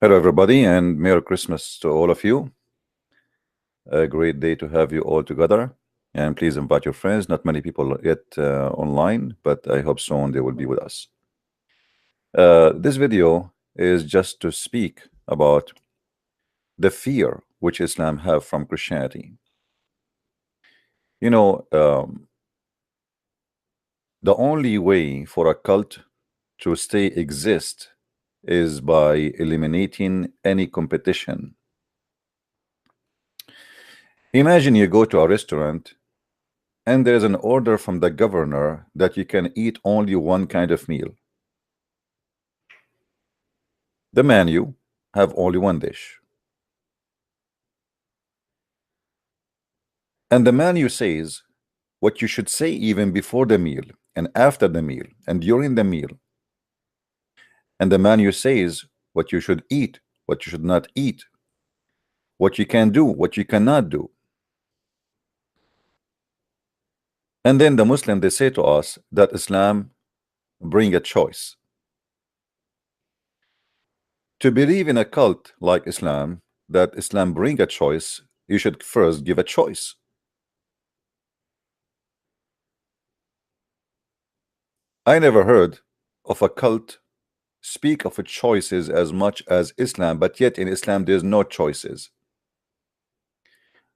Hello, everybody, and Merry Christmas to all of you. A great day to have you all together. And please invite your friends. Not many people yet online, but I hope soon they will be with us. This video is just to speak about the fear which Islam have from Christianity. You know, the only way for a cult to stay exist is by eliminating any competition. Imagine you go to a restaurant and there's an order from the governor that you can eat only one kind of meal. The menu have only one dish. And the menu says what you should say even before the meal and after the meal and during the meal. And the menu says what you should eat, what you should not eat, what you can do, what you cannot do. And then the Muslim, they say to us that Islam bring a choice. To believe in a cult like Islam, that Islam bring a choice, you should first give a choice. I never heard of a cult speak of choices as much as Islam, but yet in Islam there's no choices.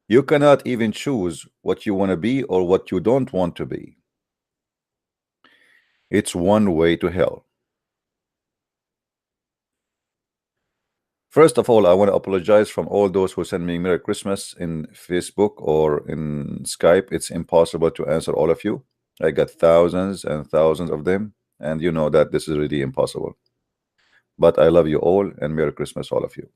You cannot even choose what you want to be or what you don't want to be. It's one way to hell. First of all, I want to apologize from all those who send me Merry Christmas in Facebook or in Skype. It's impossible to answer all of you. I got thousands and thousands of them, and you know that this is really impossible. But I love you all, and Merry Christmas, all of you.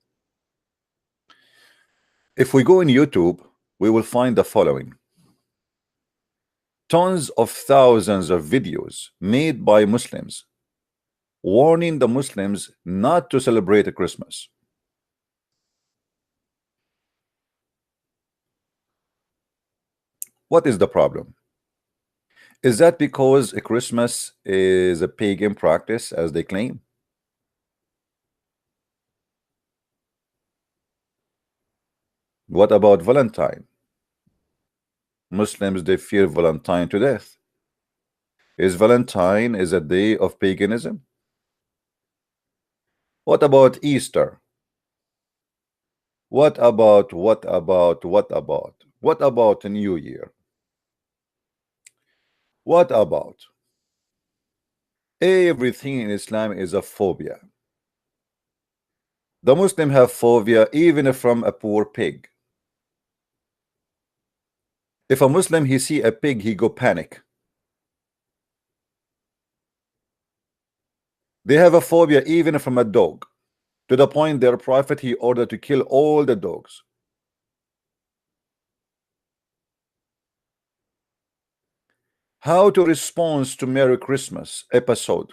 If we go in YouTube, we will find the following. Tons of thousands of videos made by Muslims warning the Muslims not to celebrate Christmas. What is the problem? Is that because Christmas is a pagan practice, as they claim? What about Valentine? Muslims, they fear Valentine to death. Is Valentine a day of paganism? What about Easter? What about the New Year? What about? Everything in Islam is a phobia. The Muslim have phobia even from a poor pig. If a Muslim he see a pig, he go panic. They have a phobia even from a dog, to the point their prophet he ordered to kill all the dogs. How to respond to Merry Christmas episode?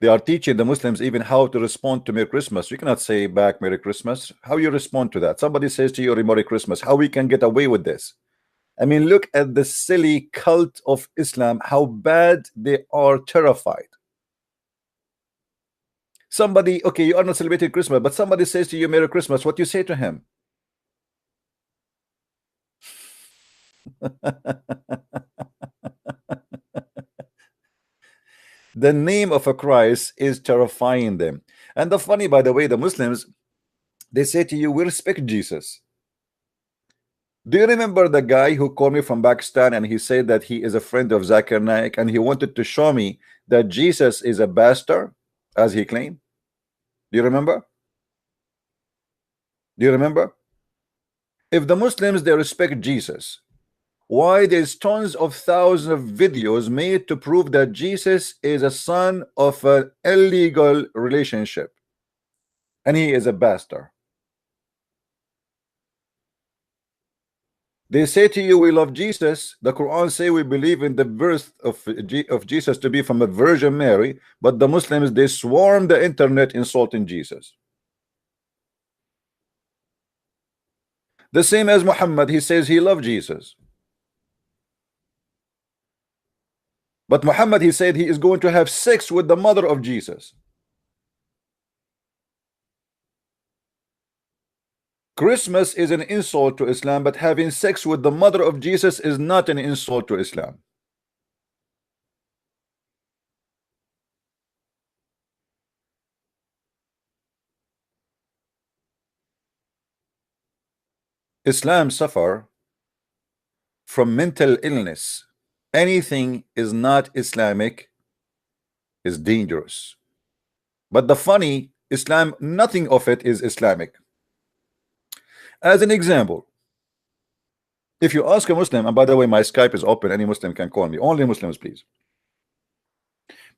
They are teaching the Muslims even how to respond to Merry Christmas. You cannot say back Merry Christmas. How you respond to that? Somebody says to you Merry Christmas. How we can get away with this? I mean, look at the silly cult of Islam, how bad they are terrified. Somebody, okay, you are not celebrating Christmas, but somebody says to you Merry Christmas, what you say to him? The name of a Christ is terrifying them. And the funny, by the way, the Muslims, they say to you, we respect Jesus. Do you remember the guy who called me from Pakistan and he said that he is a friend of Zakir Naik and he wanted to show me that Jesus is a bastard, as he claimed? Do you remember? Do you remember? If the Muslims, they respect Jesus, why there's tons of thousands of videos made to prove that Jesus is a son of an illegal relationship and he is a bastard? They say to you we love Jesus. The Quran say we believe in the birth of Jesus to be from a Virgin Mary, but the Muslims, they swarm the internet insulting Jesus. The same as Muhammad, he says he loved Jesus. But Muhammad, he said he is going to have sex with the mother of Jesus. Christmas is an insult to Islam, but having sex with the mother of Jesus is not an insult to Islam. Islam suffer from mental illness. Anything is not Islamic is dangerous. But the funny, Islam, nothing of it is Islamic. As an example, if you ask a Muslim, and by the way, my Skype is open, any Muslim can call me, only Muslims, please.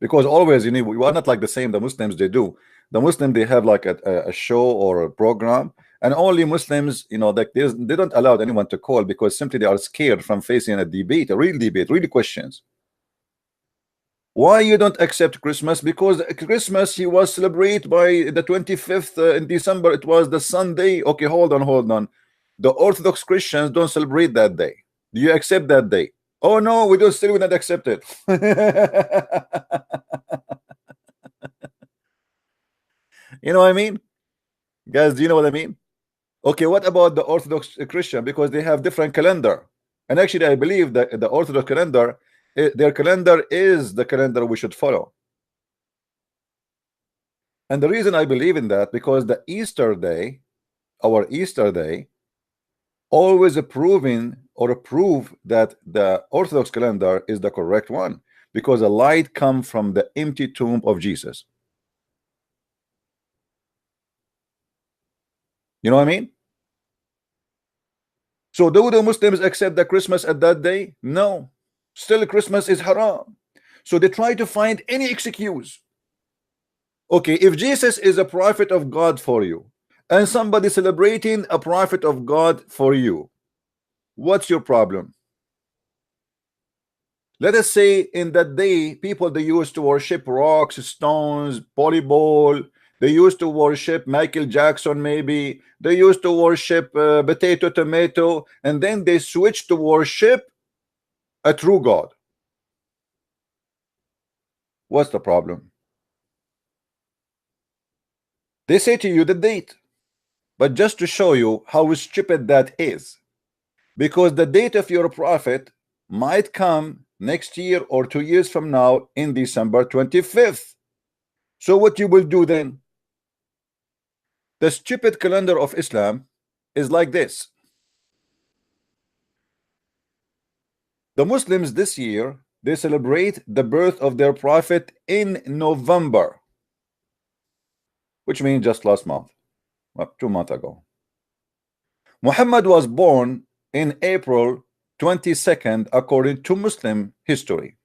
Because always, you know, we are not like the same the Muslims they do. The Muslim, they have like a show or a program, and only Muslims, you know, like they don't allow anyone to call because simply they are scared from facing a debate, a real debate, really questions. Why you don't accept Christmas? Because Christmas he was celebrated by the 25th in December. It was the Sunday. Okay, hold on. The Orthodox Christians don't celebrate that day. Do you accept that day? Oh no, we don't, still will not accept it. You know what I mean? Guys, do you know what I mean? Okay, what about the Orthodox Christian? Because they have different calendar. And actually, I believe that the Orthodox calendar, their calendar is the calendar we should follow. And the reason I believe in that, because the Easter day, our Easter day, always proving or prove that the Orthodox calendar is the correct one, because the light comes from the empty tomb of Jesus. You know what I mean? So do the Muslims accept the Christmas at that day? No. Still Christmas is haram. So they try to find any excuse. Okay, if Jesus is a prophet of God for you, and somebody celebrating a prophet of God for you, what's your problem? Let us say in that day, people, they used to worship rocks, stones, volleyball. They used to worship Michael Jackson, maybe. They used to worship potato, tomato, and then they switched to worship a true God. What's the problem? They say to you the date, but just to show you how stupid that is, because the date of your prophet might come next year or 2 years from now in December 25th. So what you will do then? The stupid calendar of Islam is like this. The Muslims this year, they celebrate the birth of their prophet in November, which means just last month, 2 months ago. Muhammad was born in April 22nd according to Muslim history.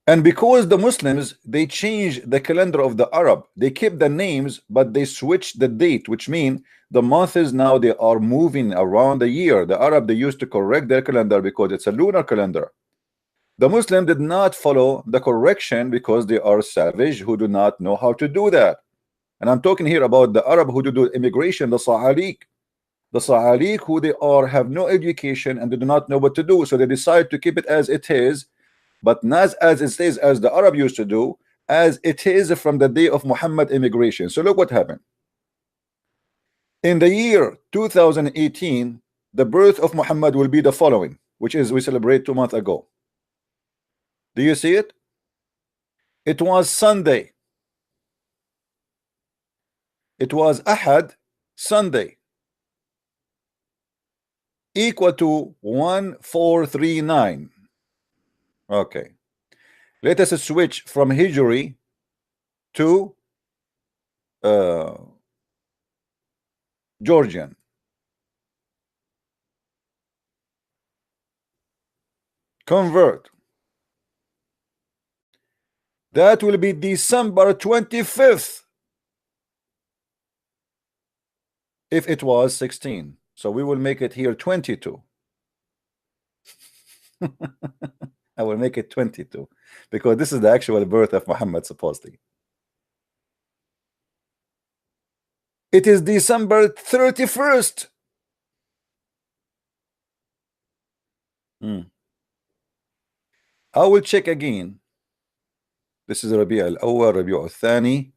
And because the Muslims, they changed the calendar of the Arab, they kept the names, but they switched the date, which means the months now they are moving around the year. The Arab, they used to correct their calendar because it's a lunar calendar. The Muslim did not follow the correction because they are savage who do not know how to do that. And I'm talking here about the Arab who do immigration, the Sa'alik. The Sa'alik who they are have no education and they do not know what to do. So they decide to keep it as it is, but not as it is as the Arab used to do, as it is from the day of Muhammad immigration. So look what happened. In the year 2018, the birth of Muhammad will be the following, which is we celebrate 2 months ago. Do you see it? It was Sunday. It was Ahad, Sunday, equal to 1439. Okay, let us switch from Hijri to Georgian. Convert. That will be December 25th if it was 16. So we will make it here 22. I will make it 22 because this is the actual birth of Muhammad supposedly. It is December 31st. I will check again. This is Rabi' al-Awwal, Rabi' al-Thani.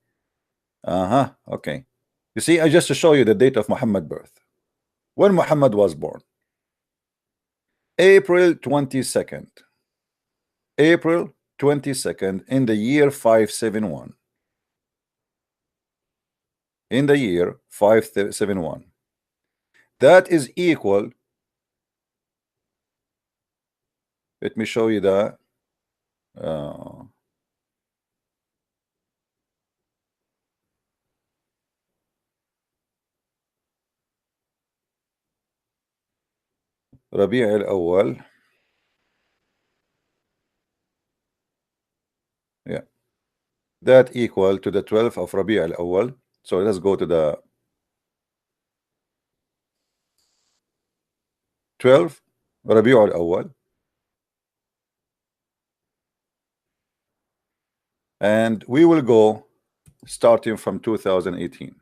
Okay. You see, I just to show you the date of Muhammad birth. When Muhammad was born, April 22nd. April 22nd in the year 571. In the year 571. That is equal. Let me show you the Rabi' al-Awwal. Yeah, that equal to the 12th of Rabi' al-Awwal. So let's go to the 12th Rabi' al-Awwal, and we will go starting from 2018.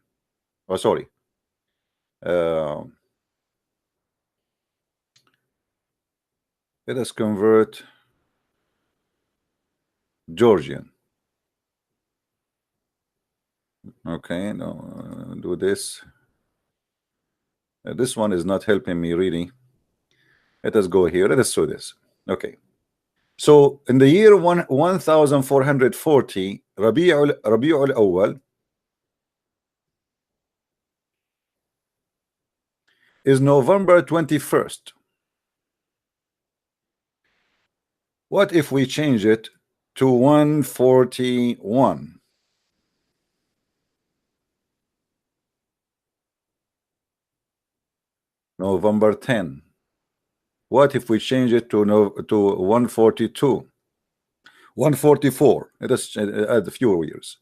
Oh, sorry. Let us convert Georgian. Okay, no, do this. This one is not helping me really. Let us go here. Let us do this. Okay. So in the year 1440, Rabi'ul Awwal is November 21st. What if we change it to 141? November 10. What if we change it to 142? 144. Let us add a few years.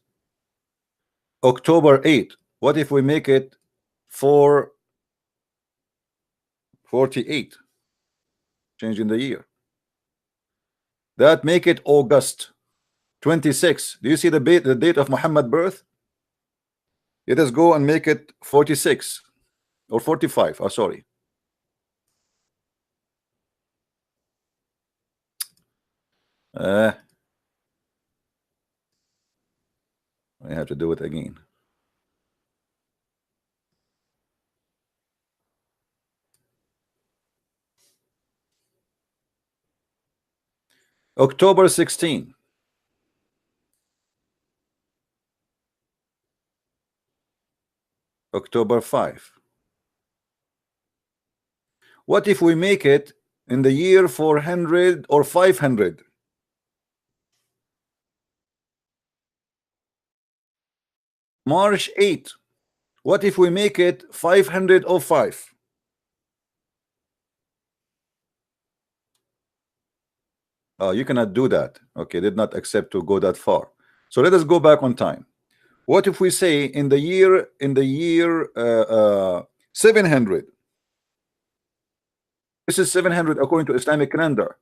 October 8. What if we make it 448? Changing the year. That make it August 26. Do you see the date of Muhammad birth? Let us go and make it 46 or 45. Oh, sorry. I have to do it again. October 16. October 5. What if we make it in the year 400 or 500? March 8. What if we make it 505? Oh, you cannot do that. Okay, did not accept to go that far. So let us go back on time. What if we say in the year 700? This is 700 according to Islamic calendar.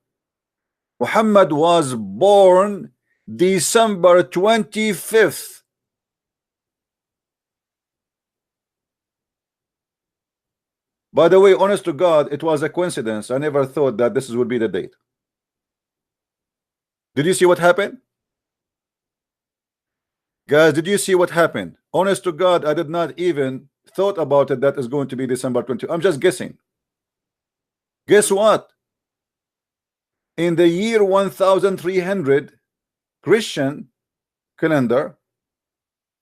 Muhammad was born December 25th. By the way, honest to God, it was a coincidence. I never thought that this would be the date. Did you see what happened? Guys, did you see what happened? Honest to God, I did not even thought about it that is going to be December 20. I'm just guessing. Guess what? In the year 1300 Christian calendar,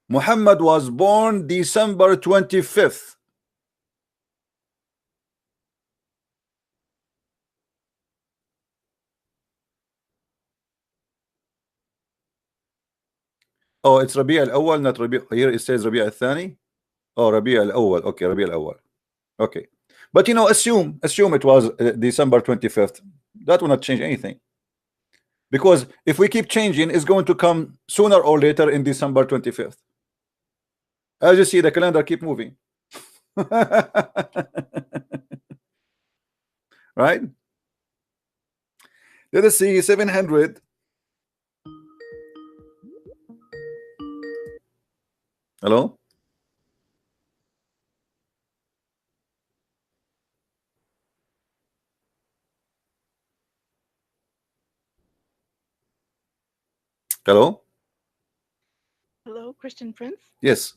Muhammad was born December 25th. Oh, it's Rabi' al-Awwal, not Rabi'. Here it says Rabi' al-Thani. Oh, Rabi' al-Awwal. Okay, Rabi' al-Awwal. Okay. But you know, assume it was December 25th. That will not change anything. Because if we keep changing, it's going to come sooner or later in December 25th. As you see, the calendar keep moving. Right? Let us see 700. Hello? Hello? Hello, Christian Prince. Yes.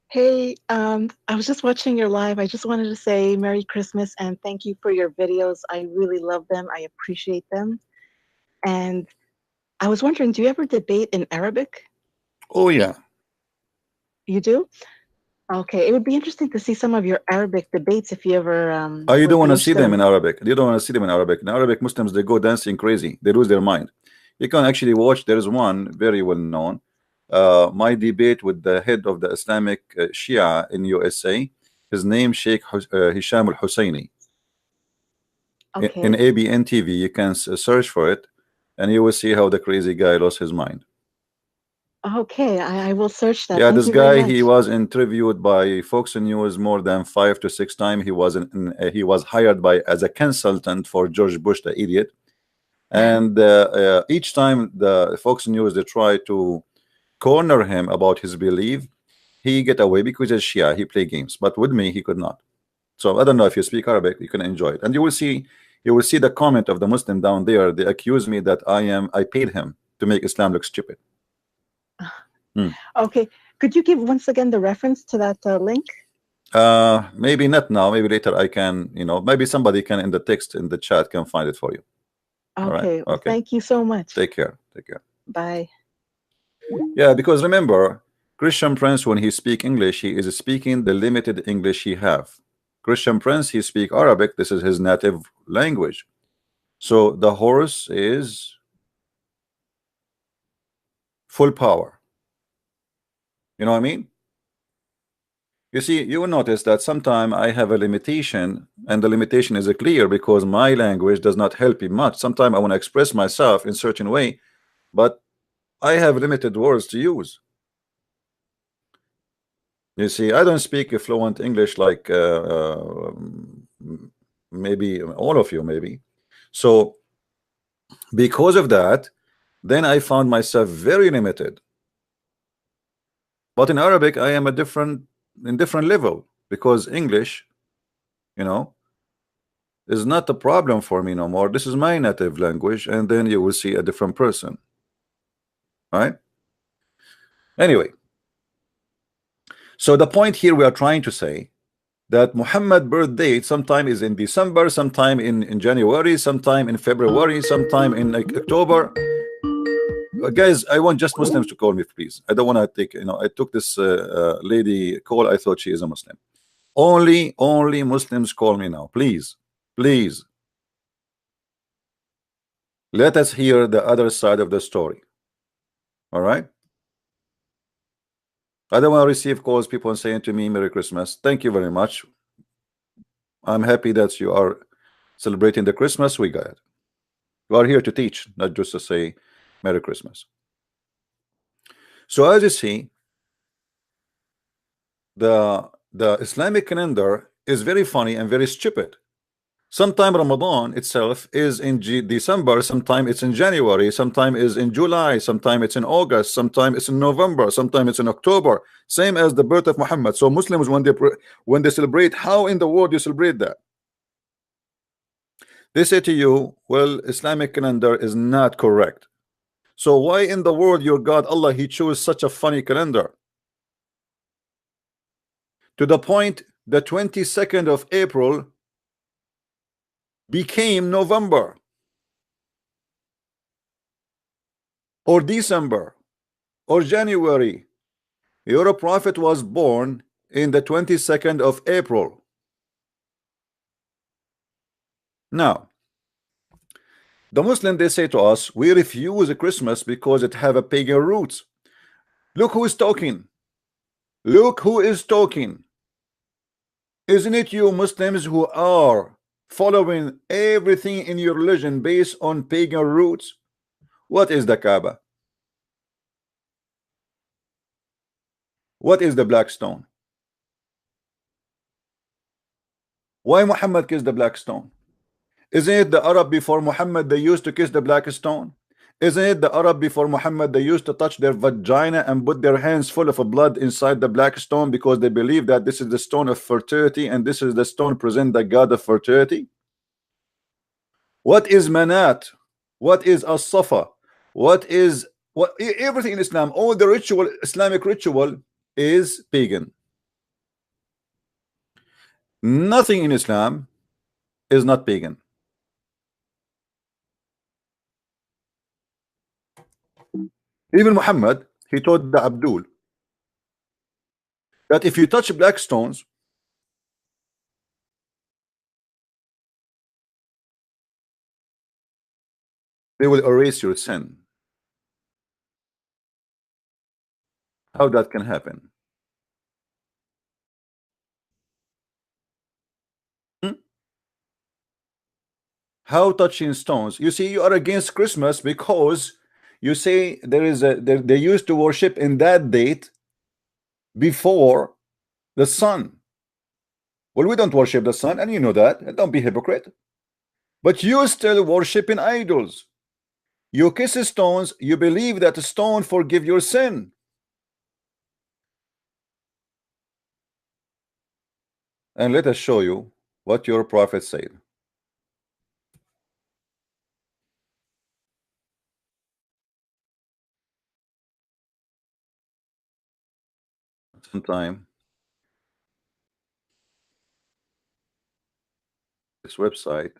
Hey, I was just watching your live. I just wanted to say Merry Christmas and thank you for your videos. I really love them. I appreciate them. And I was wondering, do you ever debate in Arabic? Oh, yeah. You do? Okay, it would be interesting to see some of your Arabic debates if you ever Oh, you would don't want to watch see them in them. Arabic. You don't want to see them in Arabic. In Arabic, Muslims, they go dancing crazy. They lose their mind. You can actually watch. There is one very well known. My debate with the head of the Islamic Shia in USA. His name Sheikh Hisham Al Husseini. In Okay. ABN TV, you can search for it, and you will see how the crazy guy lost his mind. Okay, I will search that. Yeah, Thank this you very guy, much. he was interviewed by Fox News more than 5 to 6 times. He was hired by as a consultant for George Bush, the idiot. And each time the Fox News they try to corner him about his belief, he get away because he's Shia. He play games, but with me he could not. So I don't know if you speak Arabic, you can enjoy it, and you will see the comment of the Muslim down there. They accuse me that I paid him to make Islam look stupid. Okay, could you give once again the reference to that link? Maybe not now, maybe later I can, maybe somebody can in the text in the chat can find it for you. All right. Okay, well, Okay. thank you so much. Take care. Take care. Bye. Yeah, because remember, Christian Prince, when he speak English, he is speaking the limited English he have. Christian Prince, he speak Arabic. This is his native language. So the horse is full power. You know what I mean? You see, you will notice that sometimes I have a limitation, and the limitation is clear because my language does not help me much. Sometimes I want to express myself in certain way, but I have limited words to use. You see, I don't speak a fluent English like maybe all of you, maybe. So because of that, then I found myself very limited. But in Arabic, I am different level because English, is not a problem for me no more. This is my native language, and then you will see a different person. Right? Anyway, so the point here we are trying to say that Muhammad birth date sometime is in December, sometime in January, sometime in February, sometime in October. Guys, I want just Muslims to call me, please. I don't want to take, I took this lady call. I thought she is a Muslim. Only Muslims call me now, please. Please. Let us hear the other side of the story. All right? I don't want to receive calls, people saying to me, Merry Christmas. Thank you very much. I'm happy that you are celebrating the Christmas. We got it. You are here to teach, not just to say Merry Christmas. So as you see, the Islamic calendar is very funny and very stupid. Sometime Ramadan itself is in December, sometime it's in January, sometime is in July, sometime it's in August, sometime it's in November, sometime it's in October, same as the birth of Muhammad. So Muslims, when they celebrate, how in the world you celebrate that? They say to you, well, Islamic calendar is not correct. So why in the world your God Allah he chose such a funny calendar? To the point the 22nd of April became November or December or January. Your prophet was born in the 22nd of April. Now, the Muslim, they say to us, we refuse Christmas because it have a pagan roots. Look who is talking. Look who is talking. Isn't it you Muslims who are following everything in your religion based on pagan roots? What is the Kaaba? What is the black stone? Why Muhammad kissed the black stone? Isn't it the Arab before Muhammad they used to kiss the black stone? Isn't it the Arab before Muhammad they used to touch their vagina and put their hands full of blood inside the black stone because they believe that this is the stone of fertility and this is the stone present the god of fertility? What is Manat? What is As-Safa? What is What everything in Islam, all the ritual, Islamic ritual is pagan. Nothing in Islam is not pagan. Even Muhammad, he told the Abdul that if you touch black stones, they will erase your sin. How that can happen? Hmm? How touching stones? You see, you are against Christmas because you say there is a they used to worship in that date before the sun. Well, we don't worship the sun, and you know that. Don't be hypocrite. But you still worshiping idols. You kiss stones. You believe that a stone forgive your sin. And let us show you what your prophet said. Sometime this website.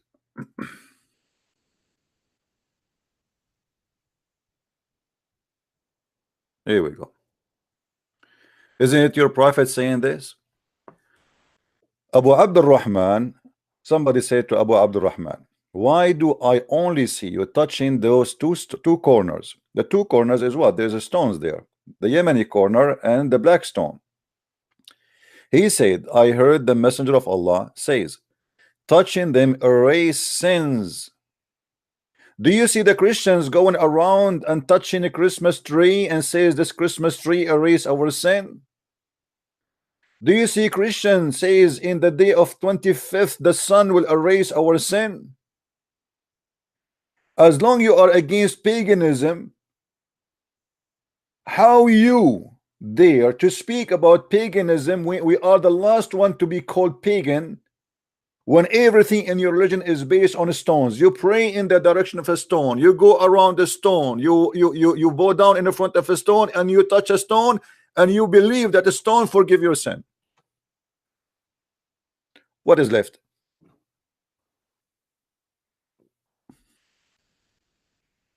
Here we go. Isn't it your prophet saying this? Abu Abdul Rahman, somebody said to Abu Abdul Rahman, why do I only see you touching those two corners? The two corners is what? There's a stones there, the Yemeni corner and the black stone. He said, I heard the messenger of Allah says, touching them erase sins. Do you see the Christians going around and touching a Christmas tree and says this Christmas tree erase our sin? Do you see Christian says in the day of 25th the sun will erase our sin? As long you are against paganism, how you dare to speak about paganism when we are the last one to be called pagan, when everything in your religion is based on stones? You pray in the direction of a stone, you go around the stone, you bow down in the front of a stone, and you touch a stone, and you believe that the stone forgive your sin. What is left?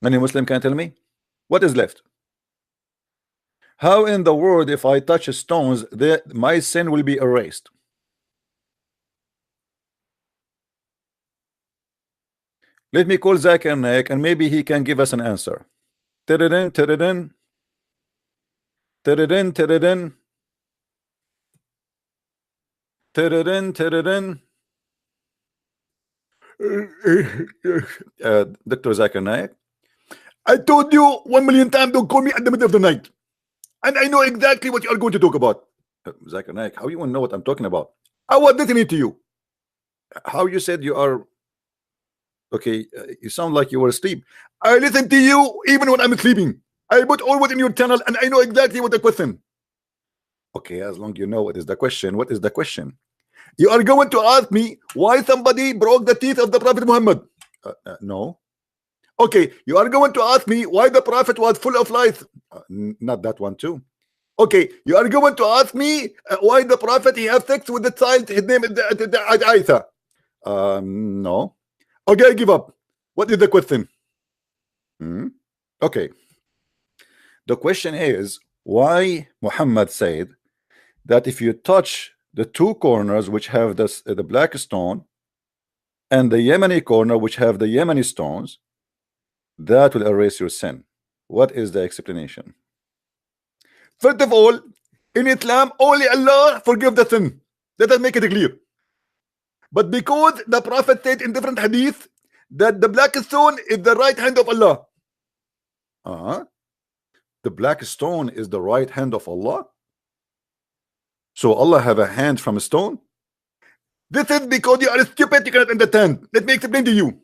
Any Muslim can tell me what is left? How in the world if I touch stones my sin will be erased? Let me call Zakir Naik and maybe he can give us an answer. Tiridin, tiridin. Tiridin, tiridin. Tiridin, tiridin. Dr. Zakir Naik, I told you 1,000,000 times, don't call me at the middle of the night. And I know exactly what you are going to talk about. Zakir Naik, how you want to know what I'm talking about? I was listening to you. How you said you are okay? You sound like you were asleep. I listen to you even when I'm sleeping. I put all within your channel and I know exactly what the question. Okay, as long you know what is the question, what is the question? You are going to ask me why somebody broke the teeth of the Prophet Muhammad. No. Okay, you are going to ask me why the Prophet was full of lies. Not that one too. Okay, you are going to ask me why the Prophet he have sex with the child, his name is Aisha. No. Okay, I give up. What is the question? Okay. The question is why Muhammad said that if you touch the two corners which have the black stone and the Yemeni corner which have the Yemeni stones, that will erase your sin. What is the explanation? First of all, in Islam only Allah forgive the sin. Let us make it clear. But because the Prophet said in different hadith that the black stone is the right hand of Allah. The black stone is the right hand of Allah. So Allah have a hand from a stone? This is because you are stupid, you cannot understand. Let me explain to you.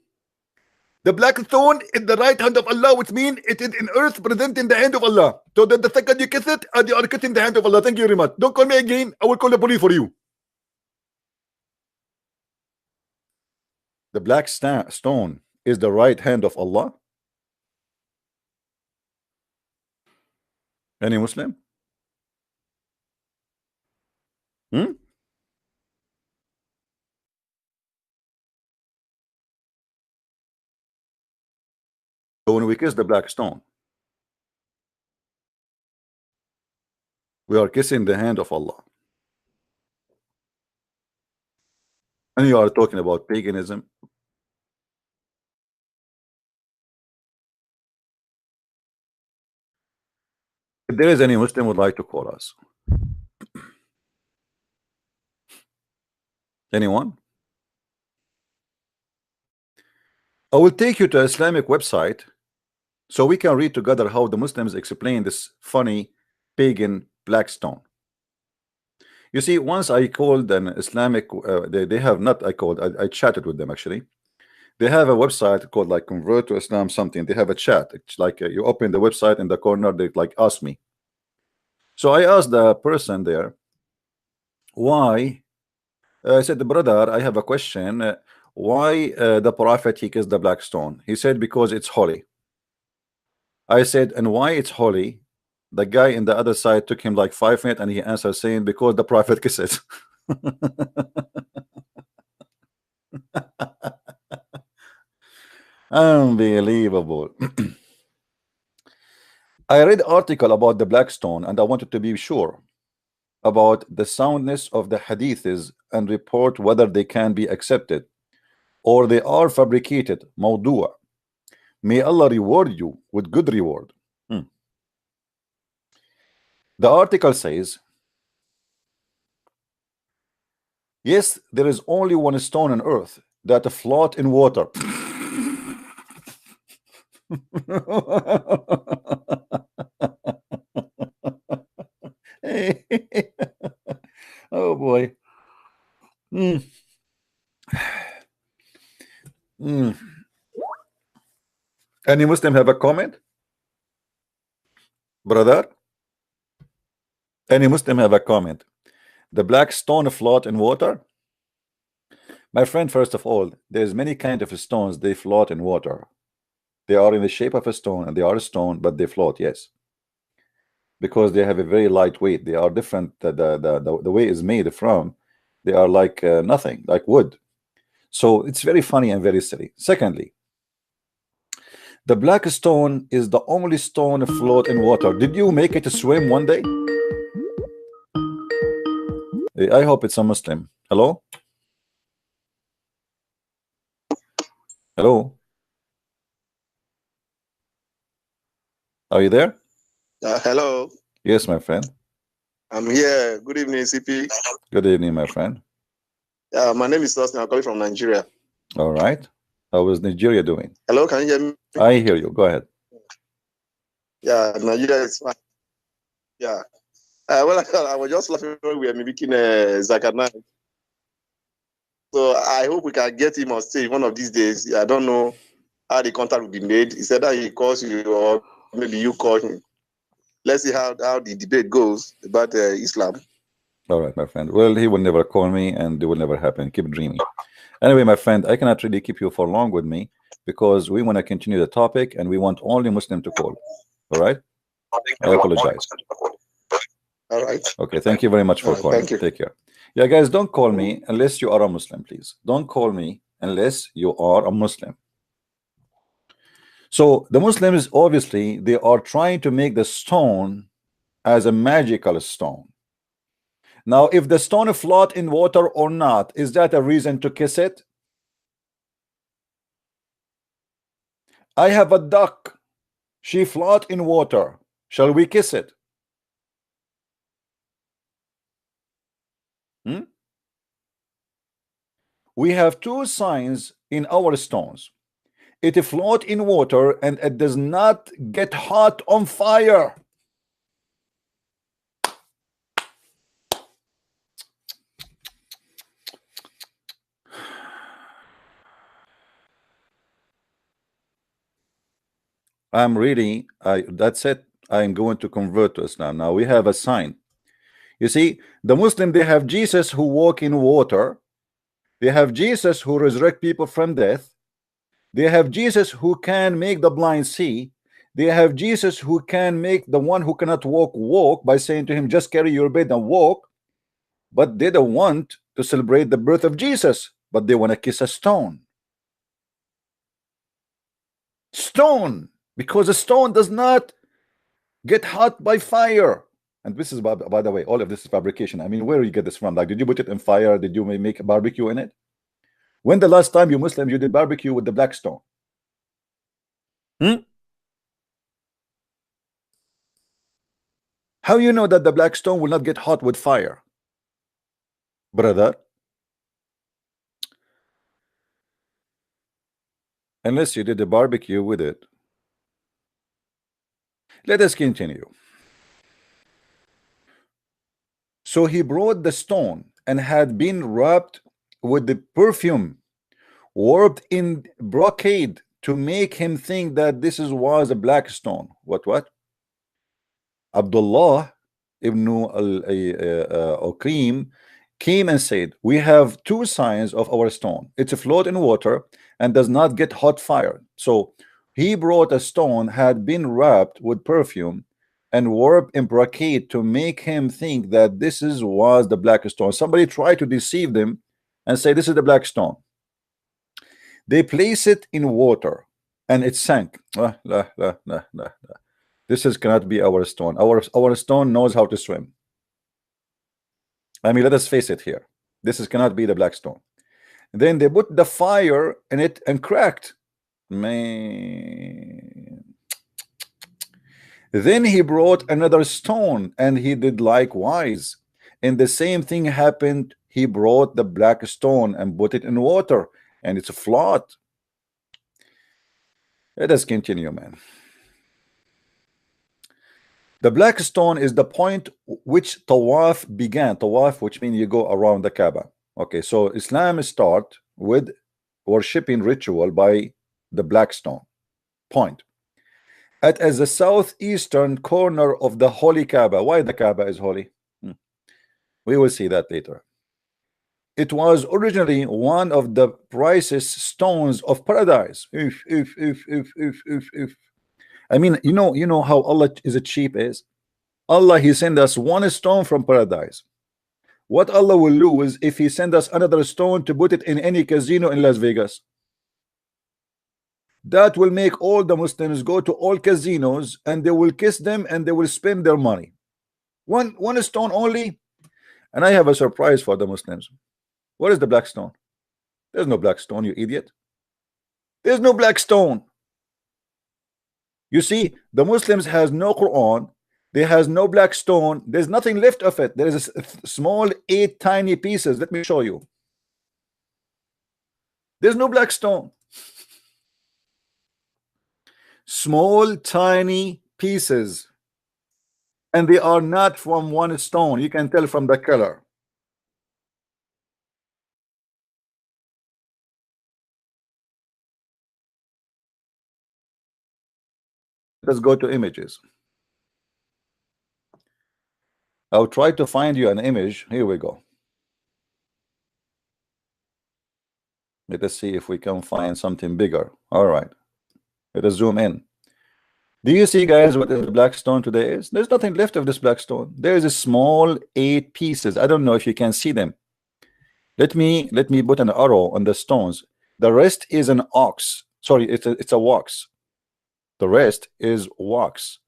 The black stone is the right hand of Allah, which means it is in earth present in the hand of Allah. So that the second you kiss it, and you are kissing the hand of Allah. Thank you very much. Don't call me again. I will call the police for you. The black stone is the right hand of Allah. Any Muslim? Hmm? So when we kiss the black stone, we are kissing the hand of Allah. And you are talking about paganism. If there is any Muslim would like to call us. Anyone? I will take you to Islamic website so we can read together how the Muslims explain this funny pagan black stone. You see, once I called an Islamic, they have not, I chatted with them actually. They have a website called like Convert to Islam something. They have a chat. It's like you open the website in the corner, they like ask me. So I asked the person there, why? I said, brother, I have a question. Why the prophet he kissed the black stone? He said, because it's holy. I said, and why it's holy? The guy in the other side took him like 5 minutes and he answered saying, because the prophet kissed it. Unbelievable. I read article about the black stone and I wanted to be sure about the soundness of the hadiths and report whether they can be accepted or they are fabricated. Mawdu'a. May Allah reward you with good reward. The article says, yes, there is only one stone on earth that float in water. Oh boy. Any Muslim have a comment? Brother? Any Muslim have a comment? The black stone float in water? My friend, first of all, there's many kind of stones, they float in water. They are in the shape of a stone and they are a stone, but they float, yes. Because they have a very light weight. They are different. The way it's made from, they are like nothing, like wood. So it's very funny and very silly. Secondly, the black stone is the only stone float in water. Did you make it to swim one day? I hope it's a Muslim. Hello? Hello? Are you there? Hello. Yes, my friend. I'm here. Good evening, CP. Good evening, my friend. My name is Austin. I'm calling from Nigeria. All right. How is Nigeria doing? Hello, can you hear me? I hear you. Go ahead. Yeah, Nigeria is fine. Yeah. Well, I was just laughing when we were making Zakir Naik. So I hope we can get him on stage one of these days. I don't know how the contact will be made. He said that he calls you or maybe you call him. Let's see how the debate goes about Islam. All right, my friend. Well, he will never call me and it will never happen. Keep dreaming. Anyway, my friend, I cannot really keep you for long with me because we want to continue the topic and we want only Muslim to call. All right? I apologize. All right. Okay, thank you very much for calling. Thank you. Take care. Yeah, guys, don't call me unless you are a Muslim, please. Don't call me unless you are a Muslim. So the Muslims, obviously, they are trying to make the stone as a magical stone. Now, if the stone float in water or not, is that a reason to kiss it? I have a duck. She float in water. Shall we kiss it? We have two signs in our stones. It float in water and it does not get hot on fire. I'm reading. That's it. I'm going to convert to Islam. Now we have a sign. You see, the Muslim, they have Jesus who walk in water. They have Jesus who resurrect people from death. They have Jesus who can make the blind see. They have Jesus who can make the one who cannot walk walk by saying to him, just carry your bed and walk. But they don't want to celebrate the birth of Jesus, but they want to kiss a stone. Stone, because a stone does not get hot by fire. And this is, by the way, all of this is fabrication. I mean, where do you get this from? Like, did you put it in fire? Did you make a barbecue in it? When the last time you Muslims you did barbecue with the black stone? How you know that the black stone will not get hot with fire, brother? Unless you did a barbecue with it. Let us continue. So he brought the stone and had been wrapped with the perfume, warped in brocade to make him think that this was a black stone. What? Abdullah ibn al-Aqim came and said, we have two signs of our stone. It's afloat in water and does not get hot fire. So he brought a stone, had been wrapped with perfume and warped in brocade to make him think that this was the black stone. Somebody tried to deceive them and say this is the black stone. They place it in water and it sank. This cannot be our stone. Our stone knows how to swim. I mean, let us face it here. This cannot be the black stone. Then they put the fire in it and cracked. Man. Then he brought another stone and he did likewise. And the same thing happened. He brought the black stone and put it in water and it's afloat. Let us continue, man. The black stone is the point which Tawaf began. Tawaf, which means you go around the Kaaba. Okay, so Islam start with worshipping ritual by the black stone point as the southeastern corner of the holy Kaaba. Why the Kaaba is holy? We will see that later. It was originally one of the pricious stones of paradise. I mean, you know how Allah is a cheap is. Allah, he sent us one stone from paradise. What Allah will lose if he send us another stone to put it in any casino in Las Vegas? That will make all the Muslims go to all casinos and they will kiss them and they will spend their money. One stone only. And I have a surprise for the Muslims. What is the black stone? There's no black stone, you idiot. There's no black stone. You see, the Muslims has no Quran. There has no black stone. There's nothing left of it. There is a small 8 tiny pieces. Let me show you. There's no black stone. Small tiny pieces. And they are not from one stone. You can tell from the color. Let's go to images. I'll try to find you an image. Here we go. Let us see if we can find something bigger. All right. Let us zoom in. Do you see, guys, what the black stone today is? There's nothing left of this black stone. There is a small 8 pieces. I don't know if you can see them. Let me put an arrow on the stones. The rest is an ox. Sorry, it's a wax. The rest is wax.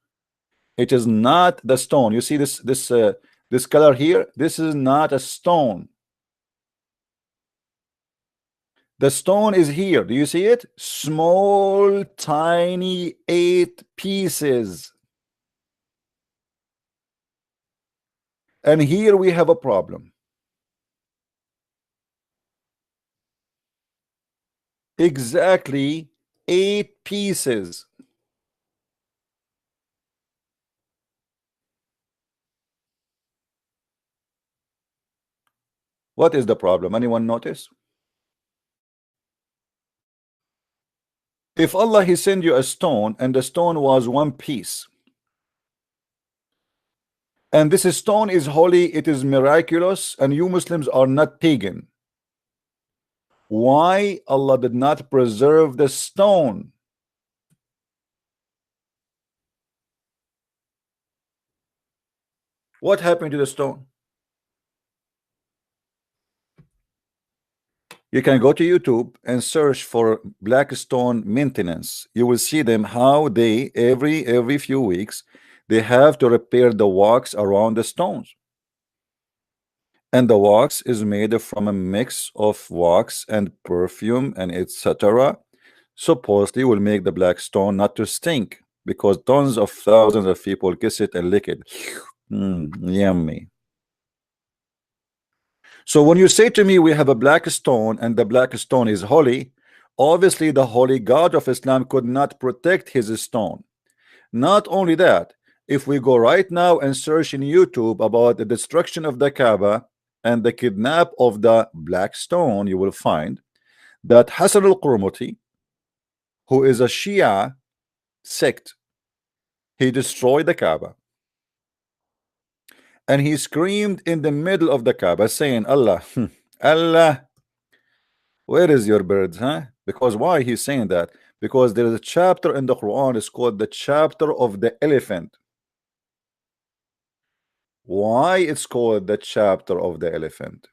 It is not the stone. You see this color here? This is not a stone. The stone is here. Do you see it? Small, tiny 8 pieces. And here we have a problem. Exactly 8 pieces. What is the problem? Anyone notice? If Allah he send you a stone and the stone was 1 piece, and this stone is holy, it is miraculous, and you Muslims are not pagan, why Allah did not preserve the stone? What happened to the stone? You can go to YouTube and search for black stone maintenance. You will see them how they every few weeks they have to repair the wax around the stones. And the wax is made from a mix of wax and perfume and etc. Supposedly will make the black stone not to stink because tons of thousands of people kiss it and lick it. Yummy. So when you say to me we have a black stone and the black stone is holy, obviously the holy God of Islam could not protect his stone. Not only that, if we go right now and search in YouTube about the destruction of the Kaaba and the kidnap of the black stone, you will find that Hassan al-Qurmuti, who is a Shia sect, he destroyed the Kaaba. And he screamed in the middle of the Kaaba saying, Allah, Allah, where is your birds, huh? Because why he's saying that? Because there is a chapter in the Quran, it's called the chapter of the elephant. Why it's called the chapter of the elephant?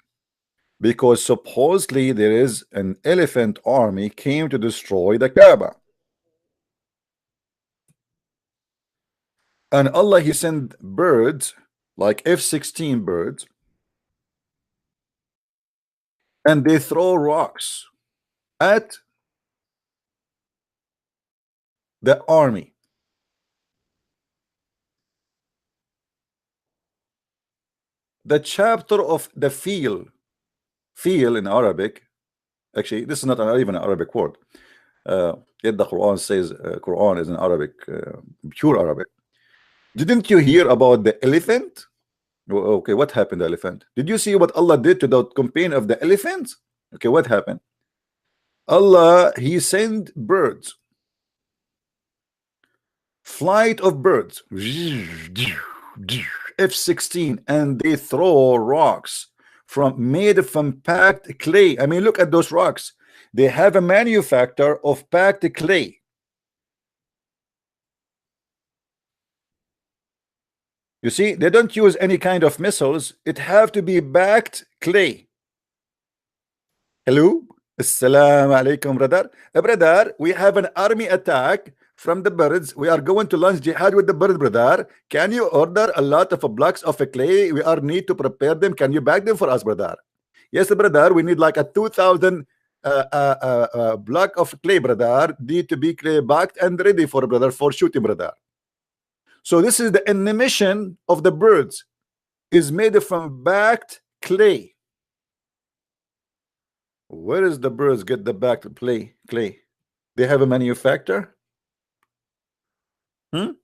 Because supposedly there is an elephant army came to destroy the Kaaba. And Allah, he sent birds like F-16 birds, and they throw rocks at the army. The chapter of the feel in Arabic, actually this is not even an Arabic word, yet the Quran says Quran is an Arabic, pure Arabic. Didn't you hear about the elephant? Okay, what happened to the elephant? Did you see what Allah did to the companion of the elephant? Okay, what happened? Allah, he sent birds, flight of birds, F-16, and they throw rocks made from packed clay. I mean, look at those rocks. They have a manufacturer of packed clay. You see, they don't use any kind of missiles. It have to be packed clay. Hello, assalamu alaikum, brother. Brother, we have an army attack from the birds. We are going to launch jihad with the bird, brother. Can you order a lot of blocks of clay? We are need to prepare them. Can you bag them for us, brother? Yes, brother. We need like a 2,000 block of clay, brother. Need to be clay backed and ready for brother for shooting, brother. So this is the emission of the birds is made from backed clay. Where is the birds get the backed clay? They have a manufacturer. And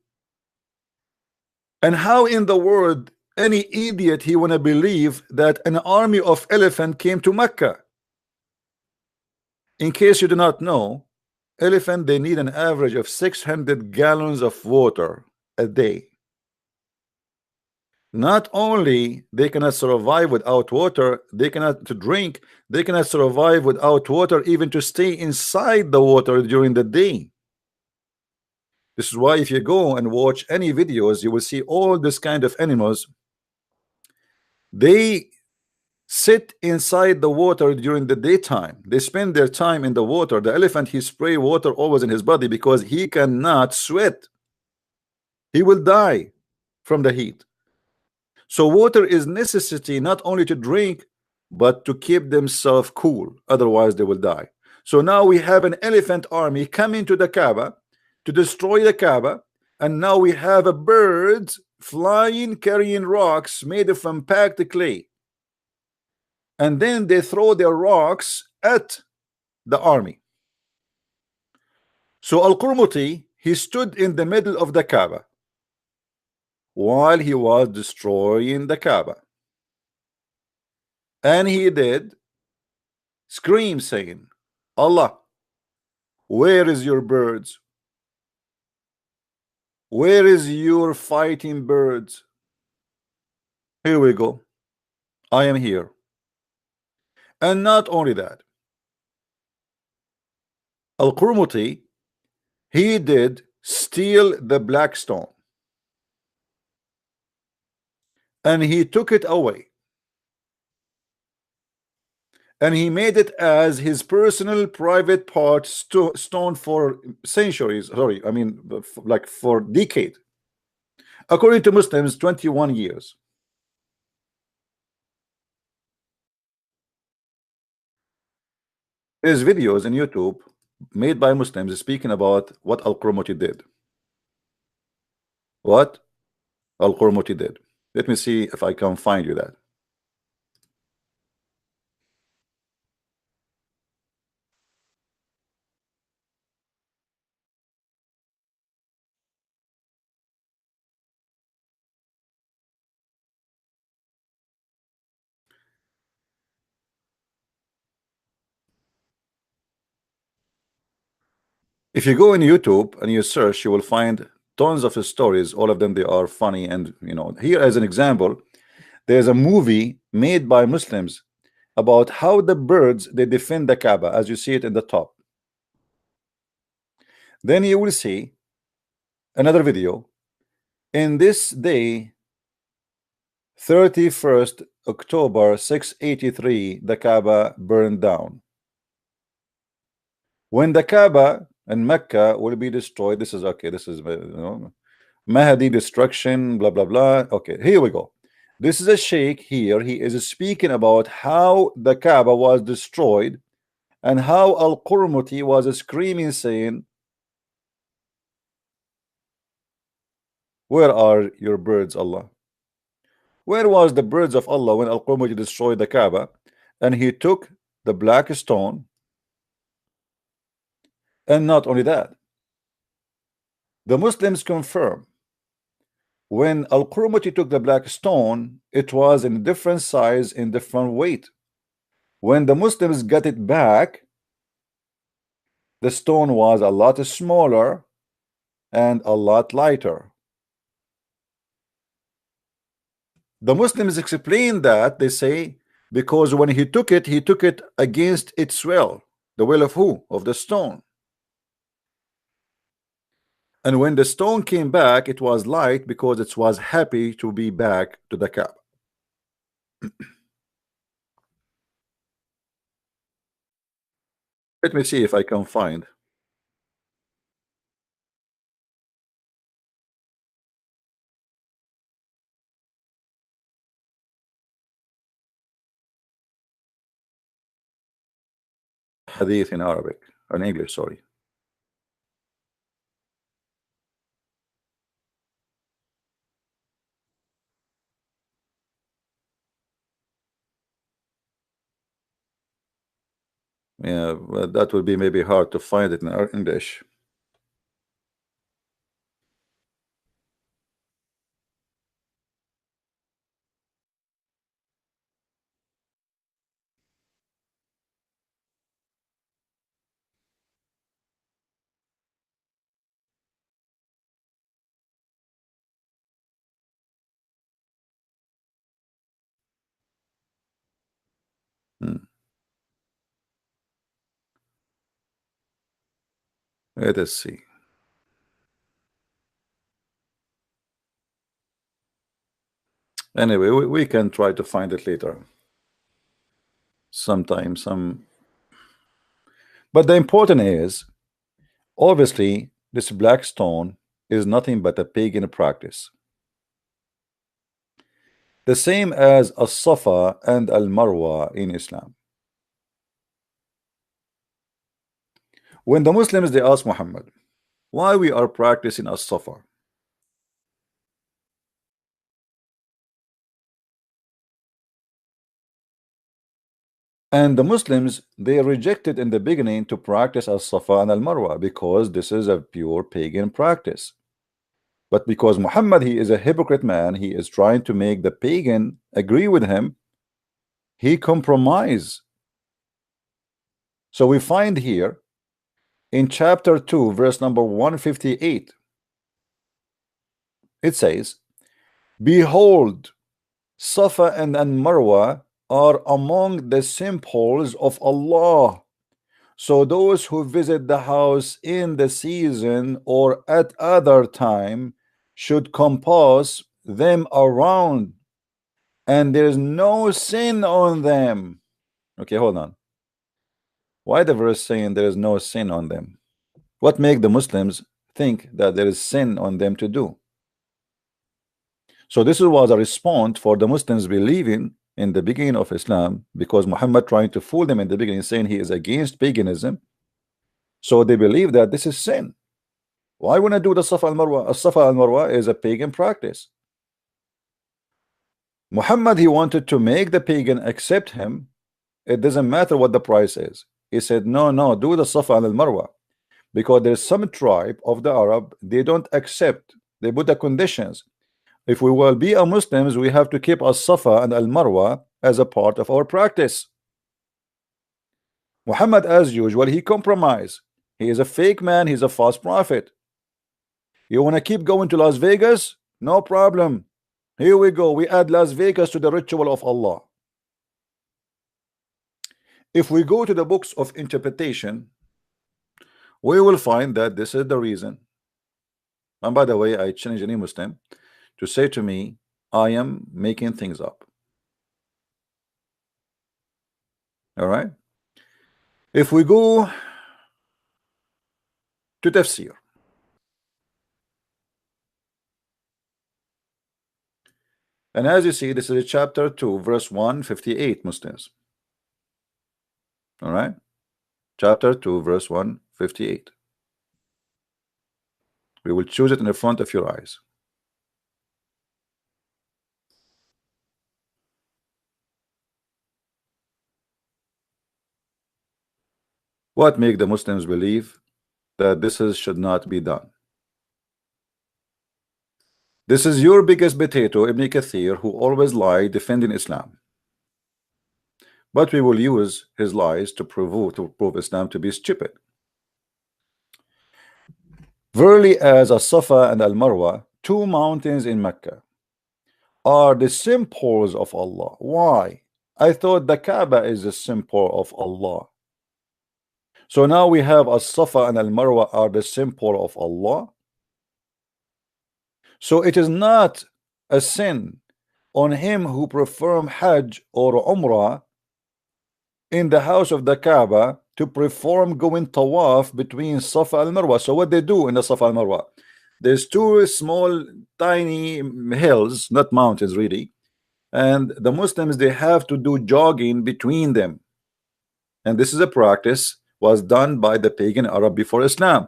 how in the world any idiot he wanna believe that an army of elephant came to Mecca? In case you do not know, elephant they need an average of 600 gallons of water a day. Not only they cannot survive without water, they cannot drink, they cannot survive without water even to stay inside the water during the day. This is why if you go and watch any videos, you will see all this kind of animals. They sit inside the water during the daytime. They spend their time in the water. The elephant, he spray water always in his body because he cannot sweat. He will die from the heat. So water is necessity not only to drink but to keep themselves cool, otherwise they will die. So now we have an elephant army coming to the Kaaba to destroy the Kaaba, and now we have a birds flying carrying rocks made from packed clay, and then they throw their rocks at the army. So Al-Qurmuti, he stood in the middle of the Kaaba while he was destroying the Kaaba, and he did scream saying, Allah, where is your birds? Where is your fighting birds? Here we go. I am here. And not only that, Al-Qurmuti, he did steal the black stone. and he took it away, and he made it as his personal private part stone for centuries. Sorry, I mean like for decade. According to Muslims, 21 years. There's videos on YouTube made by Muslims speaking about what Al-Qurmuti did. What Al-Qurmuti did. Let me see if I can find you that. If you go in YouTube and you search, you will find tons of stories. All of them, they are funny. And you know, here as an example, there's a movie made by Muslims about how the birds, they defend the Kaaba, as you see it in the top. Then you will see another video. In this day, 31st October 683, the Kaaba burned down. When the Kaaba and Mecca will be destroyed, this is okay, this is, you know, Mahdi destruction, blah blah blah. Okay, here we go. This is a sheikh here. He is speaking about how the Kaaba was destroyed and how Al-Qurmuti was screaming saying, where are your birds, Allah? Where was the birds of Allah when Al-Qurmuti destroyed the Kaaba? And he took the black stone. And not only that, the Muslims confirm when Al-Qurmuti took the black stone, it was in different size, in different weight. When the Muslims got it back, the stone was a lot smaller and a lot lighter. The Muslims explain that, they say, because when he took it against its will. The will of who? Of the stone. And when the stone came back, it was light because it was happy to be back to the Kaaba. Let me see if I can find. Hadith in Arabic, in English, sorry. Yeah, well, that would be maybe hard to find it in English. Let us see. Anyway, we can try to find it later. Sometime, but the important is, obviously, this black stone is nothing but a pagan practice. The same as As-Safa and Al-Marwa in Islam. When the Muslims, they ask Muhammad, why we are practicing As-Safa? And the Muslims, they rejected in the beginning to practice As-Safa and Al-Marwa because this is a pure pagan practice. But because Muhammad, he is a hypocrite man, he is trying to make the pagan agree with him, he compromised. So we find here in chapter 2, verse number 158, it says, behold, Safa and Marwa are among the symbols of Allah. So those who visit the house in the season or at other time should compass them around and there is no sin on them. Okay, hold on. Why the verse saying there is no sin on them? What make the Muslims think that there is sin on them to do? So this was a response for the Muslims believing in the beginning of Islam, because Muhammad trying to fool them in the beginning, saying he is against paganism. So they believe that this is sin. Why wouldn't I do the Safa and Marwa? Safa and Marwa is a pagan practice. Muhammad, he wanted to make the pagan accept him. It doesn't matter what the price is. He said, no, no, do the Safa and Marwa, because there's some tribe of the Arab, they don't accept. They put the conditions. If we will be a Muslims, we have to keep as-Safa and al-Marwa as a part of our practice. Muhammad, as usual, he compromised. He is a fake man. He's a false prophet. You want to keep going to Las Vegas? No problem. Here we go. We add Las Vegas to the ritual of Allah. If we go to the books of interpretation, we will find that this is the reason. And by the way, I challenge any Muslim to say to me, I am making things up. All right. If we go to tafsir, and as you see, this is chapter 2, verse 158, Muslims. All right. Chapter 2, verse 158. We will choose it in the front of your eyes. What make the Muslims believe that this should not be done? This is your biggest potato, Ibn Kathir, who always lie defending Islam. But we will use his lies to prove Islam to be stupid. Verily, as as-Safa and al-Marwa, two mountains in Mecca, are the symbols of Allah. Why? I thought the Kaaba is the symbol of Allah. So now we have as-Safa and al-Marwa are the symbol of Allah. So it is not a sin on him who perform Hajj or Umrah in the house of the Kaaba to perform going tawaf between Safa and Marwa. So what they do in the Safa and Marwa, there's two small tiny hills, not mountains really, and the Muslims, they have to do jogging between them. And this is a practice was done by the pagan Arab before Islam.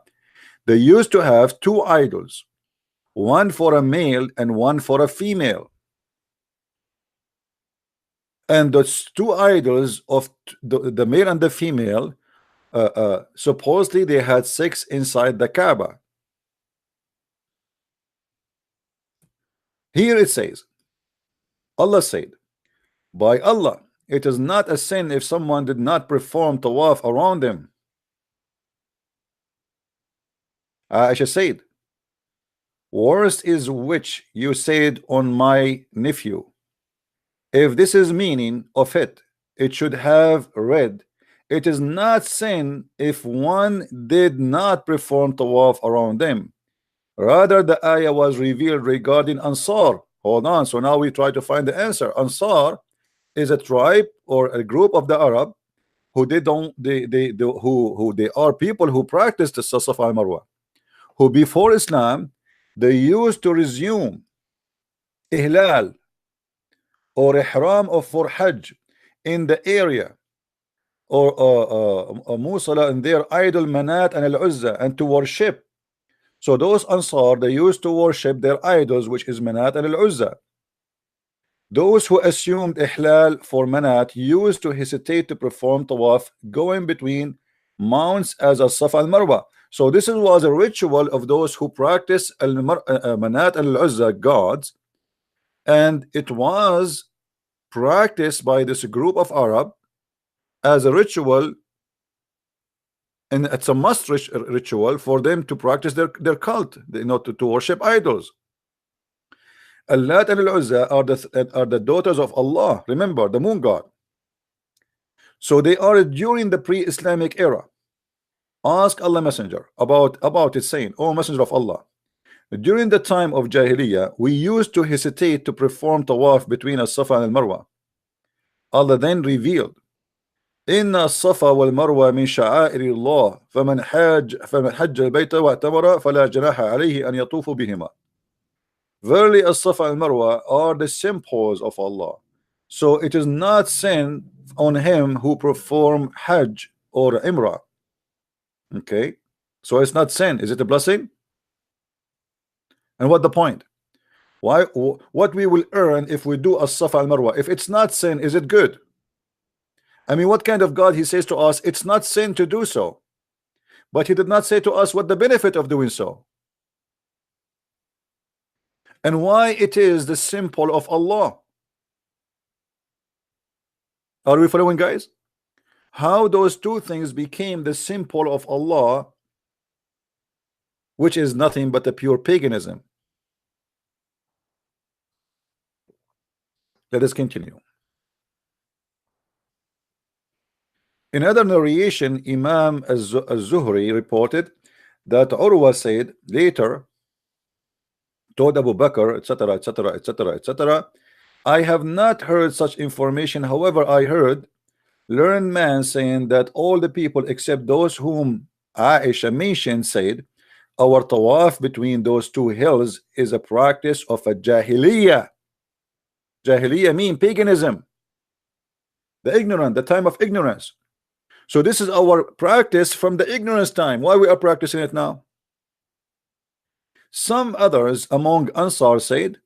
They used to have two idols, one for a male and one for a female. And those two idols of the male and the female, supposedly they had sex inside the Kaaba. Here it says, Allah said, by Allah, it is not a sin if someone did not perform tawaf around them. Aisha said, worst is which you said on my nephew. If this is meaning of it, it should have read, it is not sin if one did not perform tawaf around them. Rather, the ayah was revealed regarding Ansar. Hold on, so now we try to find the answer. Ansar is a tribe or a group of the Arab who they are people who practice the Safa and Marwa, who before Islam they used to resume ihlal or ihram of for Hajj in the area, or musala in their idol Manat and Al-Uzza, and to worship. So those Ansar, they used to worship their idols, which is Manat and Al-Uzza. Those who assumed ihlal for Manat used to hesitate to perform tawaf going between mounts as a Safa and Marwa. So this was a ritual of those who practice Manat and Al-Uzza gods, and it was practiced by this group of Arab as a ritual, and it's a must ritual for them to practice their cult, to worship idols. Al-Lat and Al-Uzza are the daughters of Allah, remember, the moon god. So they are during the pre-Islamic era. Ask Allah Messenger about it, saying, O Messenger of Allah, During the time of Jahiliyyah, we used to hesitate to perform tawaf between as-Safa and al-Marwa. Allah then revealed, Inna as-Safa wal-Marwa min sha'airi Allah, faman hajja al-bayta wa'tamara fala janaha alayhi an yatufu bihima. Verily, as-Safa and al-Marwa are the symbols of Allah, so it is not sin on him who perform Hajj or Umrah. Okay, so it's not sin. Is it a blessing? And what the point? Why? What we will earn if we do as-Safa and Marwa? If it's not sin, is it good? I mean, what kind of God? He says to us, it's not sin to do so, but he did not say to us what the benefit of doing so, and why it is the symbol of Allah. Are we following, guys? How those two things became the symbol of Allah, which is nothing but a pure paganism. Let us continue. In other narration, Imam Az-Zuhri reported that Urwa said later, told Abu Bakr, etc., etc., etc., etc., I have not heard such information. However, I heard learned man saying that all the people except those whom Aisha mentioned said, our tawaf between those two hills is a practice of a Jahiliyyah. Jahiliyyah mean paganism, the ignorant, the time of ignorance. So this is our practice from the ignorance time. Why we are practicing it now? Some others among Ansar said,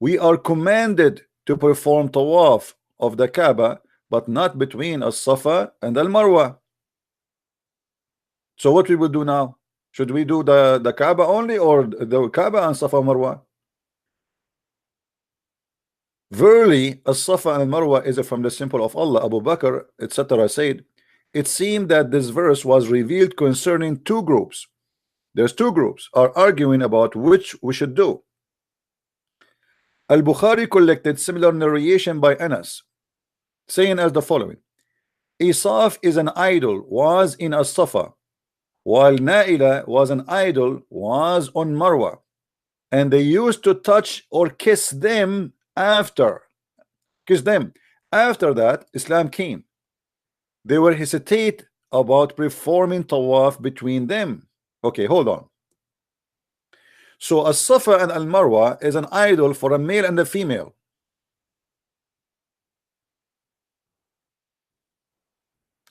we are commanded to perform tawaf of the Kaaba, but not between as-Safa and al-Marwa. So what we will do now? Should we do the Kaaba only, or the Kaaba and Safa Marwa? Verily, as-Safa and Marwa is from the symbol of Allah. Abu Bakr, etc. said, it seemed that this verse was revealed concerning two groups. There's two groups are arguing about which we should do. Al-Bukhari collected similar narration by Anas, saying as the following: Isaf is an idol, was in as-Safa, while Naila was an idol, was on Marwa, and they used to touch or kiss them after. After that, Islam came. They were hesitate about performing tawaf between them. Okay, hold on. So as-Safa and al-Marwa is an idol for a male and a female.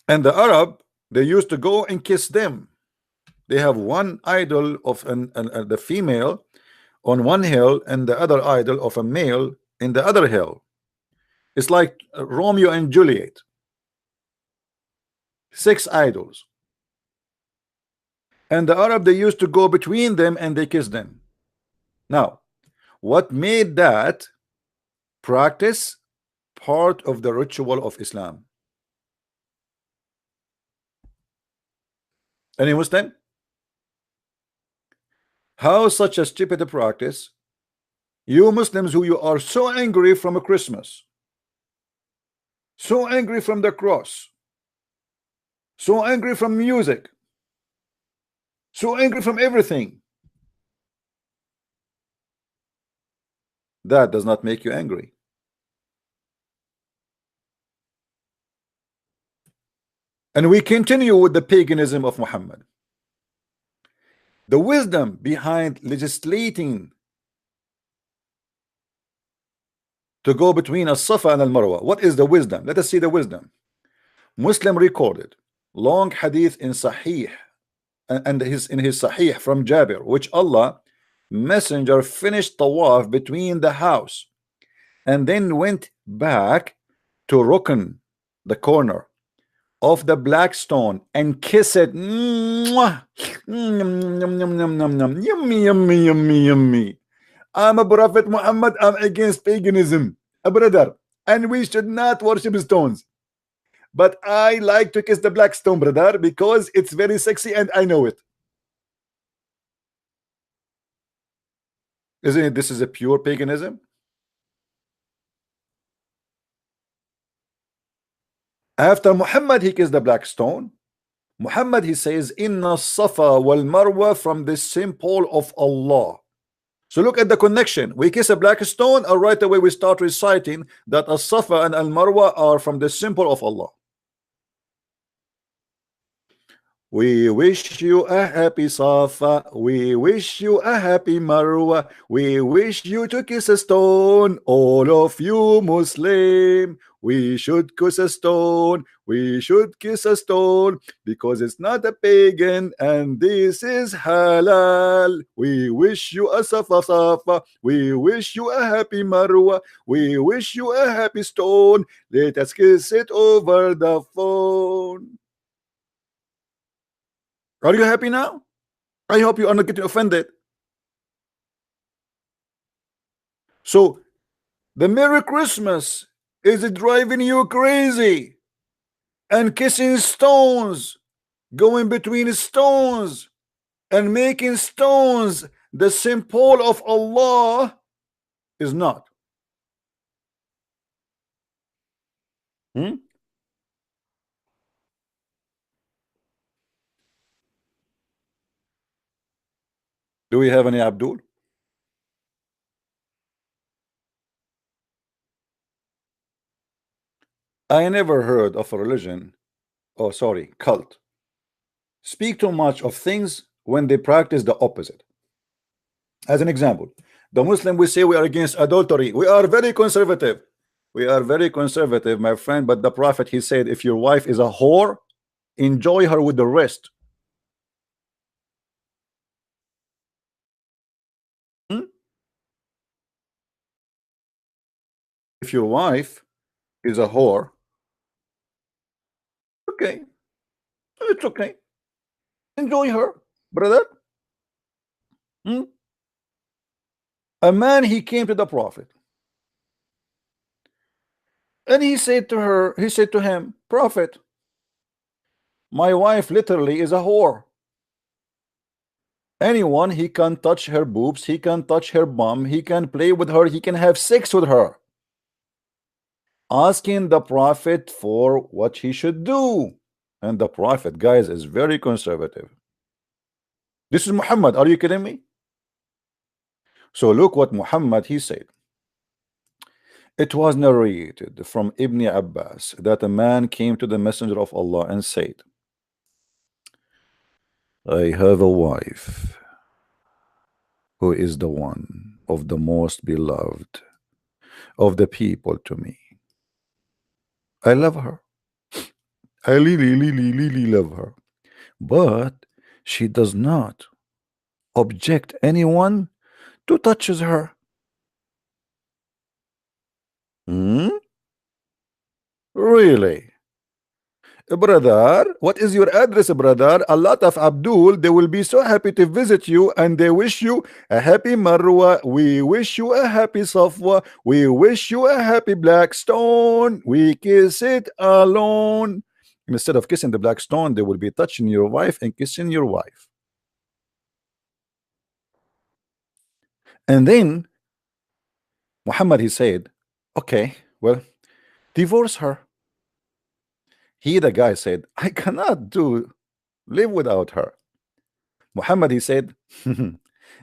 And the Arab, they used to go and kiss them. They have one idol of the female on one hill and the other idol of a male in the other hill. It's like Romeo and Juliet. 6 idols. And the Arab, they used to go between them and they kiss them. Now, what made that practice part of the ritual of Islam? Any Muslim? How such a stupid practice? You Muslims who you are so angry from a Christmas, so angry from the cross, so angry from music, so angry from everything. That does not make you angry. And we continue with the paganism of Muhammad. The wisdom behind legislating to go between as-Safa and al-Marwa. What is the wisdom? Let us see the wisdom. Muslim recorded long hadith in Sahih and in his Sahih from Jabir, which Allah Messenger finished tawaf between the house and then went back to Rukn, the corner of the black stone, and kiss it. Mwah! Yummy, yummy, yummy, yummy. I'm a prophet Muhammad. I'm against paganism, a brother, and we should not worship stones. But I like to kiss the black stone, brother, because it's very sexy and I know it. Isn't it? This is a pure paganism. After Muhammad, he kissed the black stone. Muhammad, he says, Inna Safa wal Marwa from the symbol of Allah. So look at the connection. We kiss a black stone, and right away we start reciting that As-Safa and Al-Marwa are from the symbol of Allah. We wish you a happy Safa, we wish you a happy Marwa, we wish you to kiss a stone, all of you Muslim. We should kiss a stone, we should kiss a stone, because it's not a pagan and this is halal. We wish you a Safa, we wish you a happy Marwa, we wish you a happy stone. Let us kiss it over the phone. Are you happy now? I hope you are not getting offended. So the Merry Christmas is driving you crazy, and kissing stones, going between stones and making stones the symbol of Allah is not. Do we have any Abdul? I never heard of a religion, oh sorry, cult, speak too much of things when they practice the opposite. As an example, the Muslim, we say we are against adultery. We are very conservative. We are very conservative, my friend. But the Prophet, he said, if your wife is a whore, enjoy her with the rest. If your wife is a whore, okay, it's okay. Enjoy her, brother. A man, he came to the Prophet, and he said to him, Prophet, my wife literally is a whore. Anyone, he can touch her boobs, he can touch her bum, he can play with her, he can have sex with her. Asking the Prophet for what he should do. And the Prophet, guys, is very conservative. This is Muhammad. Are you kidding me? So look what Muhammad, he said. It was narrated from Ibn Abbas that a man came to the Messenger of Allah and said, I have a wife who is the one of the most beloved of the people to me. I love her. I really love her. But she does not object anyone to touches her. Really? Brother, what is your address, brother? A lot of Abdul, they will be so happy to visit you, and they wish you a happy Marwa. We wish you a happy Safwa. We wish you a happy black stone. We kiss it alone. Instead of kissing the black stone, they will be touching your wife and kissing your wife. And then Muhammad, he said, okay, well, divorce her. He, the guy, said, I cannot live without her. Muhammad, he said,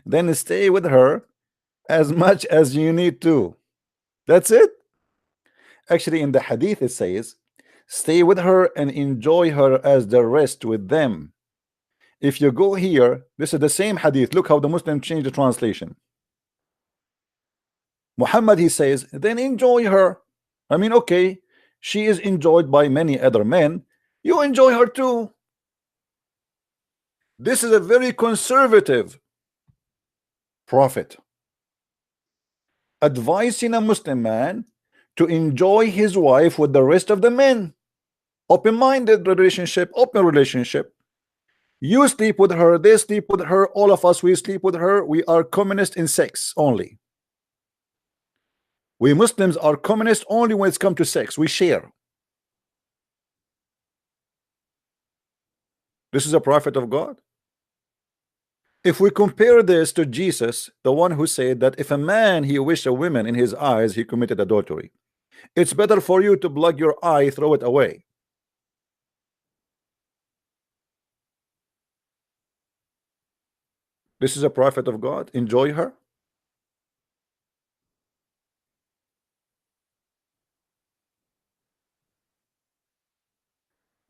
then stay with her as much as you need to. That's it. Actually, in the hadith, it says, stay with her and enjoy her as the rest with them. If you go here, this is the same hadith. Look how the Muslim changed the translation. Muhammad, he says, then enjoy her. I mean, okay, she is enjoyed by many other men. You enjoy her too. This is a very conservative prophet advising a Muslim man to enjoy his wife with the rest of the men. Open-minded relationship, open relationship. You sleep with her, they sleep with her, all of us, we sleep with her. We are communist in sex only. We Muslims are communist only when it's come to sex. We share. This is a prophet of God. If we compare this to Jesus, the one who said that if a man he wished a woman in his eyes, he committed adultery. It's better for you to plug your eye, throw it away. This is a prophet of God. Enjoy her.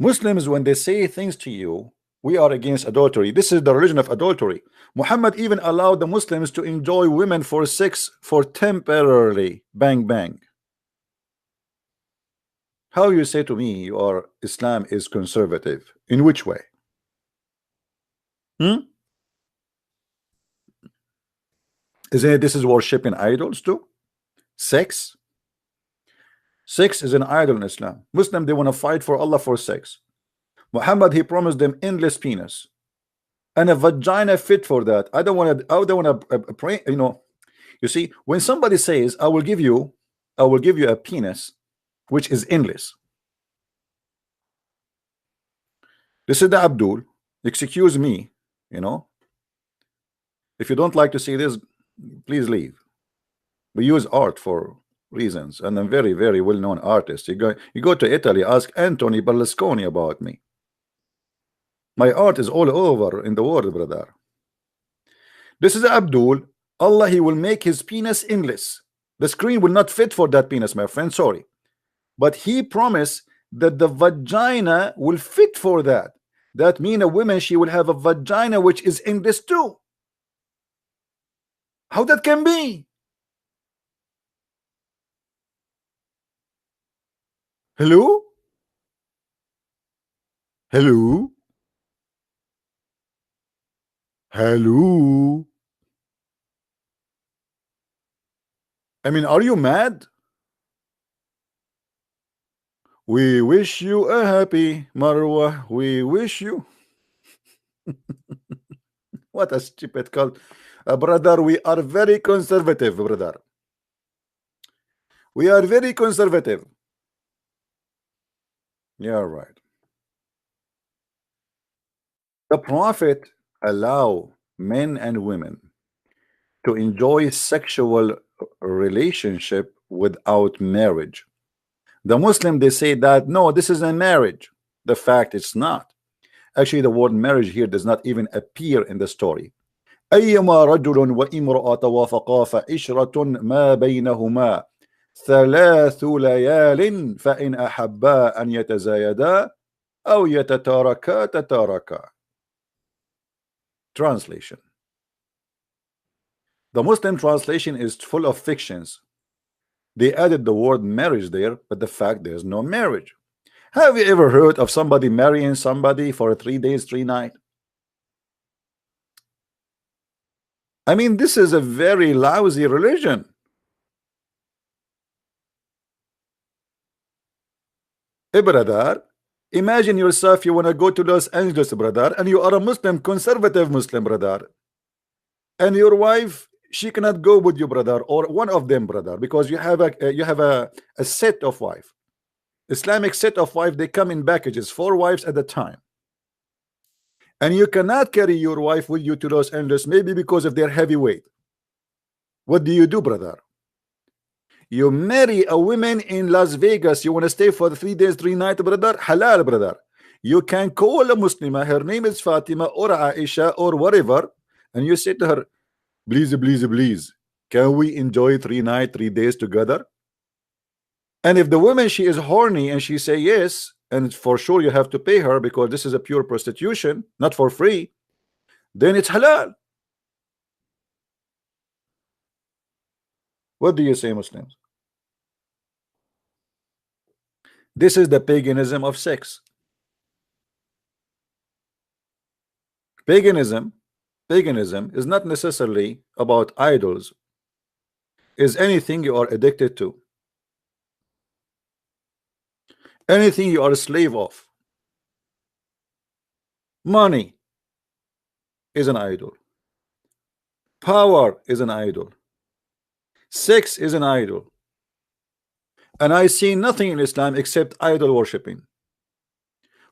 Muslims, when they say things to you, we are against adultery. This is the religion of adultery. Muhammad even allowed the Muslims to enjoy women for sex for temporarily. Bang, bang. How you say to me your Islam is conservative? In which way? Isn't it this is worshiping idols too? Sex? Sex is an idol in Islam. Muslim, they want to fight for Allah for sex. Muhammad, he promised them endless penis and a vagina fit for that. I don't want to pray, you know. You see, when somebody says I will give you a penis which is endless, this is the Abdul, excuse me, you know, if you don't like to see this, please leave. We use art for reasons, and I'm very, very well-known artist. You go to Italy, ask Anthony Berlusconi about me. My art is all over in the world, brother. This is Abdul. Allah, he will make his penis endless. The screen will not fit for that penis, my friend, sorry. But he promised that the vagina will fit for that. That means a woman, she will have a vagina which is endless too. How that can be? Hello? Hello? Hello? I mean, are you mad? We wish you a happy Marwa. We wish you. What a stupid cult. Brother, we are very conservative, brother. We are very conservative. Yeah, right. The Prophet allow men and women to enjoy sexual relationship without marriage. The Muslim, they say that no, this is a marriage. The fact it's not. Actually, the word marriage here does not even appear in the story. أيما رجل وامرأة وافقا فعشرة ما بينهما 3 ليال فإن أحبا أن يتزايدا أو يتتاركا تتاركا. Translation. The Muslim translation is full of fictions. They added the word marriage there, but the fact there's no marriage. Have you ever heard of somebody marrying somebody for 3 days, 3 nights? I mean, this is a very lousy religion. Hey, brother, imagine yourself, you want to go to Los Angeles, brother, and you are a Muslim, conservative Muslim, brother, and your wife, she cannot go with you, brother, or one of them, brother, because you have a set of wife. Islamic set of wife, they come in packages, 4 wives at a time. And you cannot carry your wife with you to Los Angeles, maybe because of their heavy weight. What do you do, brother? You marry a woman in Las Vegas. You want to stay for 3 days, 3 nights, brother? Halal, brother. You can call a Muslima. Her name is Fatima or Aisha or whatever, and you say to her, please, please, please, can we enjoy 3 nights, 3 days together? And if the woman, she is horny and she say yes, and for sure you have to pay her because this is a pure prostitution, not for free, then it's halal. What do you say, Muslims? This is the paganism of sex. Paganism is not necessarily about idols. Is anything you are addicted to, anything you are a slave of. Money is an idol. Power is an idol. Sex is an idol. And I see nothing in Islam except idol worshipping.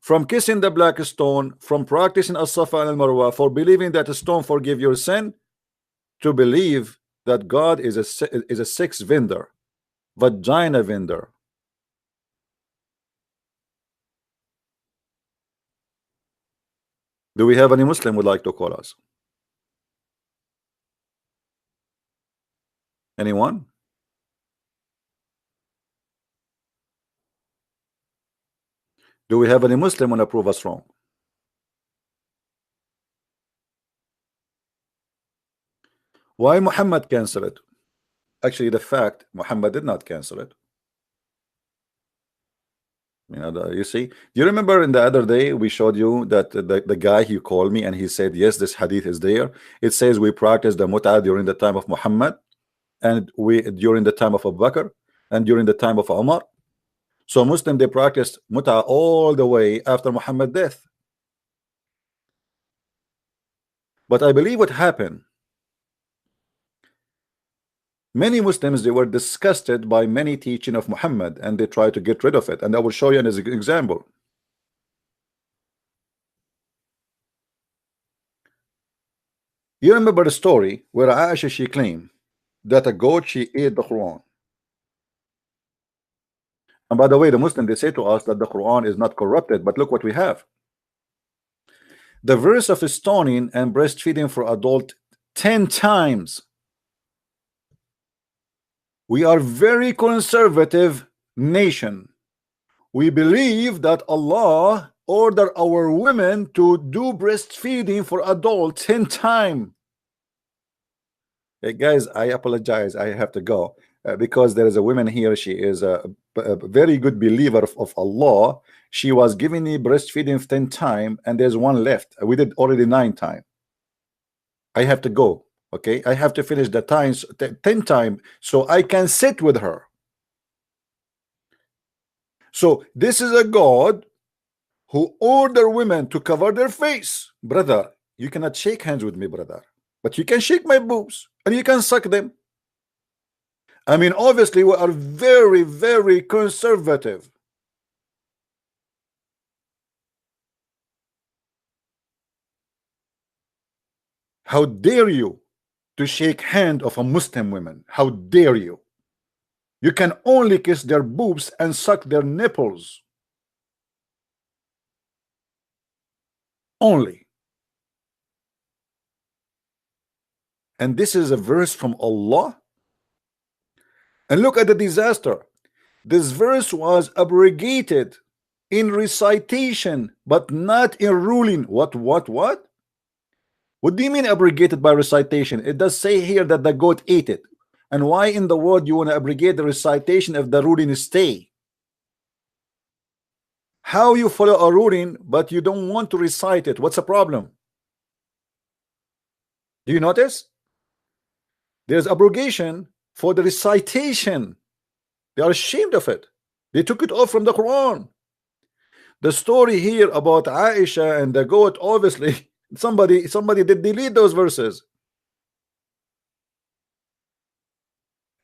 From kissing the black stone, from practicing as-Safa and al-Marwa, for believing that a stone forgive your sin, to believe that God is a sex vendor, vagina vendor. Do we have any Muslim would like to call us? Anyone? Do we have any Muslim want to prove us wrong? Why Muhammad cancel it? Actually, the fact Muhammad did not cancel it. You know, you see, do you remember in the other day we showed you that the guy, he called me and he said, yes, this hadith is there. It says we practiced the mut'ah during the time of Muhammad, and we during the time of Abu Bakr, and during the time of Umar. So Muslim, they practiced mut'ah all the way after Muhammad's death. But I believe what happened, many Muslims, they were disgusted by many teaching of Muhammad and they tried to get rid of it. And I will show you an example. You remember the story where Aisha, she claimed that a goat, she ate the Quran. And by the way, the Muslim, they say to us that the Quran is not corrupted, but look what we have. The verse of stoning and breastfeeding for adult 10 times. We are very conservative nation. We believe that Allah ordered our women to do breastfeeding for adults 10 times. Hey guys, I apologize. I have to go because there is a woman here. She is a very good believer of Allah. She was giving me breastfeeding 10 times and there's one left. We did already 9 times. I have to go. Okay, I have to finish the times 10 times so I can sit with her. So this is a God who order women to cover their face. Brother, you cannot shake hands with me, brother, but you can shake my boobs and you can suck them. I mean, obviously we are very, very conservative. How dare you to shake hand of a Muslim woman? How dare you? You can only kiss their boobs and suck their nipples. Only. And this is a verse from Allah. And look at the disaster. This verse was abrogated in recitation, but not in ruling. What? What do you mean abrogated by recitation? It does say here that the goat ate it. And why in the world you want to abrogate the recitation if the ruling stay? How you follow a ruling but you don't want to recite it? What's the problem? Do you notice? There's abrogation for the recitation. They are ashamed of it. They took it off from the Quran. The story here about Aisha and the goat, obviously somebody did delete those verses.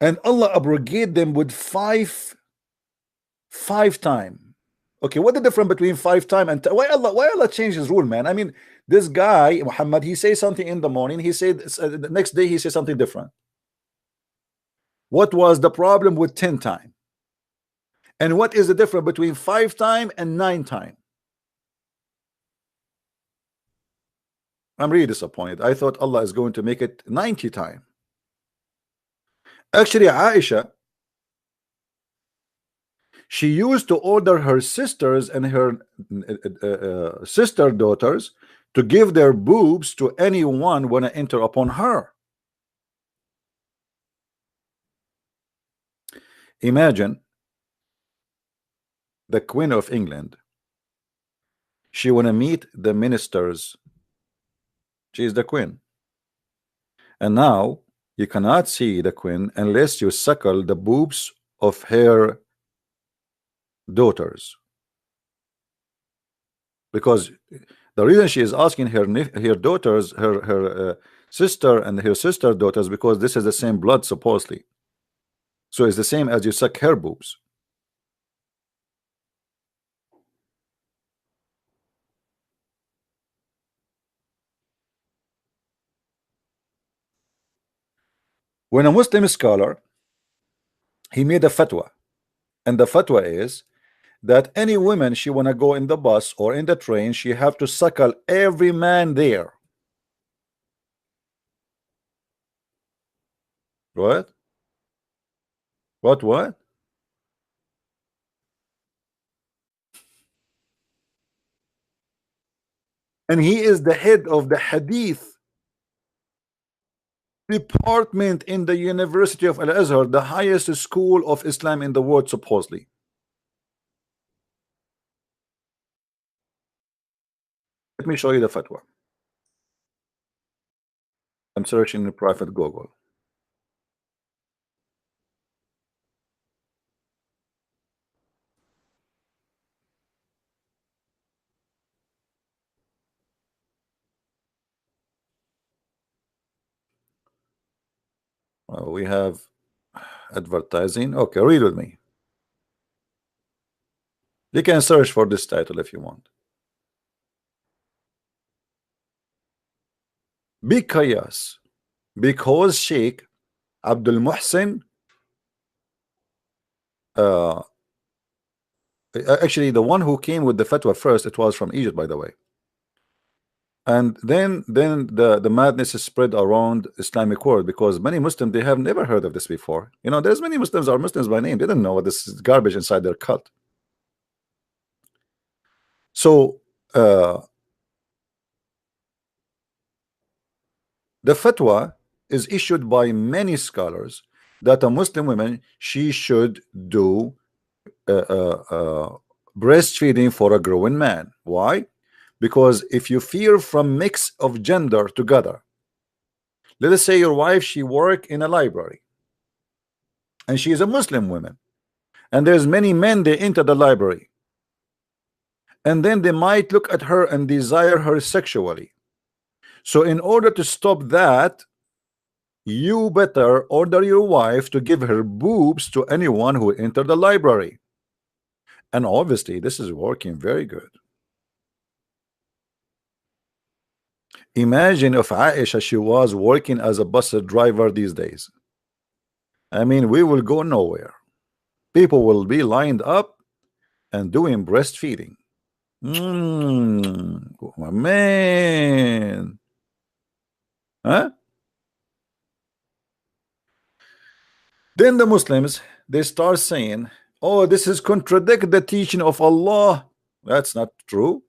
And Allah abrogate them with five times. Okay, what the difference between 5 times and why Allah changed his rule, man? I mean, this guy Muhammad, he says something in the morning, he said the next day he says something different. What was the problem with 10 times? And what is the difference between 5 times and 9 times? I'm really disappointed. I thought Allah is going to make it 90 times. Actually, Aisha, she used to order her sisters and her sister daughters to give their boobs to anyone when I enter upon her. Imagine the Queen of England. She want to meet the ministers. She is the Queen. And now you cannot see the Queen unless you suckle the boobs of her daughters, because the reason she is asking her daughters, her sister and her sister daughters, because this is the same blood supposedly, so it's the same as you suck her boobs. When a Muslim scholar, he made a fatwa, and the fatwa is that any woman she want to go in the bus or in the train, she have to suckle every man there. What? and he is the head of the hadith department in the University of Al-Azhar, the highest school of Islam in the world, supposedly. Let me show you the fatwa. I'm searching in private Google. We have advertising. Okay, read with me. You can search for this title if you want. Big Qiyas, because Sheikh Abdul Muhsin, actually the one who came with the fatwa first, it was from Egypt, by the way. And then the madness is spread around Islamic world, because many Muslims, they have never heard of this before. You know, there's many Muslims are Muslims by name. They don't know what this is garbage inside their cult. So the fatwa is issued by many scholars that a Muslim woman, she should do breastfeeding for a growing man. Why? Because if you fear from mix of gender together, let us say your wife, she work in a library and she is a Muslim woman, and there's many men, they enter the library, and then they might look at her and desire her sexually. So in order to stop that, you better order your wife to give her boobs to anyone who entered the library. And obviously this is working very good. Imagine if Aisha, she was working as a bus driver these days. I mean, we will go nowhere. People will be lined up and doing breastfeeding. My man. Huh? Then the Muslims, they start saying, oh, this is contradict the teaching of Allah. That's not true.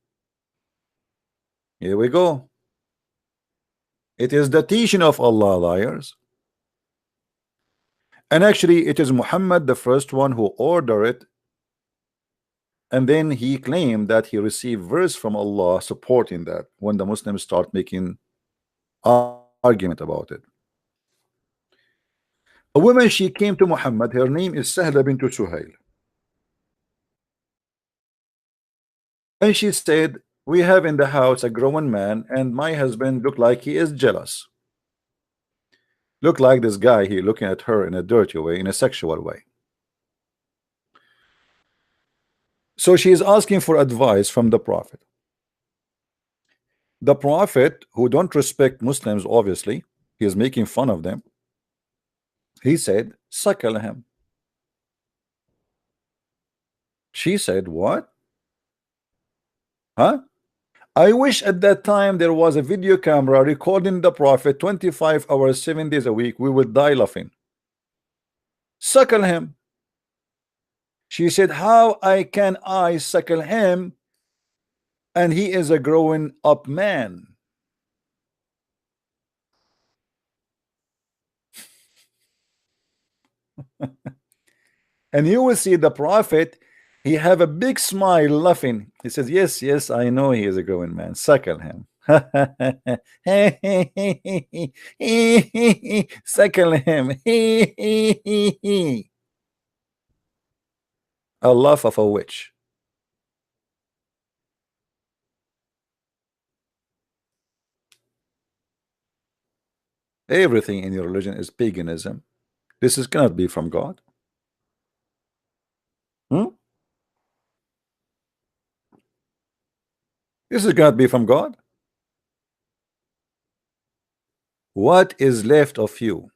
Here we go. It is the teaching of Allah, liars. And actually it is Muhammad, the first one, who ordered it, and then he claimed that he received verse from Allah supporting that, when the Muslims start making argument about it. A woman, she came to Muhammad, her name is Sahla bint Suhail, and she said, we have in the house a grown man, and my husband looked like he is jealous. Look like this guy here looking at her in a dirty way, in a sexual way. So she is asking for advice from the Prophet. The Prophet, who don't respect Muslims, obviously, he is making fun of them. He said, suckle him. She said, what? Huh? I wish at that time there was a video camera recording the Prophet 25 hours, 7 days a week. We would die laughing. Suckle him. She said, how can I suckle him, and he is a growing up man? And you will see the Prophet, he have a big smile laughing. He says, yes, yes, I know he is a growing man. Suckle him. Suckle him. A laugh of a witch. Everything in your religion is paganism. This cannot be from God. This cannot be from God. What is left of you?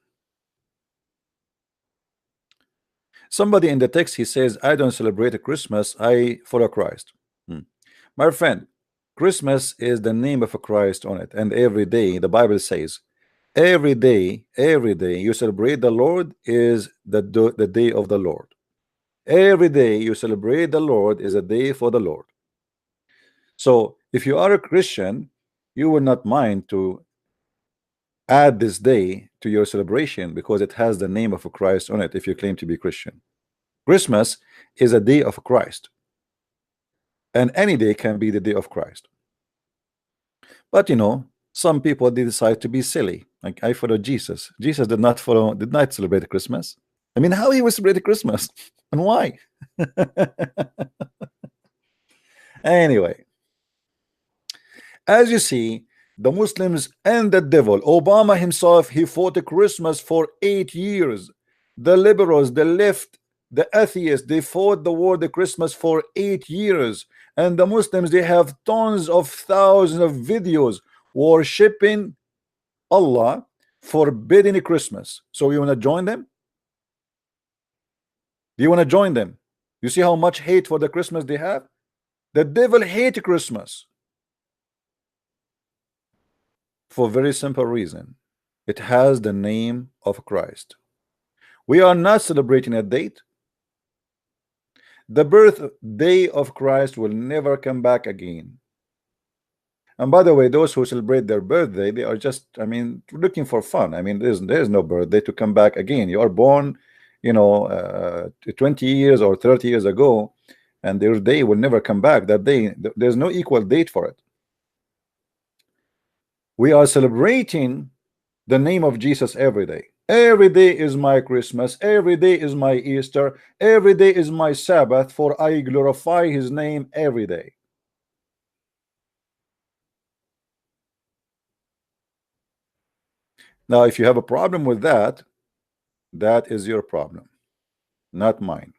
Somebody in the text, he says, I don't celebrate Christmas, I follow Christ. My friend, Christmas is the name of a Christ on it, and every day the Bible says, every day you celebrate the Lord is the day of the Lord. Every day you celebrate the Lord is a day for the Lord. So If you are a Christian, you will not mind to add this day to your celebration because it has the name of Christ on it. If you claim to be Christian, Christmas is a day of Christ, and any day can be the day of Christ. But you know, some people, they decide to be silly. Like, I follow Jesus. Jesus did not celebrate Christmas. I mean, how he was celebrating Christmas and why? Anyway, as you see, the Muslims and the devil, Obama himself, he fought Christmas for 8 years. The liberals, the left, the atheists, they fought the war, the Christmas, for 8 years. And the Muslims, they have tons of thousands of videos worshipping Allah, forbidding Christmas. So you want to join them? Do you want to join them? You see how much hate for the Christmas they have? The devil hates Christmas for a very simple reason. It has the name of Christ. We are not celebrating a date. The birthday of Christ will never come back again. And by the way, those who celebrate their birthday, they are just, I mean, looking for fun. I mean, there's no birthday to come back again. You are born, you know, 20 years or 30 years ago, and their day will never come back. That day, there's no equal date for it. We are celebrating the name of Jesus every day. Every day is my Christmas. Every day is my Easter. Every day is my Sabbath, for I glorify his name every day. Now, if you have a problem with that, that is your problem, not mine.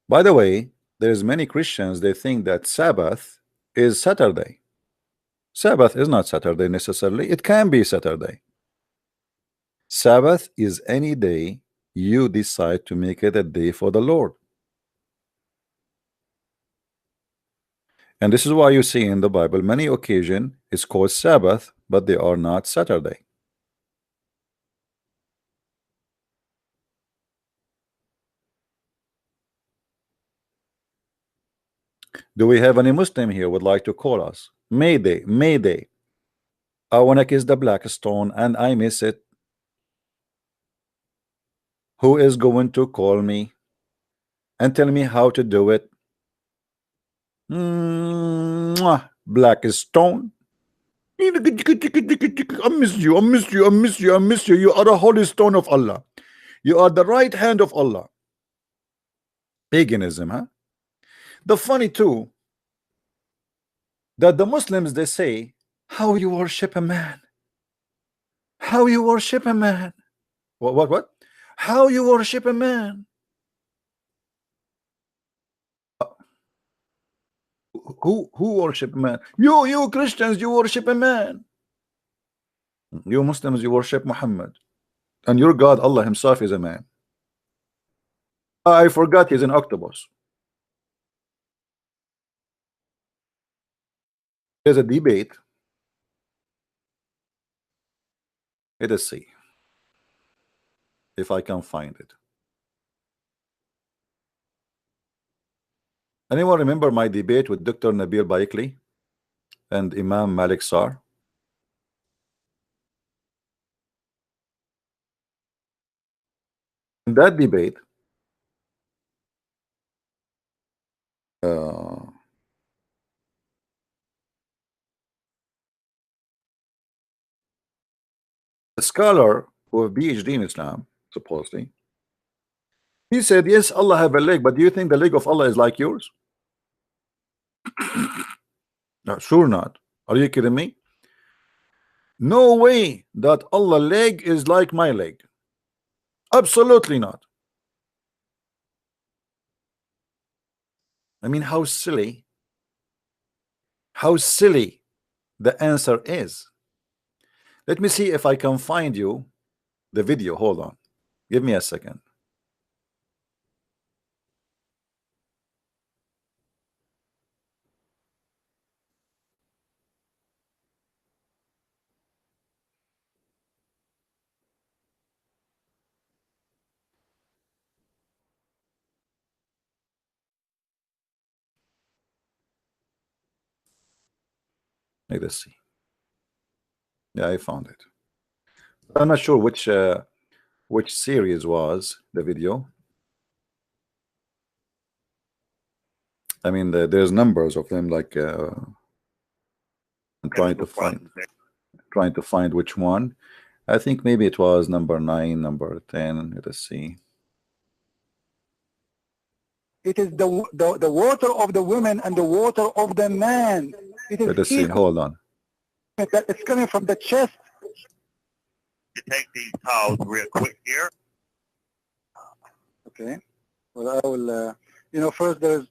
By the way, there's many Christians, they think that Sabbath is Saturday. Sabbath is not Saturday necessarily. It can be Saturday. Sabbath is any day you decide to make it a day for the Lord. And this is why you see in the Bible many occasions it's called Sabbath, but they are not Saturday. Do we have any Muslim here would like to call us? Mayday, Mayday. I want to kiss the black stone and I miss it. Who is going to call me and tell me how to do it? Black stone. I miss you, I miss you, I miss you, I miss you. You are a holy stone of Allah. You are the right hand of Allah. Paganism, huh? The funny too, that the Muslims, they say, how you worship a man? How you worship a man? What? How you worship a man? Who worship a man? You Christians, you worship a man. You Muslims, you worship Muhammad. And your God, Allah himself, is a man. I forgot he's an octopus. There's a debate. Let us see if I can find it. Anyone remember my debate with Dr. Nabil Baikli and Imam Malik Sar? In that debate, a scholar who have PhD in Islam, supposedly, he said, yes, Allah have a leg, but do you think the leg of Allah is like yours? No, sure not. Are you kidding me? No way that Allah leg is like my leg. Absolutely not. I mean, how silly the answer is. Let me see if I can find you the video. Hold on, give me a second. Let us see. Yeah, I found it. I'm not sure which series was the video. I mean, there's numbers of them. Like I'm trying to find which one. I think maybe it was number 9, number 10. Let us see. It is the water of the women and the water of the man. It is Let us see. Hold on. It's coming from the chest. To take these calls real quick here. Okay. Well, I will. First there's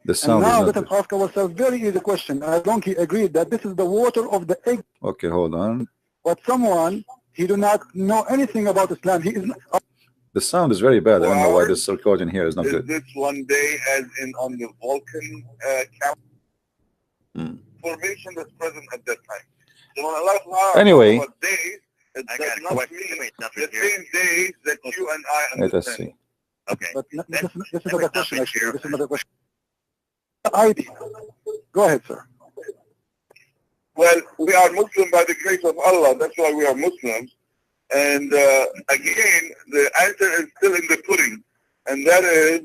the sound. And now let us ask ourselves very easy question. I don't agree that this is the water of the egg. Okay, hold on. But someone he do not know anything about Islam. He is not. The sound is very bad. I don't know why this recording here is not good. This one day, as in on the Vulcan formation that's present at that time. So when Allah anyway, days, it does not mean the same days that you and I understand. Let us see. Okay. But this is another question. Actually, this is another question. ID. Go ahead, sir. Well, we are Muslim by the grace of Allah. That's why we are Muslims. And again, the answer is still in the pudding. And that is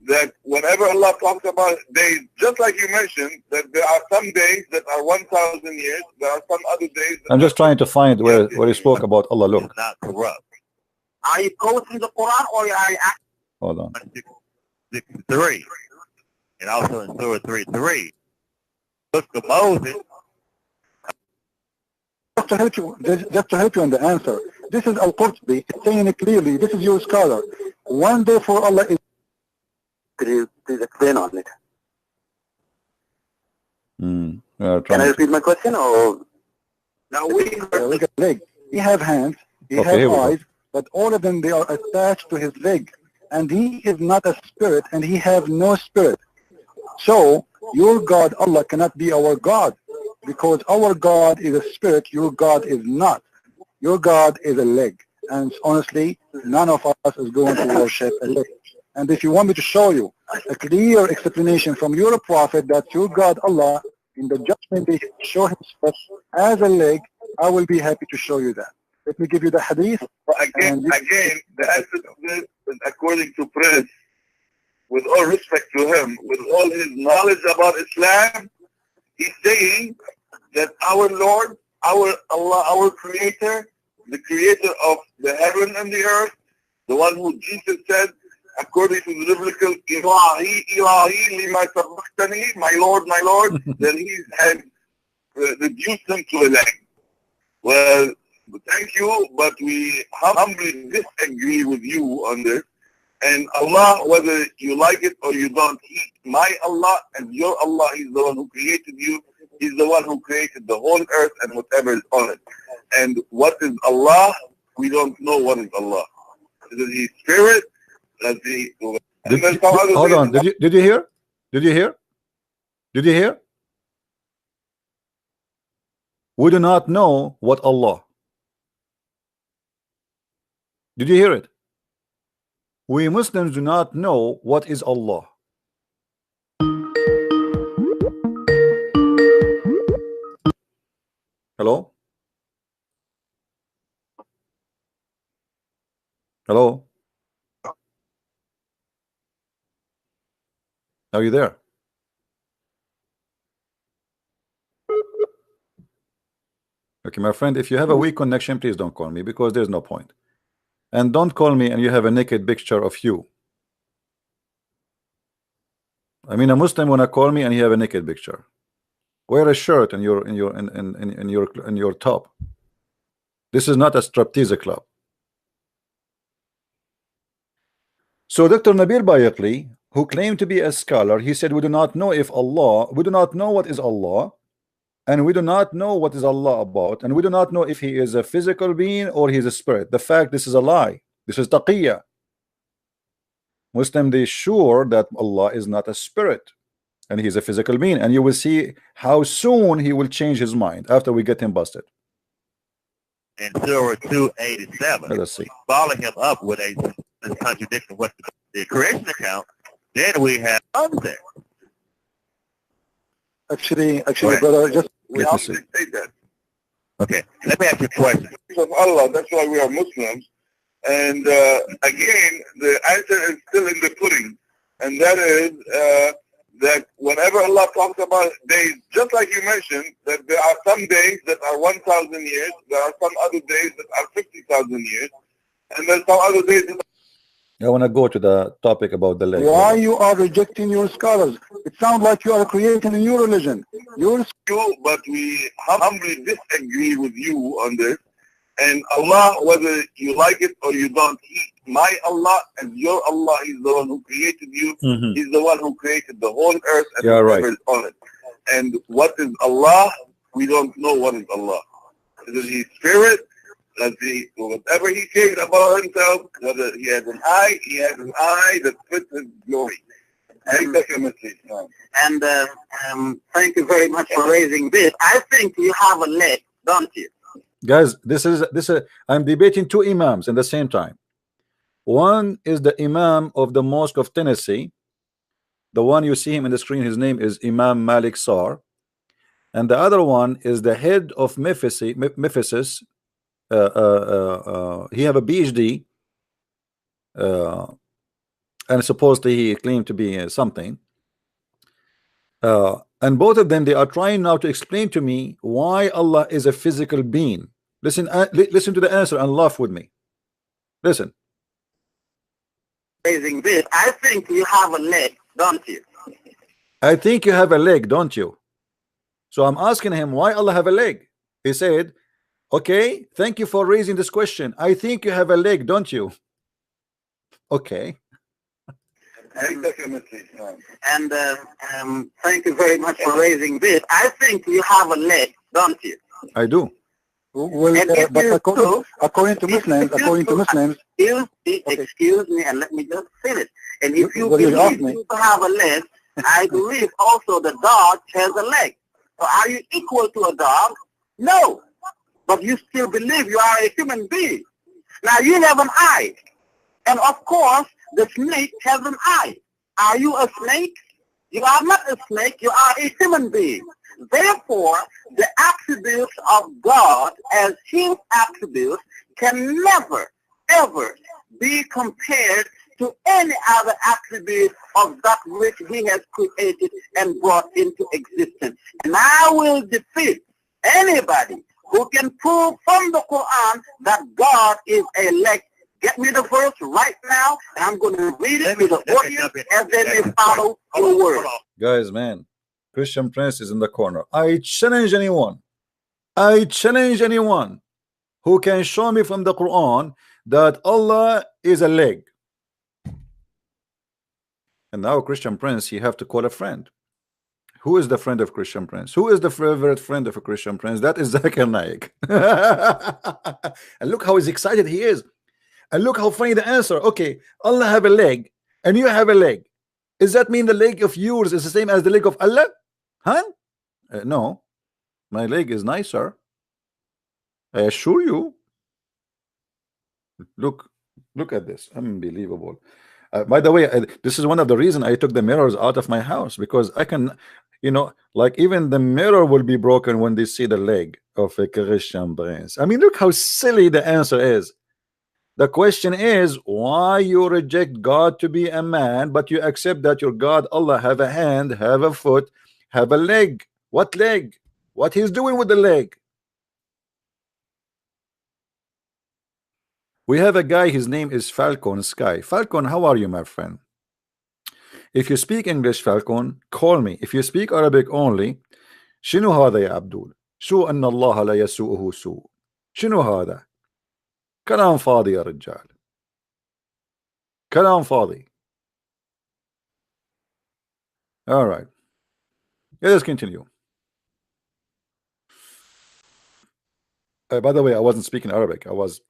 that whenever Allah talks about days, just like you mentioned, that there are some days that are 1,000 years, there are some other days that I'm just trying to find where he spoke about Allah. Look. Not corrupt. Are you quoting the Quran or are you Hold on. 63. And also in Surah 3:3. Look to Moses. Just to help you on the answer, this is Al-Qurtubi saying it clearly. This is your scholar. One day for Allah is. Could you please explain on it? Can I repeat my question or? Now we got leg. He have hands. He have eyes, but all of them they are attached to his leg, and he is not a spirit, and he have no spirit. So your God Allah cannot be our God. Because our God is a spirit, your God is not. Your God is a leg. And honestly, none of us is going to worship a leg. And if you want me to show you a clear explanation from your prophet that your God Allah, in the judgment day, show himself as a leg, I will be happy to show you that. Let me give you the hadith. Again, the answer to this is according to Prince, with all respect to him, with all his knowledge about Islam, he's saying that our Lord, our Allah, our Creator, the Creator of the heaven and the earth, the one who Jesus said, according to the biblical, Ilahi, Ilahi, lima sabbaktani, my Lord, that he has reduced him to a leg. Well, thank you, but we humbly disagree with you on this. And Allah, whether you like it or you don't, my Allah and your Allah, He's the one who created you. He's the one who created the whole earth and whatever is on it. And what is Allah? We don't know what is Allah. Is He spirit? Hold on. Did you hear? Did you hear? Did you hear? We do not know what Allah. Did you hear it? We Muslims do not know what is Allah. Hello? Hello? Are you there? Okay, my friend, if you have a weak connection, please don't call me because there's no point. And don't call me and you have a naked picture of you. I mean, a Muslim wanna call me and you have a naked picture. Wear a shirt in your top. This is not a striptease club. So Dr. Nabil Bayaqli, who claimed to be a scholar, he said we do not know if Allah, we do not know what is Allah, and we do not know what is Allah about, and we do not know if he is a physical being or he is a spirit. The fact, this is a lie. This is taqiyya. Muslim, they sure that Allah is not a spirit and he's a physical being, and you will see how soon he will change his mind after we get him busted. In Surah 287, let us see. Follow him up with a contradiction with the creation account. Then we have context. Actually, Right. brother, just We have to say that. Okay, let me ask you a question. Of Allah, that's why we are Muslims. And again, the answer is still in the pudding. And that is that whenever Allah talks about days, just like you mentioned, that there are some days that are 1,000 years, there are some other days that are 50,000 years, and there's some other days that I want to go to the topic about the leg. why you are rejecting your scholars? It sounds like you are creating a new religion. Your you, but we humbly disagree with you on this. And Allah, whether you like it or you don't, my Allah and your Allah, He's the one who created you. He's the one who created the whole earth and whatever is on it. And what is Allah? We don't know what is Allah. Is He spirit? Does He, whatever He says about Himself, whether He has an eye, He has an eye that fits His glory. And thank you very much for raising this. I think you have a leg, don't you? Guys, this is I'm debating two imams at the same time. One is the Imam of the Mosque of Tennessee. The one you see him in the screen, his name is Imam Malik Sar. And the other one is the head of Memphis. He have a PhD, and supposedly he claimed to be something. And both of them, they are trying now to explain to me why Allah is a physical being. Listen, listen to the answer and laugh with me. Listen. Raising this, I think you have a leg, don't you? I think you have a leg, don't you? So I'm asking him why Allah have a leg. He said, okay, thank you for raising this question. I think you have a leg, don't you? Okay. And thank you very much for raising this. I think you have a leg, don't you? I do. Well, but according to Muslims, excuse me, and let me just finish. And if you believe you have a leg, I believe also the dog has a leg. So are you equal to a dog? No. But you still believe you are a human being. Now you have an eye. And of course, the snake has an eye. Are you a snake? You are not a snake. You are a human being. Therefore, the attributes of God as His attributes can never, ever be compared to any other attribute of that which He has created and brought into existence. And I will defeat anybody who can prove from the Quran that God is a leg. Get me the verse right now, and I'm going to read it to the audience as they may follow the word. Guys, man, Christian Prince is in the corner. I challenge anyone who can show me from the Quran that Allah is a leg. And now Christian Prince, you have to call a friend. Who is the friend of Christian Prince? Who is the favorite friend of a Christian Prince? That is Zakir Naik. And look how excited he is. And look how funny the answer. Okay, Allah have a leg and you have a leg. Does that mean the leg of yours is the same as the leg of Allah? Huh? No, my leg is nicer. I assure you. Look at this. Unbelievable. By the way, this is one of the reasons I took the mirrors out of my house, because I can, you know, like even the mirror will be broken when they see the leg of a Christian Prince. I mean, look how silly the answer is. The question is, why you reject God to be a man, but you accept that your God, Allah, have a hand, have a foot, have a leg? What leg? What he's doing with the leg? We have a guy, his name is Falcon Sky. Falcon, how are you, my friend? If you speak English, Falcon, call me. If you speak Arabic only, شنو هذا يا عبدول؟ شو أن الله لا يسوءه سوء؟ شنو هذا؟ كلام فاضي يا رجال. كلام فاضي. All right. Let us continue. By the way, I wasn't speaking Arabic. I was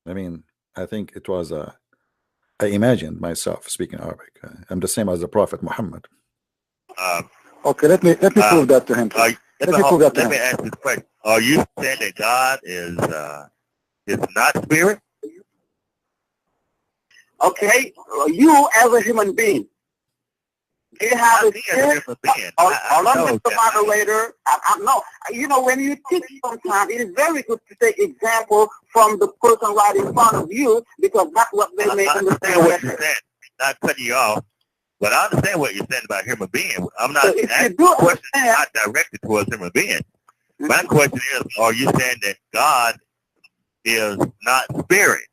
I mean, I think it was I imagined myself speaking Arabic. I'm the same as the Prophet Muhammad. Okay, let me prove that to him. Let me ask this question. Are you saying that God is not spirit? Okay, you as a human being, They have a spirit. Hold on, Mr. Moderator. No, you know, when you teach sometimes, it is very good to take example from the person right in front of you, because that's what they may understand. What you're saying, not cutting you off, but I understand what you're saying about human being. I'm not asking questions not directed towards human being. My question is, are you saying that God is not spirit?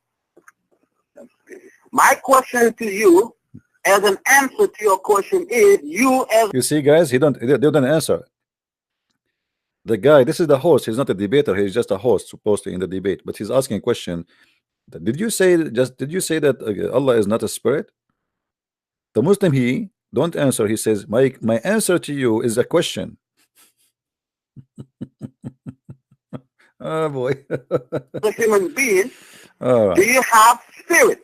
My question to you, as an answer to your question, is you see, guys, they don't answer. The guy, this is the host, he's not a debater, he's just a host supposed to in the debate, but he's asking a question. Did you say that Allah is not a spirit? The Muslim, he don't answer. He says, my answer to you is a question. Oh boy. The human being, right. Do you have spirit?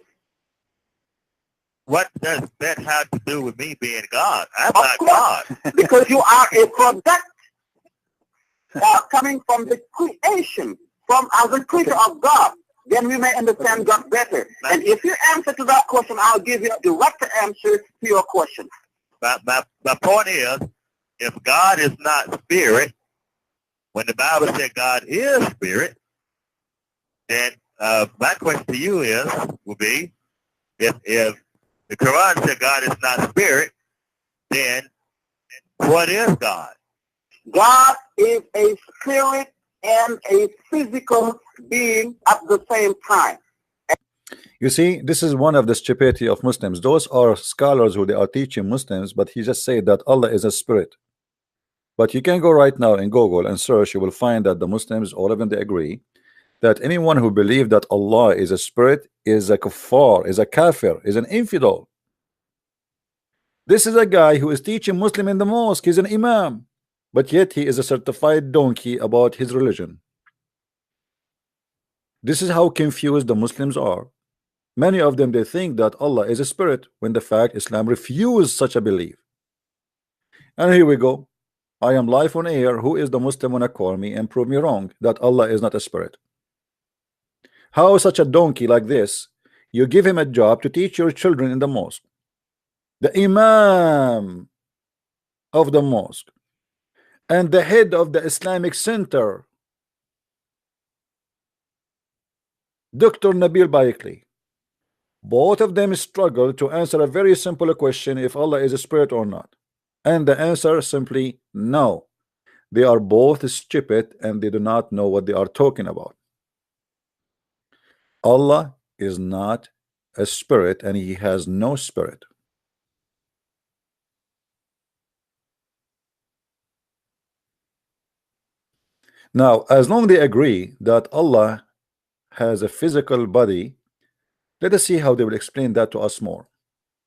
What does that have to do with me being God? I'm not God. Because you are a product coming from the creation, as a creature of God. Then we may understand God better. And if you answer to that question, I'll give you a direct answer to your question. My point is, if God is not spirit, when the Bible said God is spirit, then my question to you would be, if the Quran said God is not spirit, then what is God? God is a spirit and a physical being at the same time. You see, this is one of the stupidity of Muslims. Those are scholars who they are teaching Muslims, but he just said that Allah is a spirit. But you can go right now in Google and search, you will find that the Muslims, all of them, they agree that anyone who believes that Allah is a spirit is a kuffar, is a kafir, is an infidel. This is a guy who is teaching Muslim in the mosque, he's an imam, but yet he is a certified donkey about his religion. This is how confused the Muslims are. Many of them, they think that Allah is a spirit, when the fact Islam refused such a belief. And here we go. I am live on air. Who is the Muslim wanna call me and prove me wrong that Allah is not a spirit? How such a donkey like this, you give him a job to teach your children in the mosque, the imam of the mosque and the head of the Islamic Center, Dr. Nabil Baikli. Both of them struggle to answer a very simple question, if Allah is a spirit or not, and the answer simply no. They are both stupid and they do not know what they are talking about. Allah is not a spirit and he has no spirit. Now, as long as they agree that Allah has a physical body, let us see how they will explain that to us more.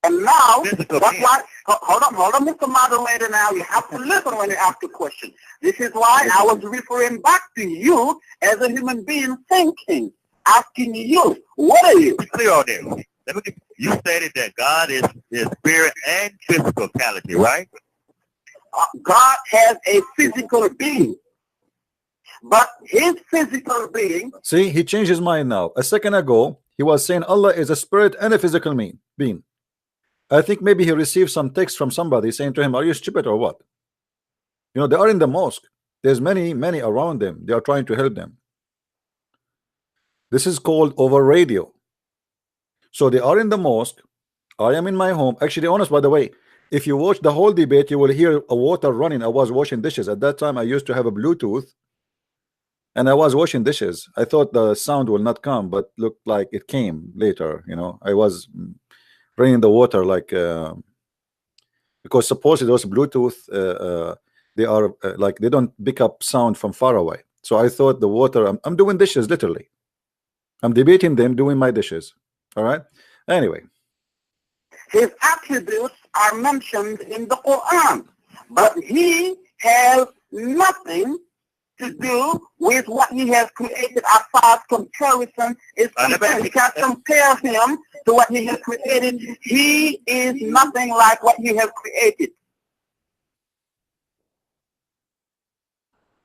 And now, that's why, hold on, Mr. Moderator, now you have to listen when you ask a question. This is why I was referring back to you as a human being thinking, asking you, what are you? Be clear on this. You stated that God is spirit and physicality, right? God has a physical being. But his physical being... See, he changed his mind now. A second ago, he was saying Allah is a spirit and a physical being. I think maybe he received some text from somebody saying to him, are you stupid or what? You know, they are in the mosque. There's many around them. They are trying to help them. This is called over radio. So they are in the mosque. I am in my home. Actually, honest, by the way, if you watch the whole debate, you will hear a water running. I was washing dishes. At that time, I used to have a Bluetooth. And I was washing dishes. I thought the sound will not come, but looked like it came later. You know, I was running the water like because supposedly those Bluetooth they are like they don't pick up sound from far away. So I thought the water. I'm doing dishes literally. I'm debating them, doing my dishes. All right. Anyway, his attributes are mentioned in the Quran, but he has nothing to do with what he has created as far as comparison is concerned. You can't compare him to what he has created. He is nothing like what he has created.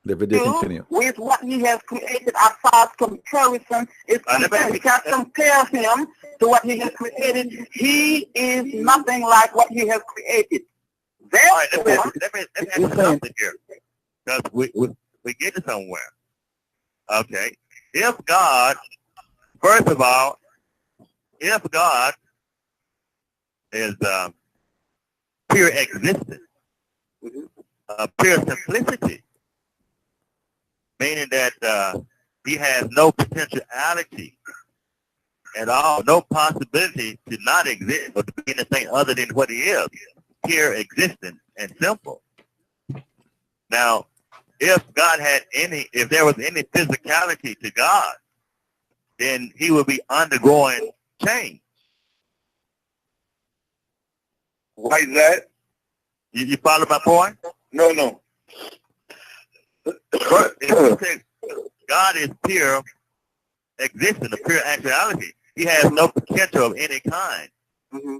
The video continue. With what he has created as far as comparison is concerned. You can't compare him to what he has created. He is nothing like what he has created. Therefore, let me ask you something here, because we get somewhere. Okay, if God, first of all, if God is pure existence, pure simplicity, meaning that he has no potentiality at all, no possibility to not exist or to be anything other than what he is, pure existence and simple. Now, if God had if there was any physicality to God, then he would be undergoing change. Why is that? You follow my point? No. If you say God is pure existence, a pure actuality, he has no potential of any kind. Mm-hmm.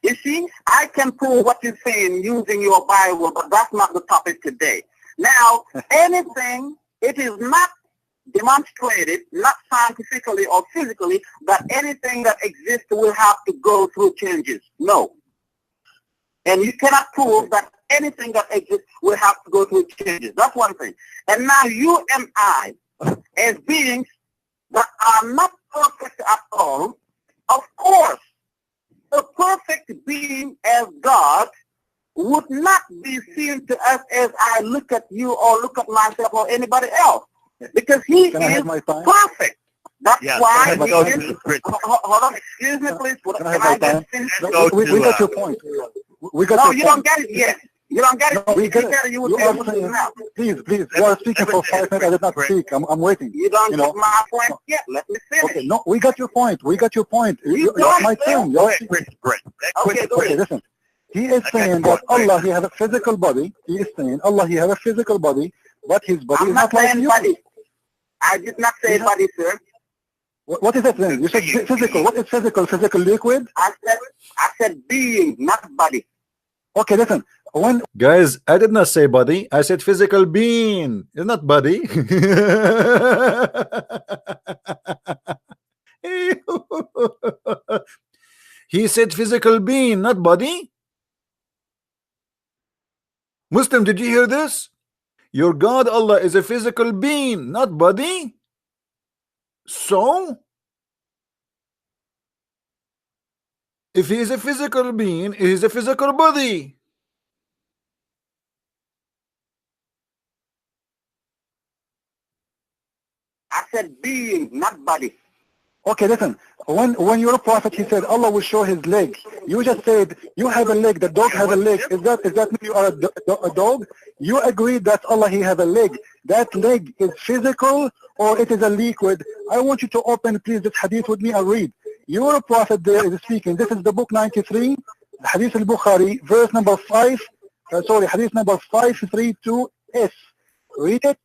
You see, I can prove what you're saying using your Bible, but that's not the topic today. Now, anything, it is not demonstrated, not scientifically or physically, that anything that exists will have to go through changes. No. And you cannot prove that anything that exists will have to go through changes. That's one thing. And now you and I, as beings that are not perfect at all, of course, a perfect being as God would not be seen to us as I look at you or look at myself or anybody else, because he is perfect. That's why he is. Hold on, excuse me, please. Can I just finish? We got your point. We got no, your you point. don't get it yet. You don't get it. No, we get it. You are saying, please. You are speaking for 5 minutes. I did not speak. I'm waiting. You don't get my point yet. Let me finish. Okay, no, we got your point. We got your point. You my turn. Okay, listen. He is saying that Allah, he has a physical body. He is saying Allah, he has a physical body, but his body is not like you. Body. I did not say body, sir. What is it then? You said physical. What is physical? Physical liquid? I said being, not body. Okay, listen. Guys, I did not say body. I said physical being. It's not body. He said physical being, not body. Muslim, did you hear this? Your God Allah is a physical being, not body. So if he is a physical being, he is a physical body. I said being, not body. Okay, listen. When you're a prophet, he said Allah will show his leg. You just said you have a leg. The dog has a leg. Is that mean you are a dog? You agreed that Allah he has a leg. That leg is physical or it is a liquid. I want you to open, please, this hadith with me and read. You're a prophet there is speaking. This is the book 93, Hadith al-Bukhari, verse number 5. Hadith number 532s. Read it.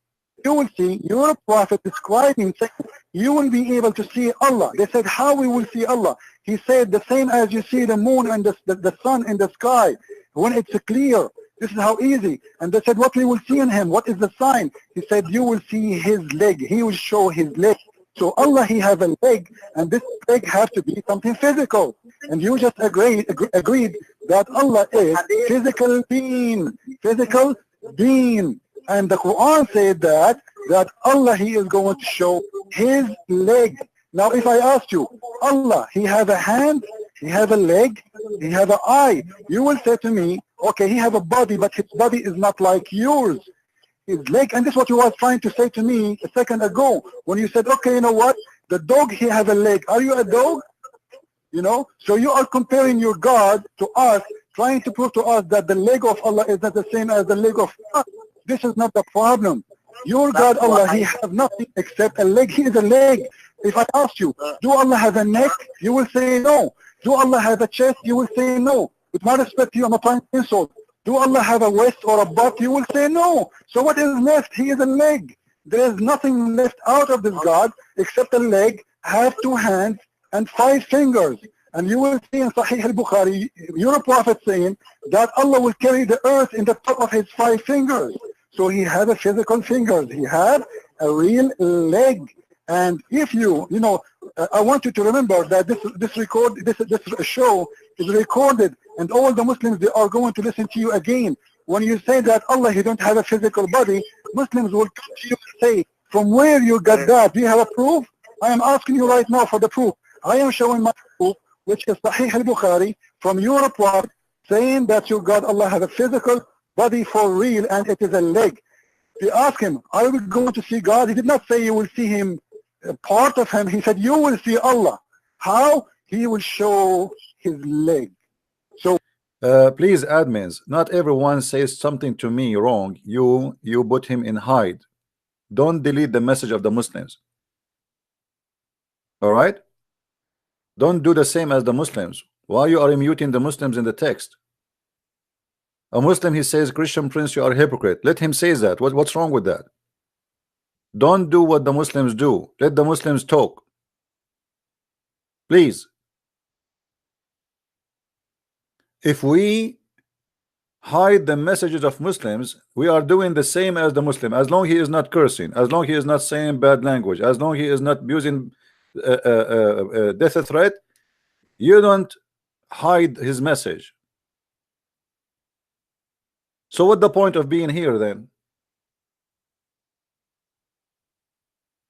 You will see, you're a prophet describing, saying, you will be able to see Allah. They said, how we will see Allah? He said, the same as you see the moon and the sun in the sky. When it's clear, this is how easy. And they said, what we will see in him? What is the sign? He said, you will see his leg. He will show his leg. So Allah, he has a leg, and this leg has to be something physical. And you just agreed that Allah is physical being. Physical being. And the Quran said that Allah, he is going to show his leg. Now, if I ask you, Allah, he has a hand, he has a leg, he has an eye, you will say to me, okay, he has a body, but his body is not like yours. His leg, and this is what you were trying to say to me a second ago, when you said, okay, you know what, the dog, he has a leg. Are you a dog? You know, so you are comparing your God to us, trying to prove to us that the leg of Allah is not the same as the leg of us. This is not the problem. Your God, Allah, he has nothing except a leg. He is a leg. If I ask you, do Allah have a neck? You will say no. Do Allah have a chest? You will say no. With my respect to you, I'm not trying to insult. Do Allah have a waist or a butt? You will say no. So what is left? He is a leg. There is nothing left out of this God except a leg, have 2 hands, and 5 fingers. And you will see in Sahih al-Bukhari, your prophet saying that Allah will carry the earth in the top of his 5 fingers. So he has a physical fingers. He had a real leg. And if you I want you to remember that this show is recorded, and all the Muslims, they are going to listen to you again. When you say that Allah, He don't have a physical body, Muslims will come to you and say, from where you got that? Do you have a proof? I am asking you right now for the proof. I am showing my proof, which is Sahih al-Bukhari, from your report, saying that your God, Allah, has a physical body for real, and it is a leg. You ask him, are we going to see God? He did not say you will see Him, part of Him. He said you will see Allah. How? He will show His leg. So please, admins, not everyone says something to me wrong. You put him in hide. Don't delete the message of the Muslims. All right? Don't do the same as the Muslims. Why you are muting the Muslims in the text? A Muslim, he says, Christian Prince, you are a hypocrite. Let him say that. What's wrong with that? Don't do what the Muslims do. Let the Muslims talk. Please. If we hide the messages of Muslims, we are doing the same as the Muslim. As long he is not cursing, as long he is not saying bad language, as long he is not using death threat, you don't hide his message. So what's the point of being here then?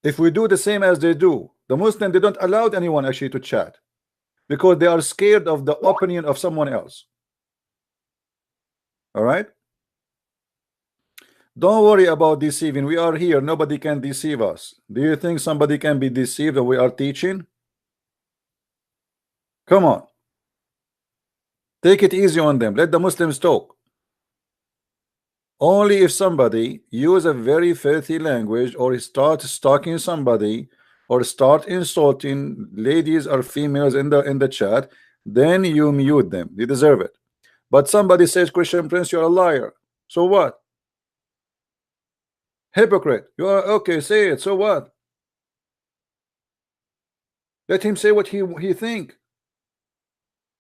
If we do the same as they do, the Muslim, they don't allow anyone actually to chat because they are scared of the opinion of someone else. All right? Don't worry about deceiving. We are here. Nobody can deceive us. Do you think somebody can be deceived that we are teaching? Come on. Take it easy on them. Let the Muslims talk. Only if somebody use a very filthy language or start stalking somebody or start insulting ladies or females in the chat, then you mute them. They deserve it. But somebody says, Christian Prince, you're a liar. So what? Hypocrite. You are okay, say it. So what? Let him say what he think.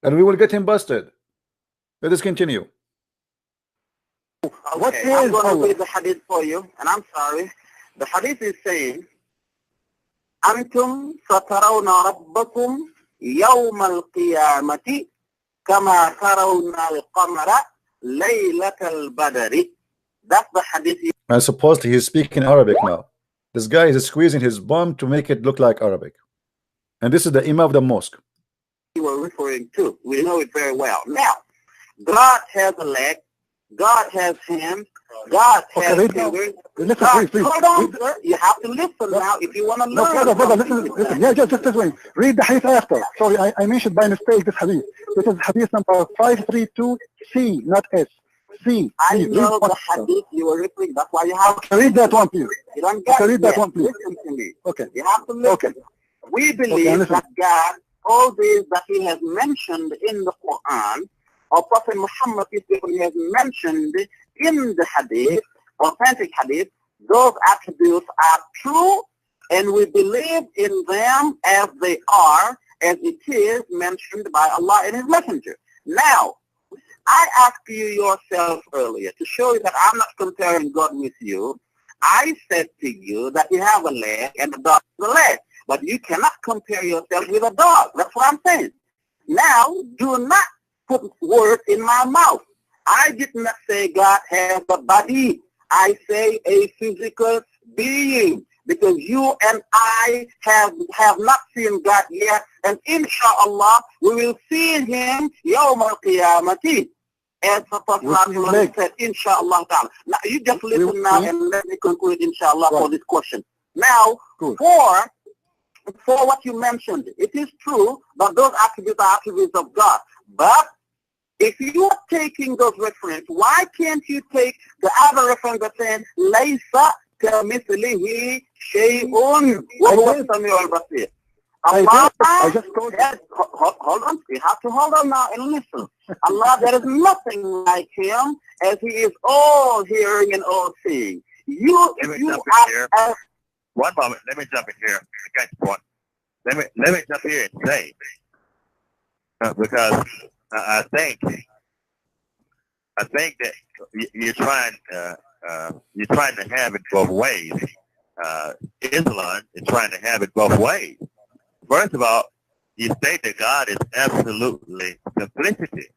And we will get him busted. Let us continue. Okay, I'm going to read the hadith for you, and I'm sorry. The hadith is saying, أنتم سترون ربكم يوم القيامة كما ترون القمر ليلة البدر. That's the hadith. And supposedly he's speaking Arabic now. This guy is squeezing his bum to make it look like Arabic. And this is the Imam of the mosque. You were referring to. We know it very well. Now, God has a leg. God has hands. God has fingers. Hold on, sir. You have to listen now if you want to learn. No, brother, listen. Yeah, just this way. Read the hadith after. Sorry, I mentioned by mistake this hadith. This is hadith number 532C, not S. C. I know the hadith you were referring. That's why you have to read that one, please. You don't get read that one, please. Listen to me. Okay. You have to listen. Okay. We believe that God, all these that He has mentioned in the Quran, or Prophet Muhammad has mentioned in the hadith, authentic hadith, those attributes are true, and we believe in them as they are, as it is mentioned by Allah and His Messenger. Now, I asked you yourself earlier to show you that I'm not comparing God with you. I said to you that you have a leg and a dog has a leg, but you cannot compare yourself with a dog. That's what I'm saying. Now, do not put words in my mouth. I did not say God has a body. I say a physical being, because you and I have not seen God yet, and inshallah we will see Him yawm al-qiyamati, as the Prophet said, inshallah ta'ala. Now you just listen now and let me conclude inshallah for this question. Now, for what you mentioned, it is true that those attributes are attributes of God, but if you are taking those references, why can't you take the other reference that saying, Laysa kamithlihi shay'un wa huwa as-sami'ul basir? I just told you. Hold on. You have to hold on now and listen. Allah, there is nothing like Him, as He is all hearing and all seeing. One moment. Let me jump in here. I got one. Let me jump here and say, because I think that you're trying to have it both ways. Islam is trying to have it both ways. First of all, you state that God is absolutely simplicity.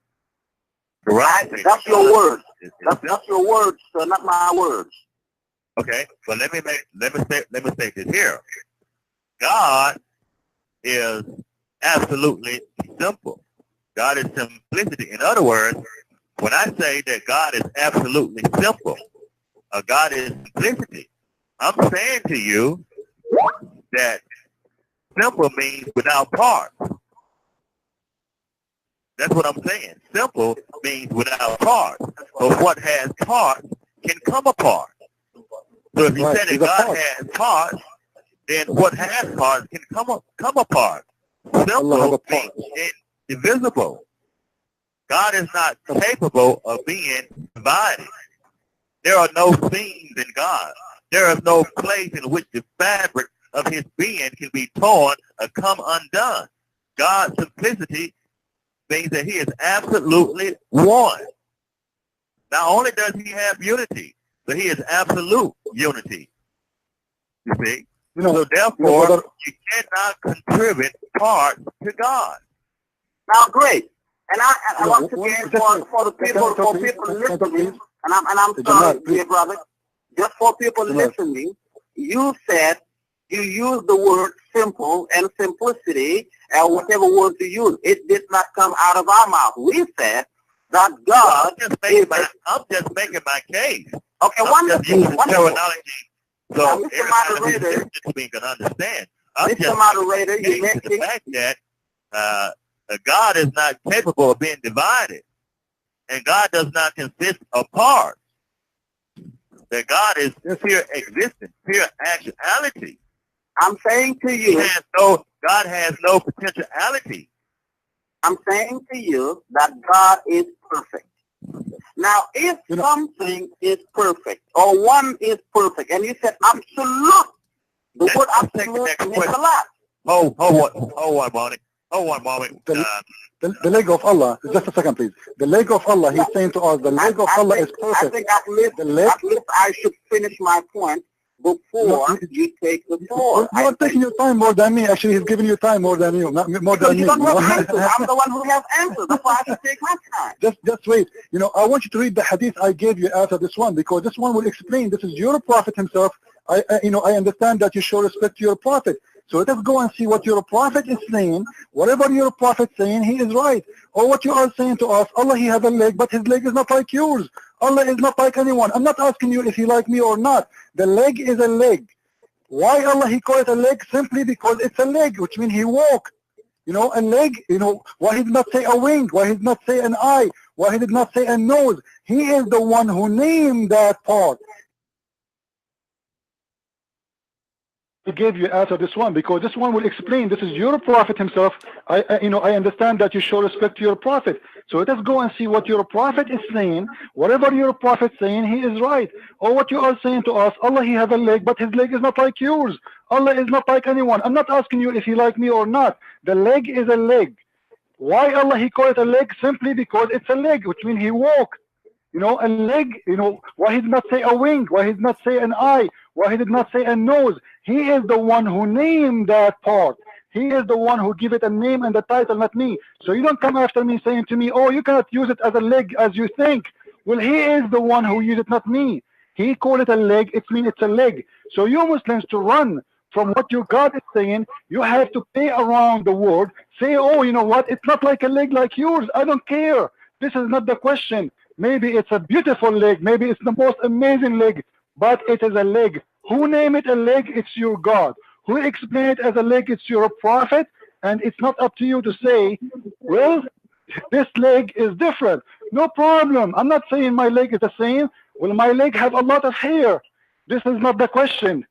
Right? That's your words. That's your words, sir, not my words. Okay, but let me state this here. God is absolutely simple. God is simplicity. In other words, when I say that God is absolutely simple, God is simplicity, I'm saying to you that simple means without parts. That's what I'm saying. Simple means without parts. But what has parts can come apart. So if you say that God has parts, then what has parts can come apart. Simple means indivisible. God is not capable of being divided. There are no seams in God. There is no place in which the fabric of his being can be torn or come undone. God's simplicity means that he is absolutely one. Not only does he have unity, but he is absolute unity. You see? So therefore, you cannot contribute parts to God. Now, great. And I once again, for the people listening, and I'm sorry, dear brother, just for people listening, you said you used the word simple and simplicity and whatever word you use. It did not come out of our mouth. We said that God I'm just making my case. Okay, wonderful. Terminology. So Mr. Moderator, we can understand. Mr. Moderator, you mentioned the fact that God is not capable of being divided, and God does not consist of parts. That God is pure existence, pure actuality. I'm saying to you, God has no potentiality. I'm saying to you that God is perfect. Now, if something is perfect, or one is perfect, and you said absolute, the word absolute means a lot. Hold one moment. The leg of Allah, just a second, please. The leg of Allah, he's saying to us, the leg of Allah is perfect. I think at least I should finish my point before you take the floor. You're not taking your time more than me. Actually, he's giving you time more than you, not more than me. You don't have answers. I'm the one who has answers. That's why I should take my time. Just wait. I want you to read the hadith I gave you after this one, because this one will explain. This is your prophet himself. I understand that you show respect to your prophet. So let us go and see what your prophet is saying. Whatever your prophet is saying, he is right. Or what you are saying to us, Allah, he has a leg, but his leg is not like yours. Allah is not like anyone. I'm not asking you if he like me or not. The leg is a leg. Why Allah, he call it a leg? Simply because it's a leg, which means he walk. A leg, why he did not say a wing? Why he did not say an eye? Why he did not say a nose? He is the one who named that part. I gave you after this one, because this one will explain. This is your prophet himself. I understand that you show respect to your prophet. So let us go and see what your prophet is saying. Whatever your prophet is saying, he is right. Or what you are saying to us, Allah, he has a leg, but his leg is not like yours. Allah is not like anyone. I'm not asking you if he like me or not. The leg is a leg. Why Allah, he call it a leg? Simply because it's a leg, which means he walk. A leg, why he did not say a wing? Why he did not say an eye? Why he did not say a nose? He is the one who named that part. He is the one who give it a name and a title, not me. So you don't come after me saying to me, oh, you cannot use it as a leg as you think. Well, he is the one who used it, not me. He called it a leg. It means it's a leg. So you Muslims, to run from what your God is saying, you have to play around the word. Say, oh, you know what? It's not like a leg like yours. I don't care. This is not the question. Maybe it's a beautiful leg. Maybe it's the most amazing leg. But it is a leg. Who named it a leg? It's your God. Who explained it as a leg? It's your prophet. And it's not up to you to say, well, this leg is different. No problem. I'm not saying my leg is the same. Well, my leg have a lot of hair. This is not the question.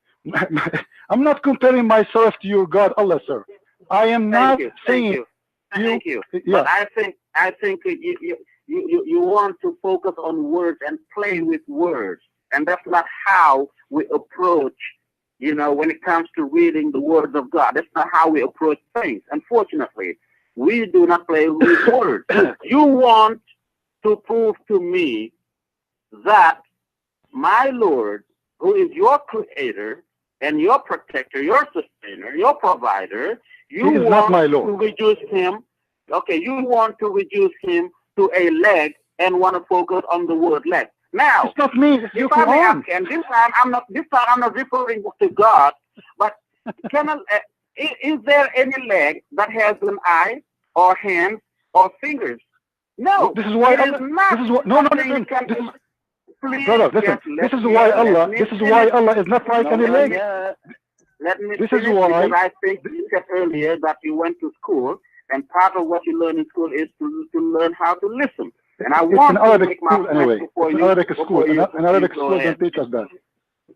I'm not comparing myself to your God, Allah, sir. I am not saying. Thank you. Yeah. But I think you want to focus on words and play with words, and that's not how we approach. When it comes to reading the words of God, that's not how we approach things. Unfortunately, we do not play with words. You want to prove to me that my Lord, who is your creator and your protector, your sustainer, your provider, you He is want not my to Lord. reduce him. Okay, you want to reduce him to a leg and want to focus on the word leg. Now, It's not me. It's your if I may Quran. ask, and this time I'm not referring to God, but is there any leg that has an eye or hands or fingers? No. This is why it is not. This is what. No, something listen. you can- This is, Please, brother, listen. just This let is me- why let Allah. me This is finish. why Allah is not like No, any leg. Let me This finish is why. because I think you said earlier that you went to school, and part of what you learn in school is to learn how to listen. And I It's want an to Arabic make my school point anyway. before It's an you. Arabic school. An Arabic go school ahead. don't teach us that.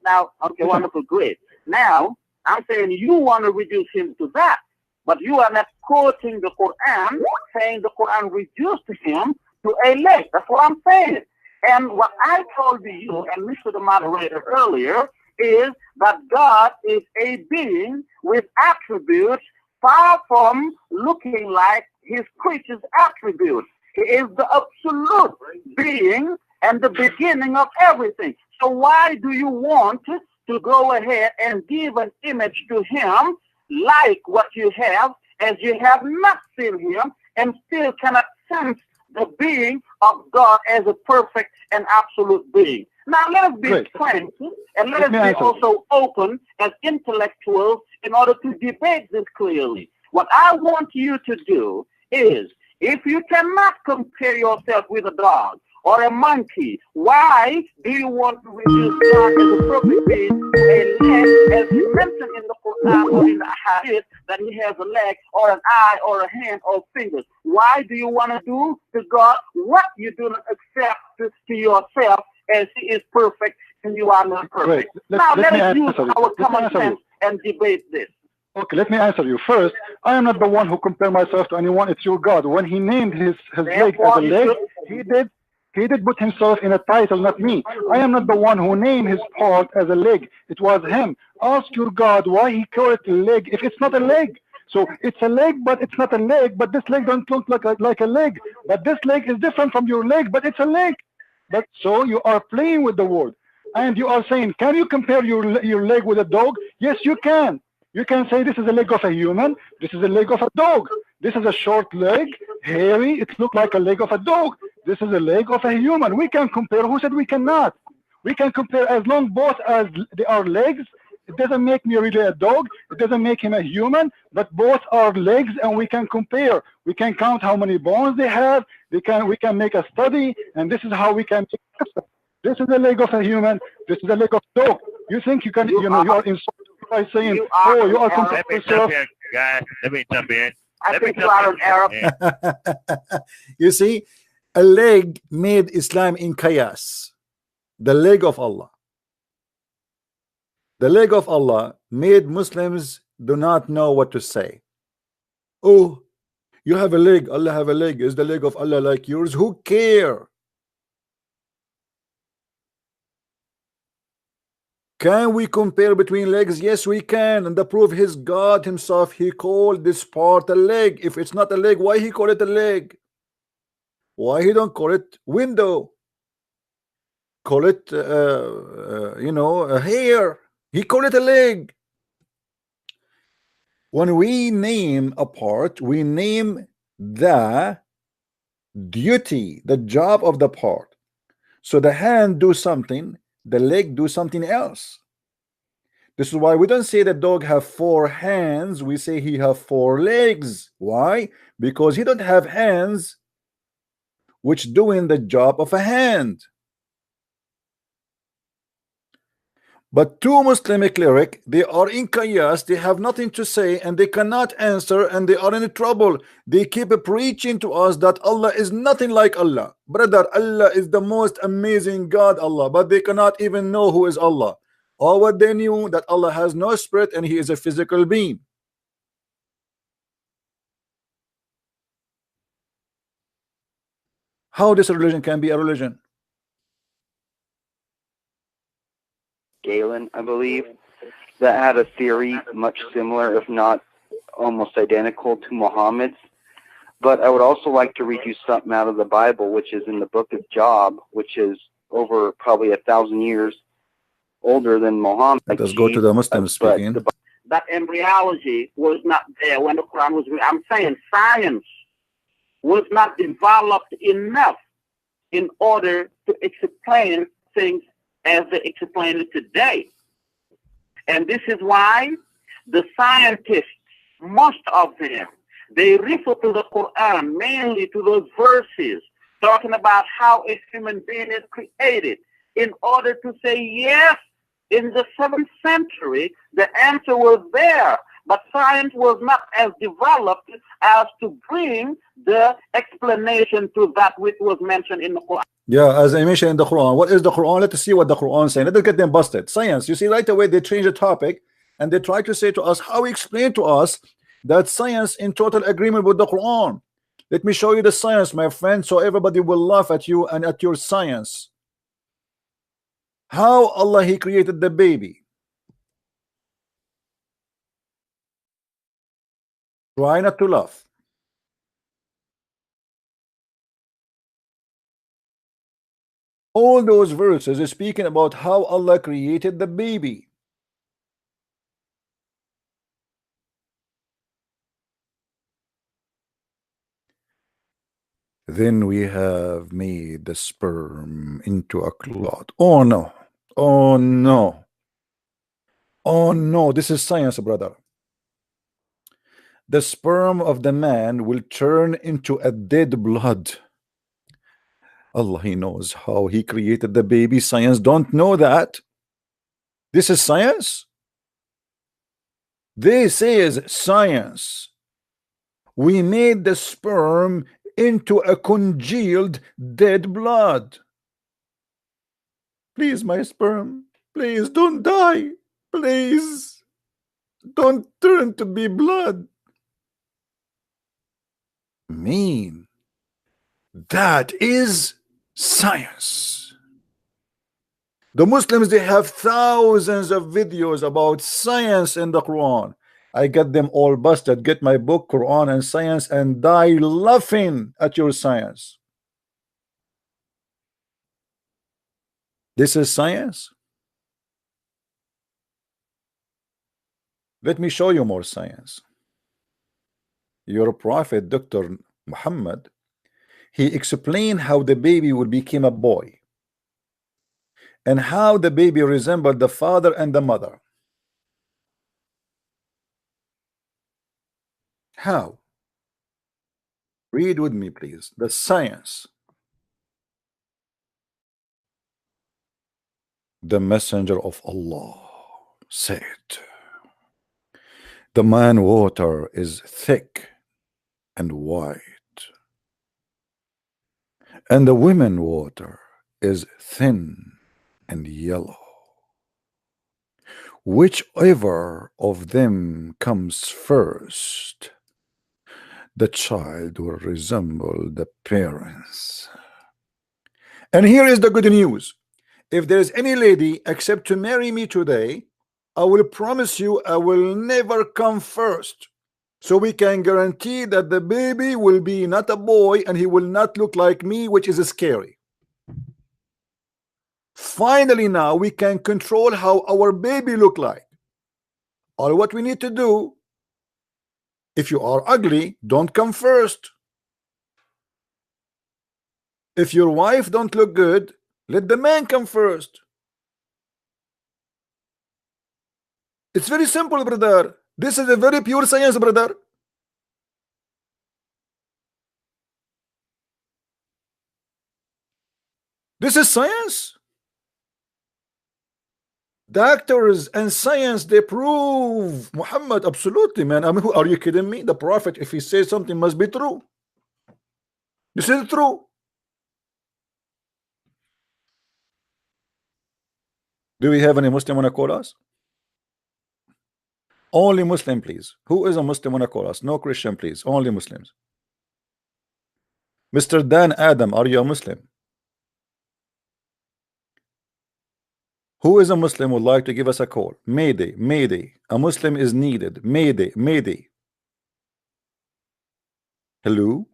Now, okay, wonderful, great. Now, I'm saying you want to reduce him to that, but you are not quoting the Quran, saying the Quran reduced him to a leg. That's what I'm saying. And what I told you and Mr. the moderator earlier is that God is a being with attributes far from looking like his creatures' attributes. He is the absolute being and the beginning of everything. So why do you want to go ahead and give an image to him like what you have, as you have not seen him and still cannot sense the being of God as a perfect and absolute being? Now let us be frank and let us be also open as intellectuals in order to debate this clearly. What I want you to do is, if you cannot compare yourself with a dog or a monkey, why do you want to reduce God as a perfect being to a leg, as he mentioned in the Quran or in the hadith, that he has a leg or an eye or a hand or fingers? Why do you want to do to God what you do not accept to yourself, as he is perfect and you are not perfect? Now let us use our common sense and debate this. Okay, let me answer you. First, I am not the one who compare myself to anyone. It's your God. When he named his leg as a leg, he did put himself in a title, not me. I am not the one who named his part as a leg. It was him. Ask your God why he called it a leg if it's not a leg. So it's a leg, but it's not a leg. But this leg don't look like a leg. But this leg is different from your leg, but it's a leg. But so you are playing with the word, and you are saying, can you compare your leg with a dog? Yes, you can. You can say this is a leg of a human, this is a leg of a dog. This is a short leg, hairy, it looks like a leg of a dog. This is a leg of a human. We can compare. Who said we cannot? We can compare as long both as they are legs. It doesn't make me really a dog. It doesn't make him a human, but both are legs and we can compare. We can count how many bones they have. We can make a study, and this is how we can make. This is a leg of a human. This is a leg of a dog. You think you can, you are insulting by saying, you are comparing yourself. Guys, let me jump in. I think you are an Arab. You see, a leg made Islam in chaos. The leg of Allah. The leg of Allah made Muslims do not know what to say. Oh, you have a leg, Allah have a leg. Is the leg of Allah like yours? Who care? Can we compare between legs? Yes, we can. And the proof is God himself. He called this part a leg. If it's not a leg, why he call it a leg? Why he don't call it window? Call it, you know, a hair. He called it a leg. When we name a part, we name the duty, the job of the part. So the hand do something, the leg do something else. This is why we don't say the dog have 4 hands. We say he have 4 legs. Why? Because he don't have hands which doing the job of a hand. But 2 Muslim cleric, they are in chaos, they have nothing to say and they cannot answer and they are in trouble. They keep preaching to us that Allah is nothing like Allah. Brother, Allah is the most amazing God, Allah, but they cannot even know who is Allah. All what they knew that Allah has no spirit and he is a physical being. How this religion can be a religion? Galen, I believe, that had a theory much similar, if not almost identical to Muhammad's. But I would also like to read you something out of the Bible, which is in the book of Job, which is over probably 1,000 years older than Mohammed. Let's go to the Muslim speaking. That embryology was not there when the Quran was written. I'm saying science was not developed enough in order to explain things as they explain it today. And this is why the scientists, most of them, they refer to the Quran, mainly to those verses, talking about how a human being is created, in order to say, yes, in the 7th century, the answer was there, but science was not as developed as to bring the explanation to that which was mentioned in the Quran. Yeah, as I mentioned in the Quran. What is the Quran? Let us see what the Quran is saying. Let us get them busted. Science. You see, right away they change the topic and they try to say to us, how explain to us that science in total agreement with the Quran. Let me show you the science, my friend, so everybody will laugh at you and at your science. How Allah He created the baby. Try not to laugh. All those verses are speaking about how Allah created the baby. Then we have made the sperm into a clot. Oh no. Oh no. Oh no. This is science, brother. The sperm of the man will turn into a dead blood. Allah, He knows how He created the baby. Science don't know that. This is science. This is science. We made the sperm into a congealed dead blood. Please, my sperm, please don't die. Please don't turn to be blood. Mean. That is science. The Muslims, they have thousands of videos about science in the Quran. I get them all busted. Get my book, Quran and Science, and die laughing at your science. This is science. Let me show you more science. Your prophet, Dr. Muhammad, he explained how the baby will become a boy and how the baby resembled the father and the mother. How? Read with me, please. The science. The messenger of Allah said, the man water is thick and white, and the women water is thin and yellow. Whichever of them comes first, the child will resemble the parents. And here is the good news. If there is any lady except to marry me today, I will promise you I will never come first. So we can guarantee that the baby will be not a boy and he will not look like me, which is scary. Finally, now we can control how our baby look like. All what we need to do, if you are ugly, don't come first. If your wife don't look good, let the man come first. It's very simple, brother. This is a very pure science, brother. This is science. Doctors and science, they prove Muhammad. Absolutely, man. I mean, who are you kidding me? The prophet, if he says something, must be true. This is true. Do we have any Muslim wanna call us? Only Muslim, please. Who is a Muslim wanna call us? No Christian, please. Only Muslims. Mr. Dan Adam, are you a Muslim? Who is a Muslim would like to give us a call? Mayday, Mayday. A Muslim is needed. Mayday, Mayday. Hello?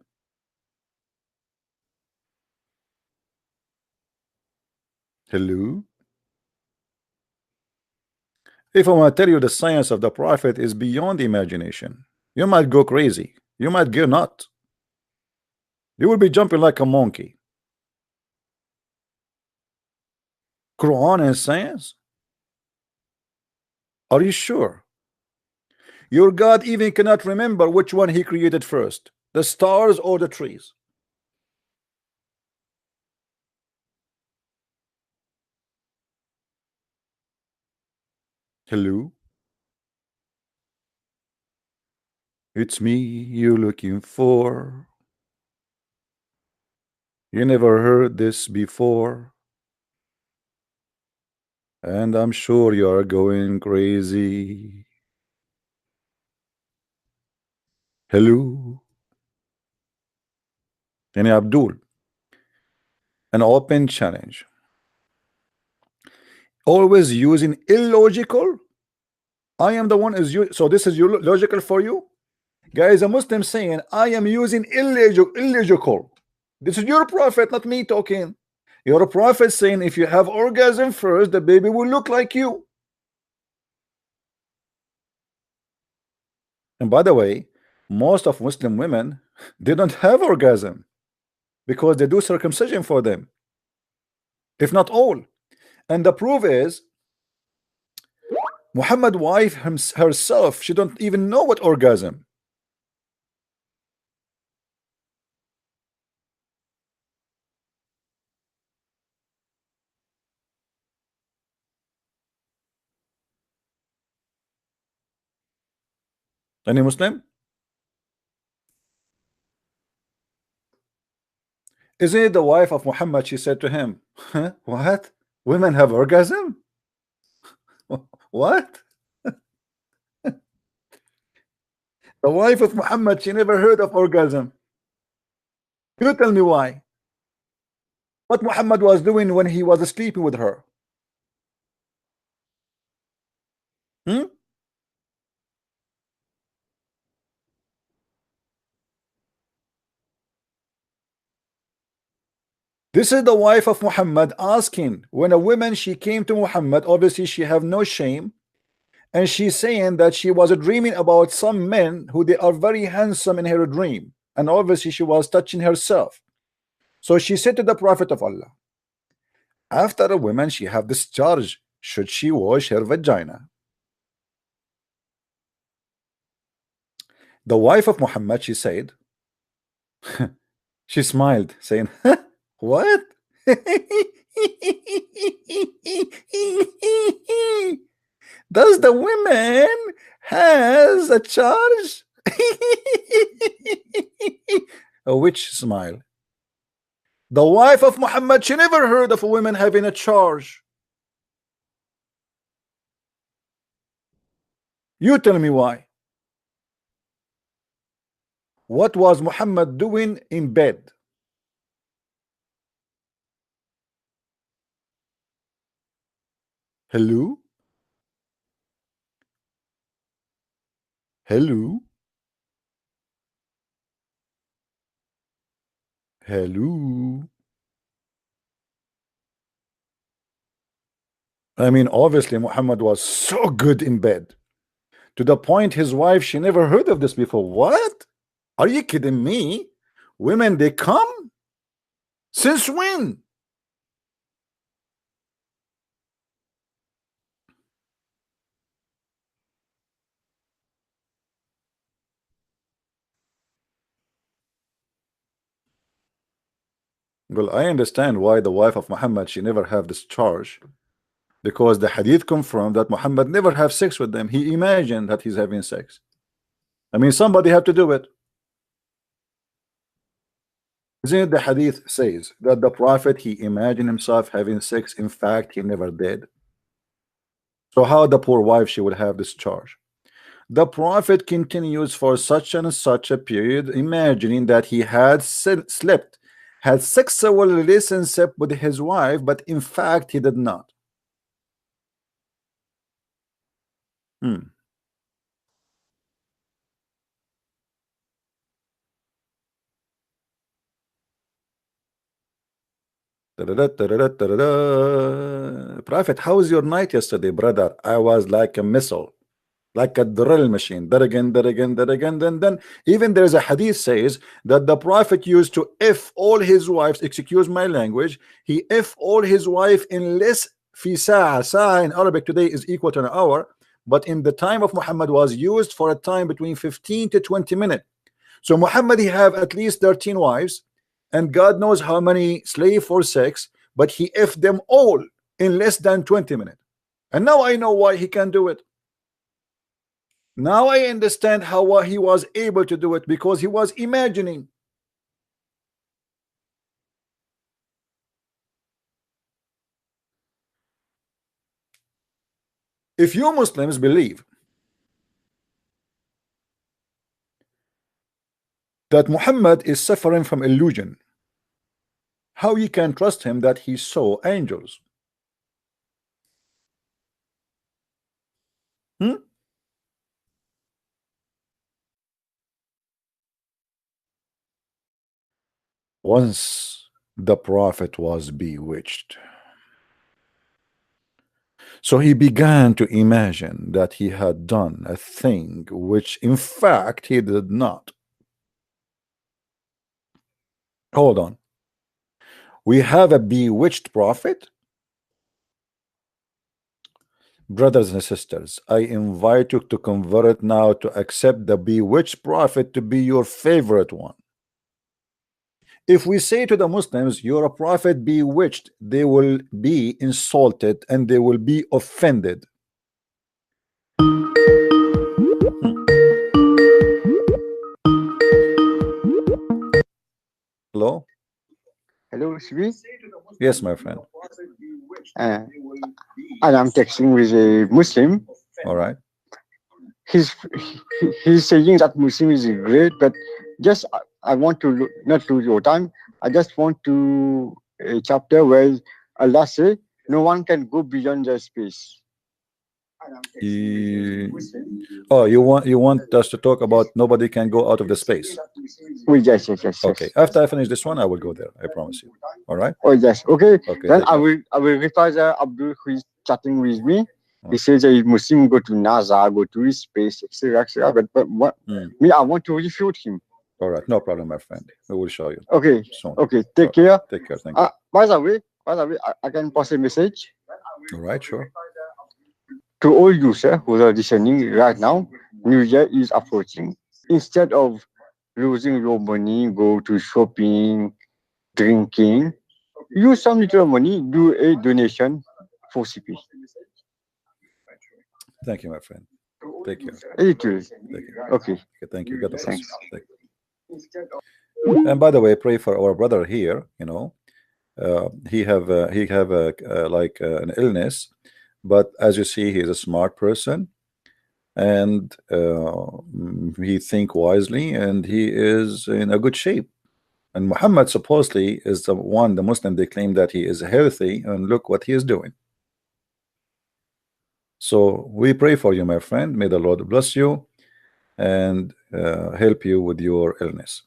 Hello? If I want to tell you the science of the prophet is beyond imagination, you might go crazy. You might go nuts. You will be jumping like a monkey. Quran and science? Are you sure? Your God even cannot remember which one he created first, the stars or the trees. Hello? It's me you're looking for. You never heard this before. And I'm sure you're going crazy. Hello? Yani Abdul, an open challenge. Always using illogical. I am the one is you. So this is your logical for you, guys. A Muslim saying I am using illogical. This is your prophet, not me talking. Your prophet saying if you have orgasm first, the baby will look like you. And by the way, most of Muslim women, they don't have orgasm because they do circumcision for them, if not all. And the proof is Muhammad wife herself, she don't even know what orgasm. Any Muslim? Isn't it the wife of Muhammad? She said to him, huh? What? Women have orgasm? What? The wife of Muhammad, she never heard of orgasm. You tell me why. What Muhammad was doing when he was sleeping with her? Hmm? This is the wife of Muhammad asking when a woman she came to Muhammad, obviously she have no shame, and she's saying that she was dreaming about some men who they are very handsome in her dream, and obviously she was touching herself. So she said to the Prophet of Allah, after a woman she have discharge, should she wash her vagina? The wife of Muhammad, she said, she smiled saying, what? Does the woman has a charge? A witch smile. The wife of Muhammad, she never heard of a woman having a charge. You tell me why. What was Muhammad doing in bed? Hello? Hello? Hello? I mean, obviously Muhammad was so good in bed, to the point his wife, she never heard of this before. What? Are you kidding me? Women, they come? Since when? Well, I understand why the wife of Muhammad, she never have this charge, because the hadith confirmed that Muhammad never have sex with them. He imagined that he's having sex. I mean, somebody had to do it. Isn't it the hadith says that the prophet, he imagined himself having sex? In fact, he never did. So how the poor wife, she would have this charge? The prophet continues for such and such a period, imagining that he had slept, had sexual relationship with his wife, but in fact he did not. Prophet, how was your night yesterday, brother? I was like a missile, like a drill machine. That again, that again, that again. Then even there's a hadith says that the Prophet used to F all his wives, excuse my language, he F all his wife in less fi sa'a. Sa'a in Arabic today is equal to an hour, but in the time of Muhammad was used for a time between 15 to 20 minutes. So Muhammad, he have at least 13 wives, and God knows how many slave for sex, but he F them all in less than 20 minutes. And now I know why he can do it. Now I understand how he was able to do it, because he was imagining. If you Muslims believe that Muhammad is suffering from illusion, how you can trust him that he saw angels? Once the Prophet was bewitched, so he began to imagine that he had done a thing which in fact he did not. Hold on. We have a bewitched prophet? Brothers and sisters, I invite you to convert now to accept the bewitched prophet to be your favorite one. If we say to the Muslims, you're a prophet bewitched, they will be insulted and they will be offended. Hello? Hello, Shvi? Yes, my friend. And I'm texting with a Muslim. All right. He's saying that Muslim is great, but just I want to not lose your time. I just want to a chapter where Allah says no one can go beyond the space. Oh, you want us to talk about nobody can go out of the space? Oh, yes. Okay. After I finish this one, I will go there. I promise you. All right. Oh yes. Okay. Then I care. will reply the Abdul who is chatting with me. He says a Muslim go to NASA, go to space, etc. But what me, I want to refute him. All right. No problem, my friend. We will show you. Okay. Soon. Okay. Take care. Take care. Thank you. By the way, I can pass a message. All right. Sure. To all you, sir, who are listening right now, New Year is approaching. Instead of losing your money, go to shopping, drinking, use some little money, do a donation for CP. Thank you, my friend. Take care. You too. Okay. Thank you. God bless. Thank you. And by the way, pray for our brother here. You know, he have like an illness. But as you see, he is a smart person, and he think wisely, and he is in a good shape. And Muhammad supposedly is the Muslim, they claim that he is healthy, and look what he is doing. So we pray for you, my friend. May the Lord bless you and help you with your illness.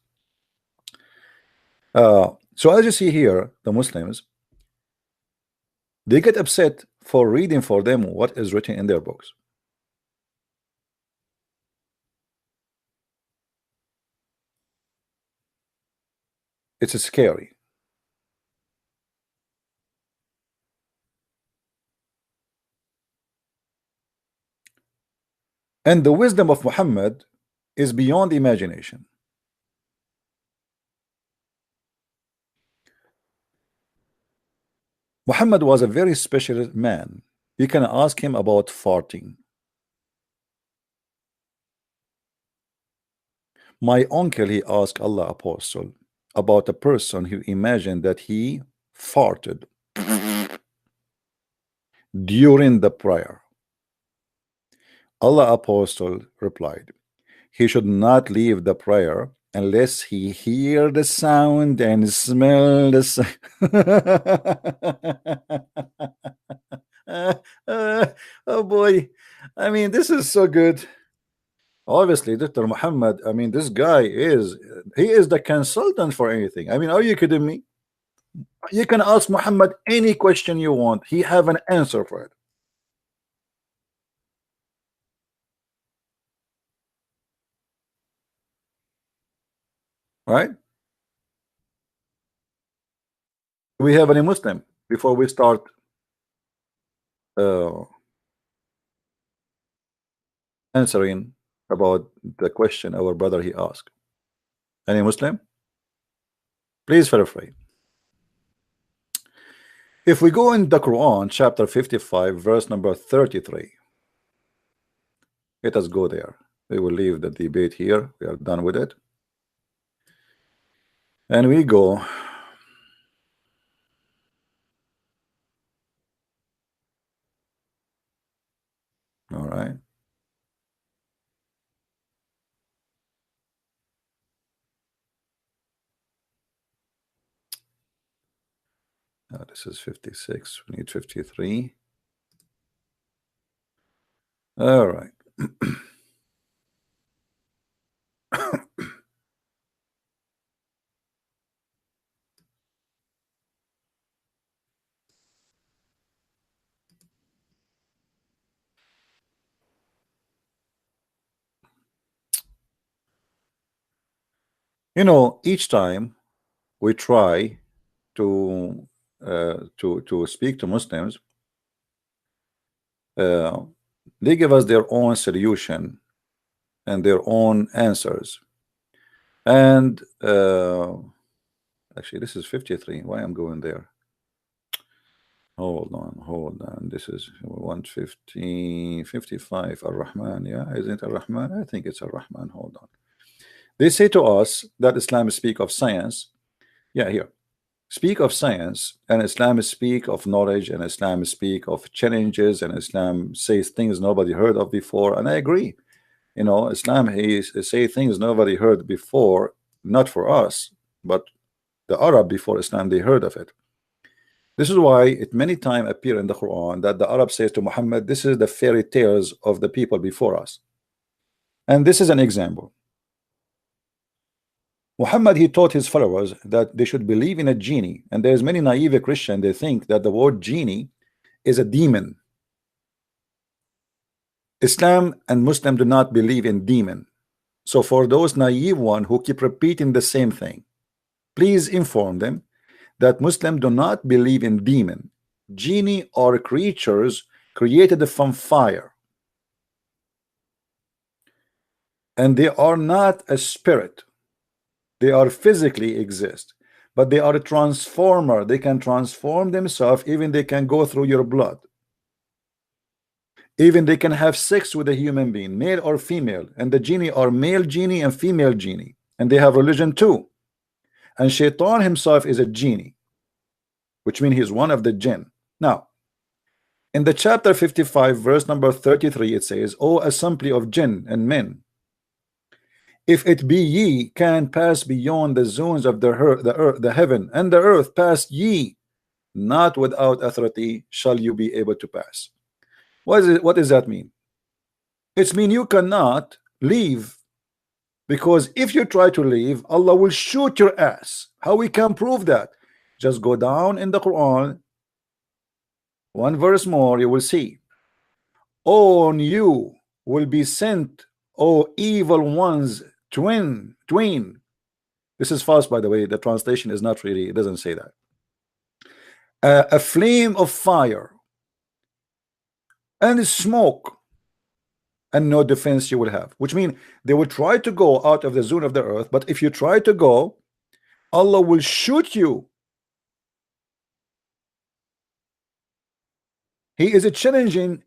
So as you see here, the Muslims, they get upset for reading for them what is written in their books. It's scary. And the wisdom of Muhammad is beyond imagination. Muhammad was a very special man. You can ask him about farting. My uncle, he asked Allah Apostle about a person who imagined that he farted during the prayer. Allah Apostle replied, he should not leave the prayer unless he hear the sound and smell the sound. Oh boy, I mean, this is so good. Obviously, Dr. Muhammad, I mean, this guy is the consultant for anything. I mean, are you kidding me? You can ask Muhammad any question you want. He have an answer for it. Right? Do we have any Muslim before we start answering about the question our brother he asked? Any Muslim? Please feel free. If we go in the Quran, chapter 55, verse number 33, let us go there. We will leave the debate here. We are done with it. And we go. All right. This is 56. We need 53. All right. You know, each time we try to speak to Muslims, they give us their own solution and their own answers. And actually, this is 53. Why I'm going there? Hold on. This is 150, 55. Ar-Rahman, yeah, isn't it Ar-Rahman? I think it's Ar-Rahman. Hold on. They say to us that Islam speak of science. Yeah, here. Speak of science, and Islam speak of knowledge, and Islam speak of challenges, and Islam says things nobody heard of before. And I agree. You know, Islam say things nobody heard before, not for us, but the Arab before Islam, they heard of it. This is why it many times appear in the Quran that the Arab says to Muhammad, this is the fairy tales of the people before us. And this is an example. Muhammad, he taught his followers that they should believe in a genie, and there's many naive Christians, they think that the word genie is a demon. Islam and Muslim do not believe in demon. So for those naive one who keep repeating the same thing, please inform them that Muslims do not believe in demon. Genie are creatures created from fire, and they are not a spirit. They are physically exist, but they are a transformer. They can transform themselves. Even they can go through your blood. Even they can have sex with a human being, male or female, and the genie are male genie and female genie, and they have religion too. And Shaitan himself is a genie, which means he's one of the jinn. Now, in the chapter 55, verse number 33, it says, "O assembly of jinn and men, if it be ye can pass beyond the zones of the heaven and the earth, pass ye, not without authority shall you be able to pass." What does that mean? It's mean you cannot leave, because if you try to leave, Allah will shoot your ass. How we can prove that? Just go down in the Quran, one verse more, you will see. On you will be sent, O evil ones, twin. This is false, by the way. The translation is not really, it doesn't say that. A flame of fire and smoke, and no defense you will have, which means they will try to go out of the zone of the earth, but if you try to go, Allah will shoot you. He is challenging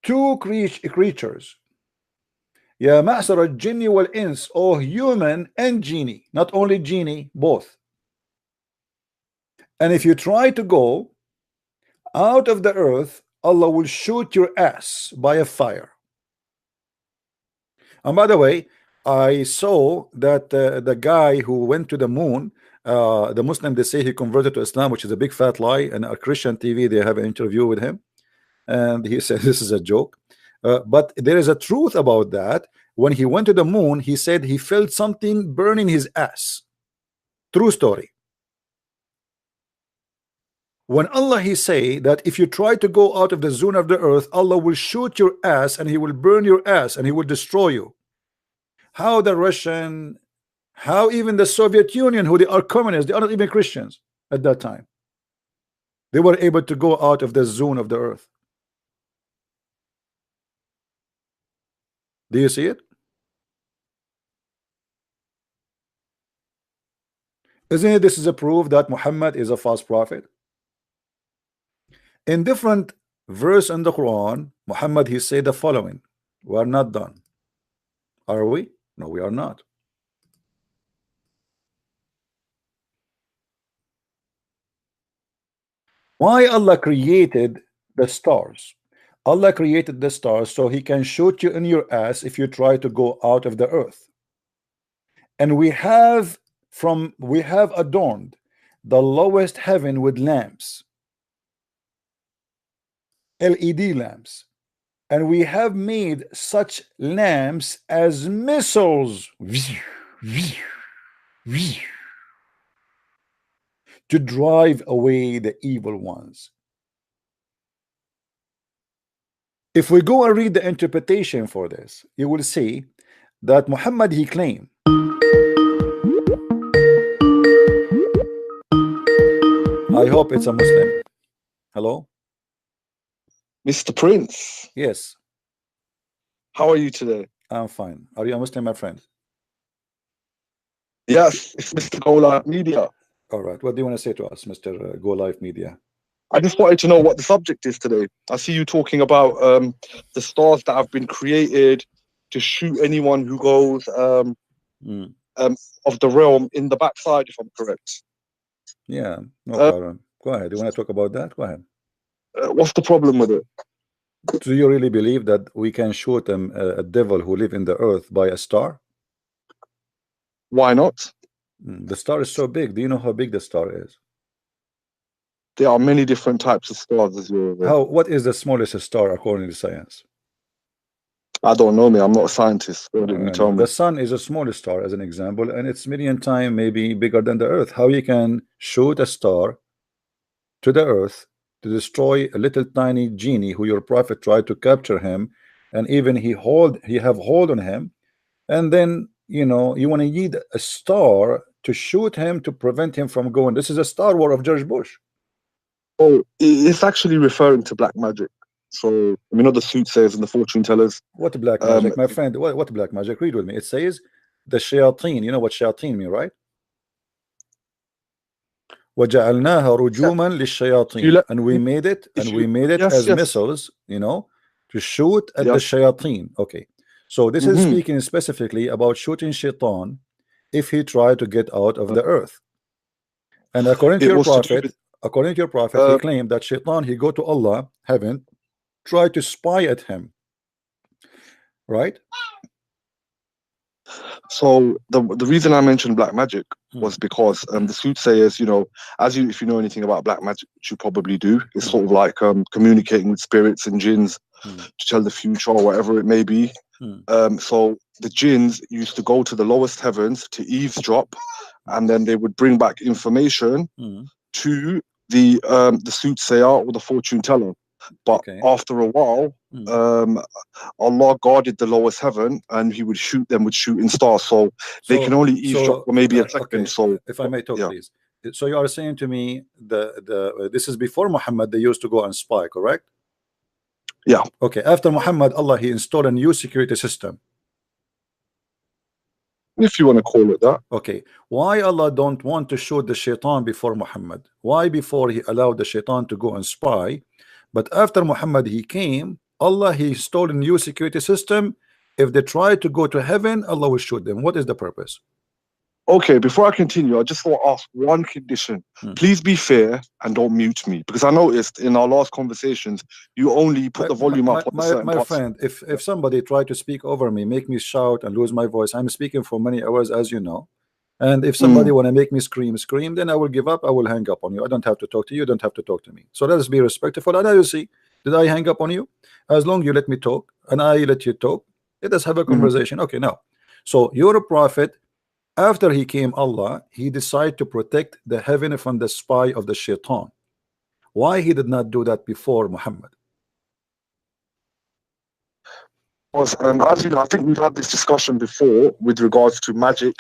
two creatures. Ya ma'sar al-jinni wal-ins, or human and genie, not only genie, both. And if you try to go out of the earth, Allah will shoot your ass by a fire. And by the way, I saw that the guy who went to the moon, the Muslim, they say he converted to Islam, which is a big fat lie, and a Christian TV, they have an interview with him, and he said this is a joke. But there is a truth about that. When he went to the moon, he said he felt something burning his ass. True story. When Allah he say that if you try to go out of the zone of the earth, Allah will shoot your ass and he will burn your ass and he will destroy you. How the Russian, how even the Soviet Union, who they are communists, they are not even Christians at that time, they were able to go out of the zone of the earth. Do you see it? Isn't it this is a proof that Muhammad is a false prophet? In different verse in the Quran, Muhammad he said the following: we are not done. Are we? No, we are not. Why Allah created the stars? Allah created the stars so he can shoot you in your ass if you try to go out of the earth. And we have adorned the lowest heaven with lamps, LED lamps, and we have made such lamps as missiles to drive away the evil ones. If we go and read the interpretation for this, you will see that Muhammad he claimed I hope it's a Muslim. Hello? Mr. Prince. Yes. How are you today? I'm fine. Are you a Muslim, my friend? Yes, it's Mr. Go Live Media. All right. What do you want to say to us, Mr. Go Live Media? I just wanted to know what the subject is today. I see you talking about the stars that have been created to shoot anyone who goes of the realm in the backside, if I'm correct. Yeah, no problem. Go ahead. You want to talk about that? Go ahead. What's the problem with it? Do you really believe that we can shoot a devil who live in the earth by a star? Why not? The star is so big. Do you know how big the star is? There are many different types of stars, as you're aware. What is the smallest star according to science? I don't know, me. I'm not a scientist. Why didn't you tell me? The sun is a smaller star, as an example, and it's million times maybe bigger than the earth. How you can shoot a star to the earth to destroy a little tiny genie who your prophet tried to capture him, and even he have hold on him, and then you want to need a star to shoot him to prevent him from going. This is a Star War of George Bush. Oh, it's actually referring to black magic. So, I mean, the soothsayers and the fortune tellers. What black magic, my friend? What black magic? Read with me. It says the shayateen. You know what shayateen mean, right? وَجَعَلْنَاهَا رُجُومًا لِلشَّيَاطِينَ. And we made it, as missiles, to shoot at the shayateen. Okay. So this is speaking specifically about shooting shaitan if he tried to get out of the earth. And according to your prophet, he claimed that shaitan, he go to Allah, heaven, try to spy at him, right? So the reason I mentioned black magic was because the soothsayers, if you know anything about black magic, which you probably do, it's sort of like communicating with spirits and jinns to tell the future or whatever it may be. So the jinns used to go to the lowest heavens to eavesdrop, and then they would bring back information to the soothsayer or the fortune teller. But after a while, Allah guarded the lowest heaven, and He would shoot them with shooting stars. So they can only eavesdrop for maybe a second. So, if I may talk, please. So you are saying to me this is before Muhammad they used to go and spy, correct? Yeah. Okay. After Muhammad, Allah He installed a new security system, if you want to call it that. Okay. Why Allah don't want to shoot the shaitan before Muhammad? Why before He allowed the shaitan to go and spy? But after Muhammad he came, Allah He installed a new security system. If they try to go to heaven, Allah will shoot them. What is the purpose? Okay, before I continue, I just want to ask one condition. Please be fair and don't mute me, because I noticed in our last conversations you only put the volume up on certain my parts. friend, if somebody try to speak over me, make me shout and lose my voice, I'm speaking for many hours, as you know. And if somebody want to make me scream, then I will give up. I will hang up on you. I don't have to talk to you. You don't have to talk to me. So let us be respectful. And I will see, did I hang up on you? As long as you let me talk and I let you talk, let us have a conversation. Okay, now. So you're a prophet. After he came Allah, he decided to protect the heaven from the spy of the shaitan. Why he did not do that before Muhammad? As you know, I think we've had this discussion before with regards to magic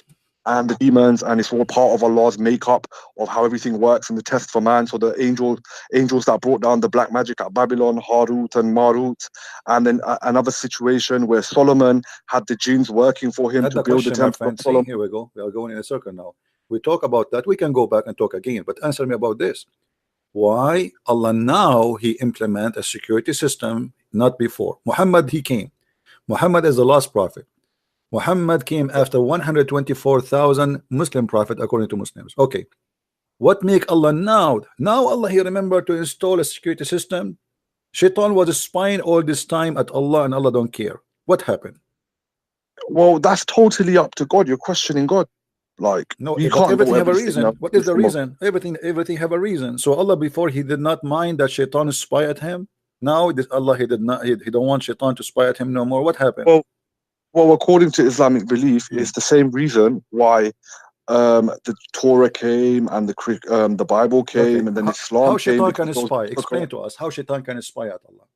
and the demons, and it's all part of Allah's makeup of how everything works and the test for man. So the angels that brought down the black magic at Babylon, Harut and Marut, and then another situation where Solomon had the jinns working for him to build the temple of Solomon. Here we go. We are going in a circle now. We talk about that. We can go back and talk again, but answer me about this. Why Allah now he implement a security system, not before? Muhammad, he came. Muhammad is the last prophet. Muhammad came after 124,000 Muslim prophet according to Muslims. Okay, what make Allah now? Now Allah he remembered to install a security system. Shaitan was spying all this time at Allah, and Allah don't care. What happened? Well, that's totally up to God. You're questioning God. Like, no, you can't everything have a reason. Now. What is the reason? Everything have a reason. So Allah before he did not mind that Shaitan spy at him. Now this Allah he did not he don't want Shaitan to spy at him no more. What happened? Well, according to Islamic belief, it's the same reason why the Torah came and the Bible came, and then Islam how came. Shaitan can spy? Explain to us how Shaitan can spy at Allah.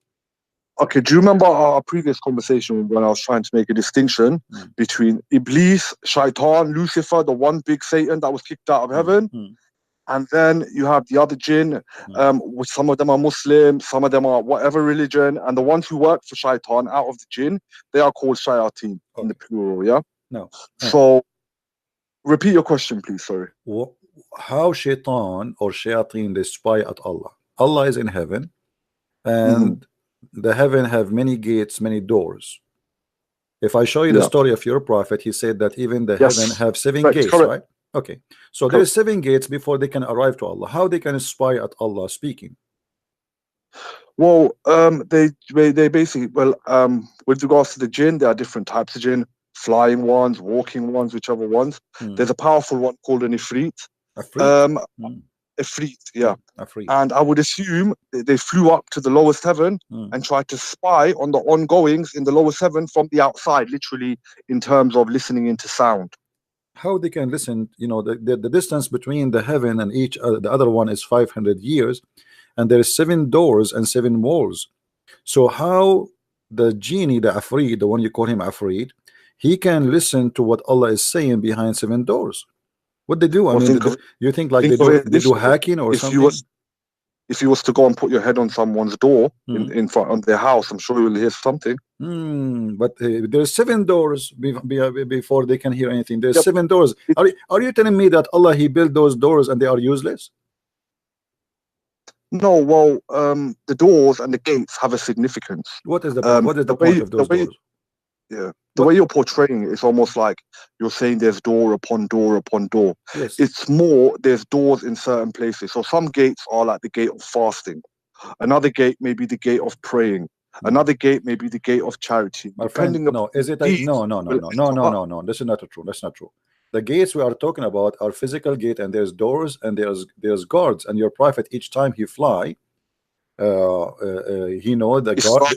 Okay, do you remember our previous conversation when I was trying to make a distinction between Iblis, Shaitan, Lucifer, the one big Satan that was kicked out of heaven, and then you have the other jinn, which some of them are Muslim, some of them are whatever religion, and the ones who work for Shaitan out of the jinn, they are called shayateen in the plural, yeah? No. So, repeat your question, please, sorry. How Shaitan or shayateen they spy at Allah? Allah is in heaven, and the heaven have many gates, many doors. If I show you the story of your prophet, he said that even the heaven have 7 gates, right? Okay, so there is 7 gates before they can arrive to Allah. How they can spy at Allah speaking? Well, they basically, with regards to the jinn, there are different types of jinn, flying ones, walking ones, whichever ones. There's a powerful one called an ifrit. Ifrit, yeah. And I would assume they flew up to the lowest heaven and tried to spy on the ongoings in the lowest heaven from the outside, literally in terms of listening into sound. How they can listen? You know, the distance between the heaven and each the other one is 500 years, and there is 7 doors and 7 walls. So how the genie, the Afreed, the one you call him Afreed, he can listen to what Allah is saying behind 7 doors? What they do? I mean, you think like they do hacking or something? If you was to go and put your head on someone's door in front of their house, I'm sure you'll hear something. But there's 7 doors before they can hear anything. There's 7 doors. Are you telling me that Allah he built those doors and they are useless? No, well, the doors and the gates have a significance. What is the point of those doors? Yeah, the way you're portraying it, it's almost like you're saying there's door upon door upon door. Yes. It's more there's doors in certain places. So some gates are like the gate of fasting. Another gate may be the gate of praying. Another gate may be the gate of charity. My friend, no, is it like, no. This is not true. That's not true. The gates we are talking about are physical gate, and there's doors and there's guards. And your prophet, each time he fly, he know the guard.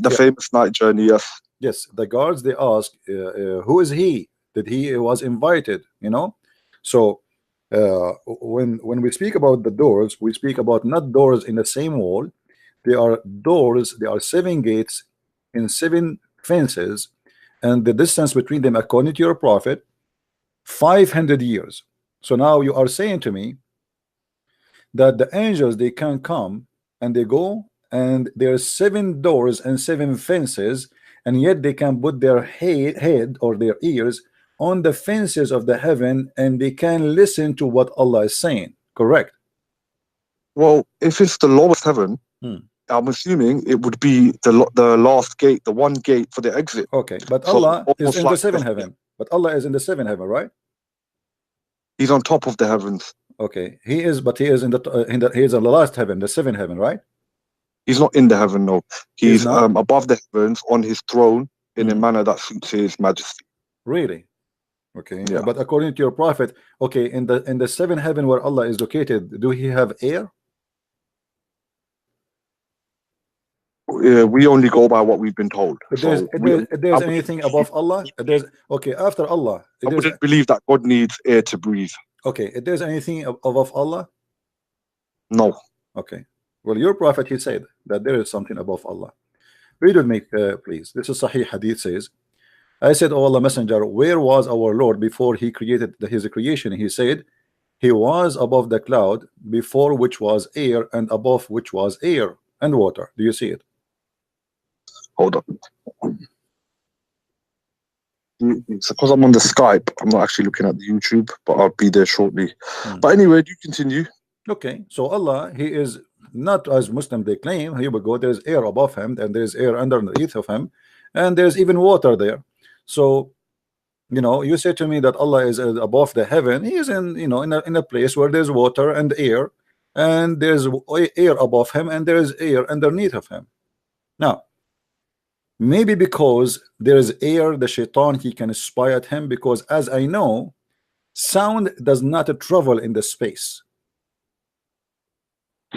The famous night journey, yes. Yes, the guards they ask, who is he? That he was invited, you know. So when we speak about the doors, we speak about not doors in the same wall. They are doors. They are 7 gates in 7 fences, and the distance between them, according to your prophet, 500 years. So now you are saying to me that the angels they can come and they go, and there are 7 doors and 7 fences, and yet they can put their head or their ears on the fences of the heaven, and they can listen to what Allah is saying. Correct? Well, if it's the lowest heaven, I'm assuming it would be the last gate, the one gate for the exit. Okay, but Allah is in the 7th heaven. But Allah is in the 7th heaven, right? He's on top of the heavens. Okay, he is, but he is in the last heaven, the 7th heaven, right? He's not in the heaven, no. He's above the heavens on his throne in a manner that suits his majesty. Really? Okay. Yeah. But according to your prophet, okay, in the 7th heaven where Allah is located, do he have air? We only go by what we've been told. If there's anything above Allah, after Allah, I wouldn't believe that God needs air to breathe. Okay, if there's anything above Allah, no. Okay. Well, your prophet, he said that there is something above Allah. Read with me, please. This is Sahih Hadith says, I said, O Allah Messenger, where was our Lord before he created his creation? He said, he was above the cloud, before which was air, and above which was air and water. Do you see it? Hold on. It's because I'm on the Skype. I'm not actually looking at the YouTube, but I'll be there shortly. But anyway, you continue. Okay. So Allah, he is not as Muslim they claim. Here we go. There's air above him, and there's air underneath of him, and there's even water there. So, you know, you say to me that Allah is above the heaven. He is in, you know, in a place where there's water and air, and there's air above him, and there's air underneath of him. Now, maybe because there is air, the shaitan, he can spy at him, because as I know, sound does not travel in the space.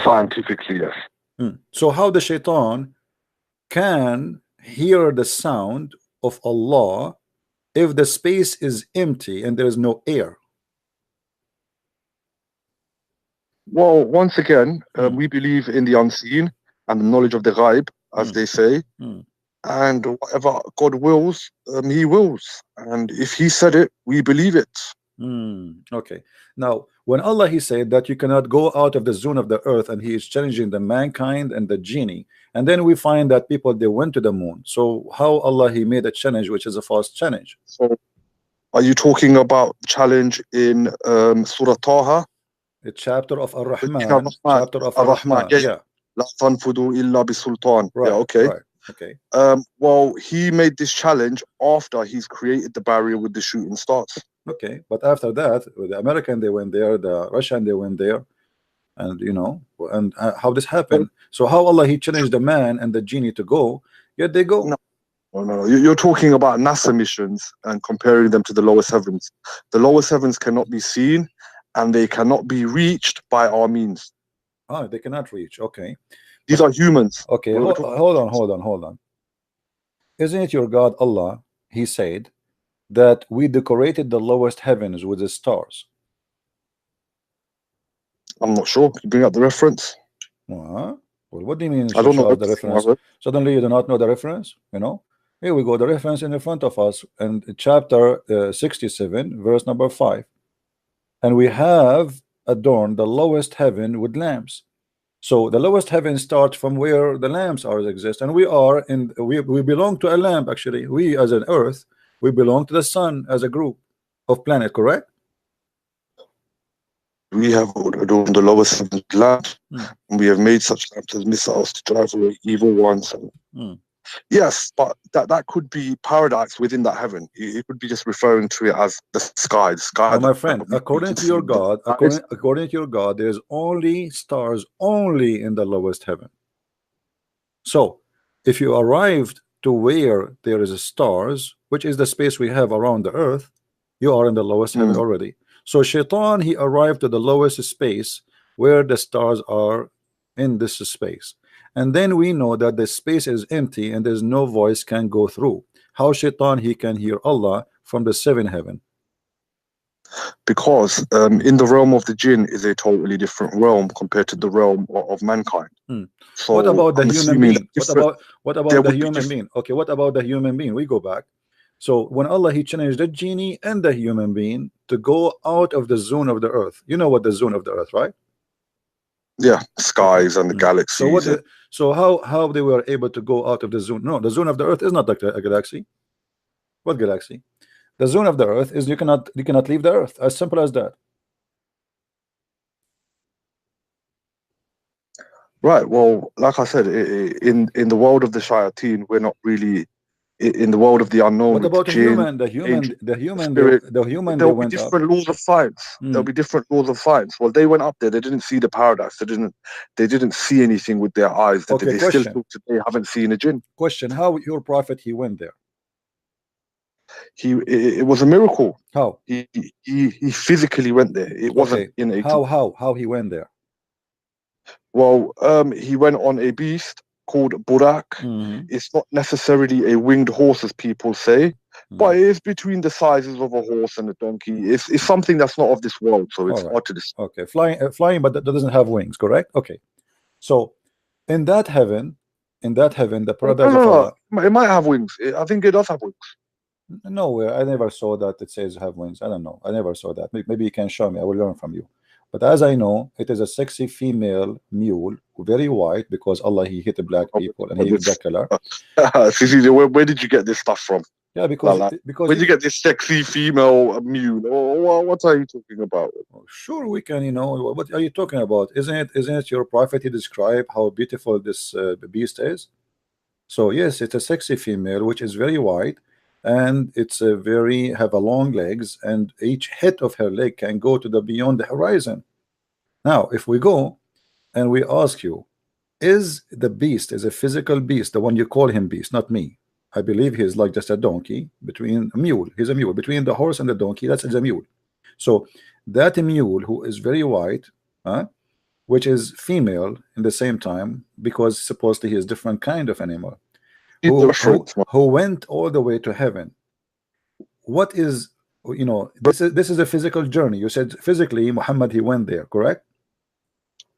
Scientifically, yes. So how the shaitan can hear the sound of Allah if the space is empty and there is no air? Well, once again, we believe in the unseen and the knowledge of the ghaib, as they say. And whatever God wills, he wills. And if he said it, we believe it. Okay. Now, when Allah, he said that you cannot go out of the zone of the earth, and he is challenging the mankind and the genie, and then we find that people, they went to the moon. So how Allah, he made a challenge which is a false challenge? So are you talking about challenge in Surah Taha? The chapter of Ar-Rahman. Chapter of Ar-Rahman. Yeah. La tanfudu illa bisultan. Right, yeah, okay. Right. Okay. Well, he made this challenge after he's created the barrier with the shooting stars. Okay, but after that, the American, they went there, the Russian, they went there, and you know, and how this happened. So how Allah, he challenged the man and the genie to go, yet they go. No. You're talking about NASA missions and comparing them to the lowest heavens. The lowest heavens cannot be seen, and they cannot be reached by our means. Ah, they cannot reach. Okay. These are humans. Okay, hold on. Isn't it your God Allah? He said that we decorated the lowest heavens with the stars. I'm not sure. Can you bring up the reference? Well, what do you mean? I don't know the reference. Suddenly you do not know the reference. You know, here we go. The reference in front of us, and chapter 67, verse number 5, and we have adorned the lowest heaven with lamps. So the lowest heaven starts from where the lamps are exist, and we are in. We belong to a lamp. Actually, we as an Earth, we belong to the sun as a group of planet. Correct? We have adorned the lowest heaven with lamps, and we have made such lamps as missiles to drive away evil ones. Yes, but that could be paradise within that heaven. It could be just referring to it as the sky. The sky. Oh, my friend, according to your God, according to your God, there's only stars only in the lowest heaven. So, if you arrived to where there is stars, which is the space we have around the earth, you are in the lowest heaven already. So, Shaitan, he arrived to the lowest space where the stars are in this space. And then we know that the space is empty and there's no voice can go through. How Shaitan, he can hear Allah from the seventh heaven? Because in the realm of the jinn is a totally different realm compared to the realm of mankind. So what about the human being? What about the human being? Okay, what about the human being? We go back. So when Allah, he challenged the genie and the human being to go out of the zone of the earth. You know what the zone of the earth, right? Yeah, skies and the galaxies. So how they were able to go out of the zone? No, the zone of the earth is not like a galaxy. What galaxy? The zone of the earth is you cannot leave the earth. As simple as that. Right. Well, like I said, in the world of the shayateen, we're not really in the world of the unknown. What about the human? The human. There'll be different laws of science. There'll be different laws of science. Well, they went up there. They didn't see the paradise. They didn't see anything with their eyes. Okay, they still today haven't seen a jinn. Question: how your prophet, he went there? It was a miracle. How? He physically went there. It wasn't in a. How he went there? Well, he went on a beast called Burak. It's not necessarily a winged horse, as people say, but it is between the sizes of a horse and a donkey. It's something that's not of this world, so it's hard to describe. Okay, flying, but that doesn't have wings, correct? Okay. So in that heaven, the paradise of Allah, it might have wings. I think it does have wings. nowhere, I never saw that it says have wings. I don't know. I never saw that. Maybe you can show me. I will learn from you. But as I know, it is a sexy female mule, very white, because Allah, he hit the black people and he hit the color. Where did you get this stuff from? Yeah, because where did you get this sexy female mule? What are you talking about? Sure, we can. You know, what are you talking about? Isn't it your prophet? He described how beautiful this beast is. So yes, it's a sexy female which is very white, and it's have a long legs, and each head of her leg can go to the beyond the horizon. Now, if we go and we ask you, is the beast is a physical beast, the one you call him beast, not me. I believe he's like just a donkey between a mule. He's a mule between the horse and the donkey. That's a mule. So that mule who is very white, which is female in the same time, because supposedly he is different kind of animal, who went all the way to heaven. What is, you know, this is a physical journey. You said physically Muhammad, he went there, correct?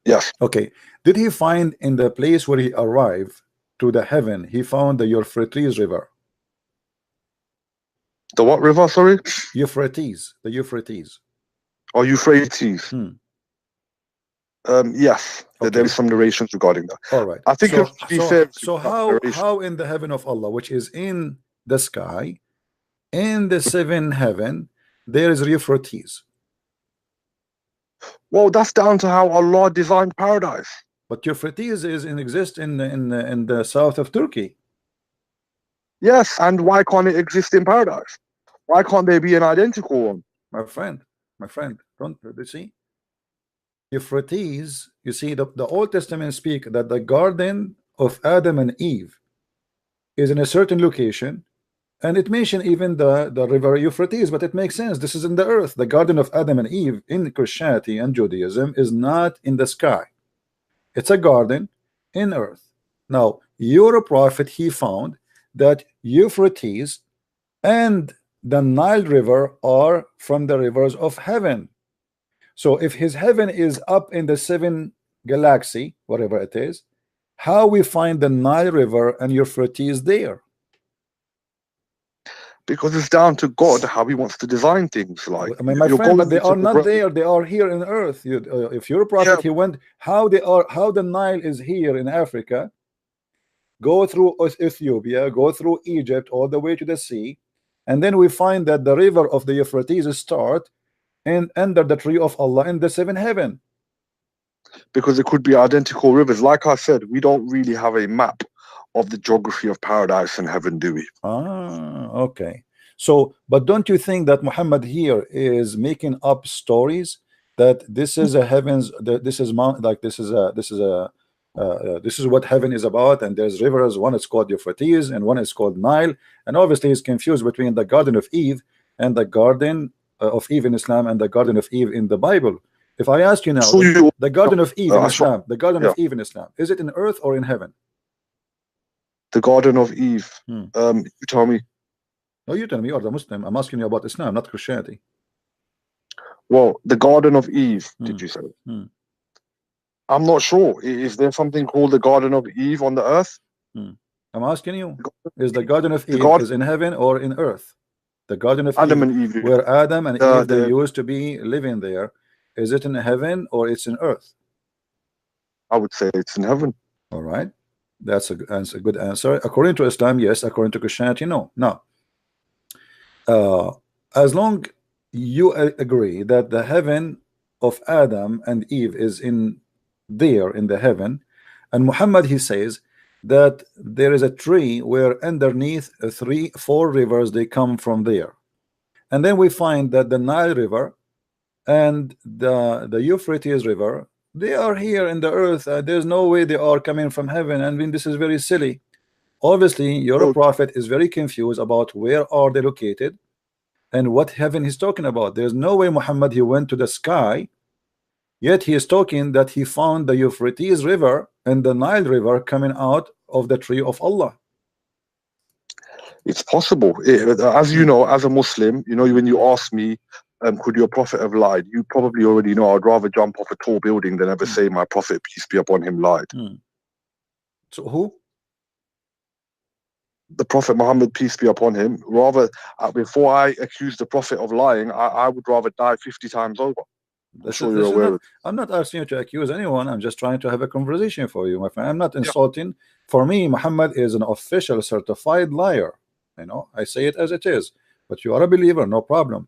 Yes. Okay. Did he find in the place where he arrived to the heaven, he found the Euphrates River? The what river, sorry? Euphrates, the Euphrates. Oh, Euphrates. Yes, okay. There is some narrations regarding that. All right. I think so how in the heaven of Allah, which is in the sky, in the seventh heaven, there is Euphrates? Well, that's down to how Allah designed paradise. But Euphrates exists in the south of Turkey. Yes, and why can't it exist in paradise? Why can't there be an identical one? My friend, don't you see? Euphrates, you see, the Old Testament speak that the garden of Adam and Eve is in a certain location, and it mentioned even the river Euphrates, but it makes sense. This is in the earth. The garden of Adam and Eve in Christianity and Judaism is not in the sky. It's a garden in earth. Now, your prophet, he found that Euphrates and the Nile River are from the rivers of heaven. So if his heaven is up in the seven galaxy, whatever it is, how we find the Nile River and Euphrates there? Because it's down to God how he wants to design things. Like, I mean, my friend, but they are not there. They are here in earth. If your prophet, he went, how the Nile is here in Africa, go through Ethiopia, go through Egypt, all the way to the sea, and then we find that the river of the Euphrates start and under the tree of Allah in the seventh heaven. Because it could be identical rivers. Like I said, we don't really have a map of the geography of paradise and heaven, do we? Okay. So, but don't you think that Muhammad here is making up stories that this is a heavens, this is mount, like this is what heaven is about, and there's rivers, one is called Euphrates and one is called Nile, and obviously he's confused between the Garden of Eve and the Garden of Eve in Islam and the Garden of Eve in the Bible. If I ask you now, the Garden of Eve in Islam, the Garden of Eve in Islam, is it in earth or in heaven? The Garden of Eve. You tell me. No, you tell me. You're the Muslim. I'm asking you about Islam, not Christianity. Well, the Garden of Eve, did you say? I'm not sure. Is there something called the Garden of Eve on the earth? I'm asking you, is the Garden of Eve is in heaven or in earth? The Garden of Adam Eve, and Eve, where Adam and Eve they used to be living there, is it in heaven or it's in earth? I would say it's in heaven. All right, that's a good answer. According to Islam, yes. According to Christianity, no. Now, as long you agree that the heaven of Adam and Eve is in the heaven, and Muhammad, he says that there is a tree where underneath 3-4 rivers they come from there, and then we find that the Nile River and the Euphrates River, they are here in the earth. There's no way they are coming from heaven. I mean, this is very silly. Obviously your prophet is very confused about where are they located and what heaven he's talking about. There's no way Muhammad, he went to the sky, yet he is talking that he found the Euphrates River and the Nile River coming out of the tree of Allah. It's possible. As you know, as a Muslim, you know, when you ask me could your prophet have lied? You probably already know I'd rather jump off a tall building than ever say my prophet, peace be upon him, lied. So who? The Prophet Muhammad, peace be upon him. Rather, before I accuse the prophet of lying, I would rather die 50 times over. I'm sure you're aware of. I'm not asking you to accuse anyone. I'm just trying to have a conversation for you, my friend. I'm not insulting. For me, Muhammad is an official certified liar. You know, I say it as it is. But you are a believer, no problem.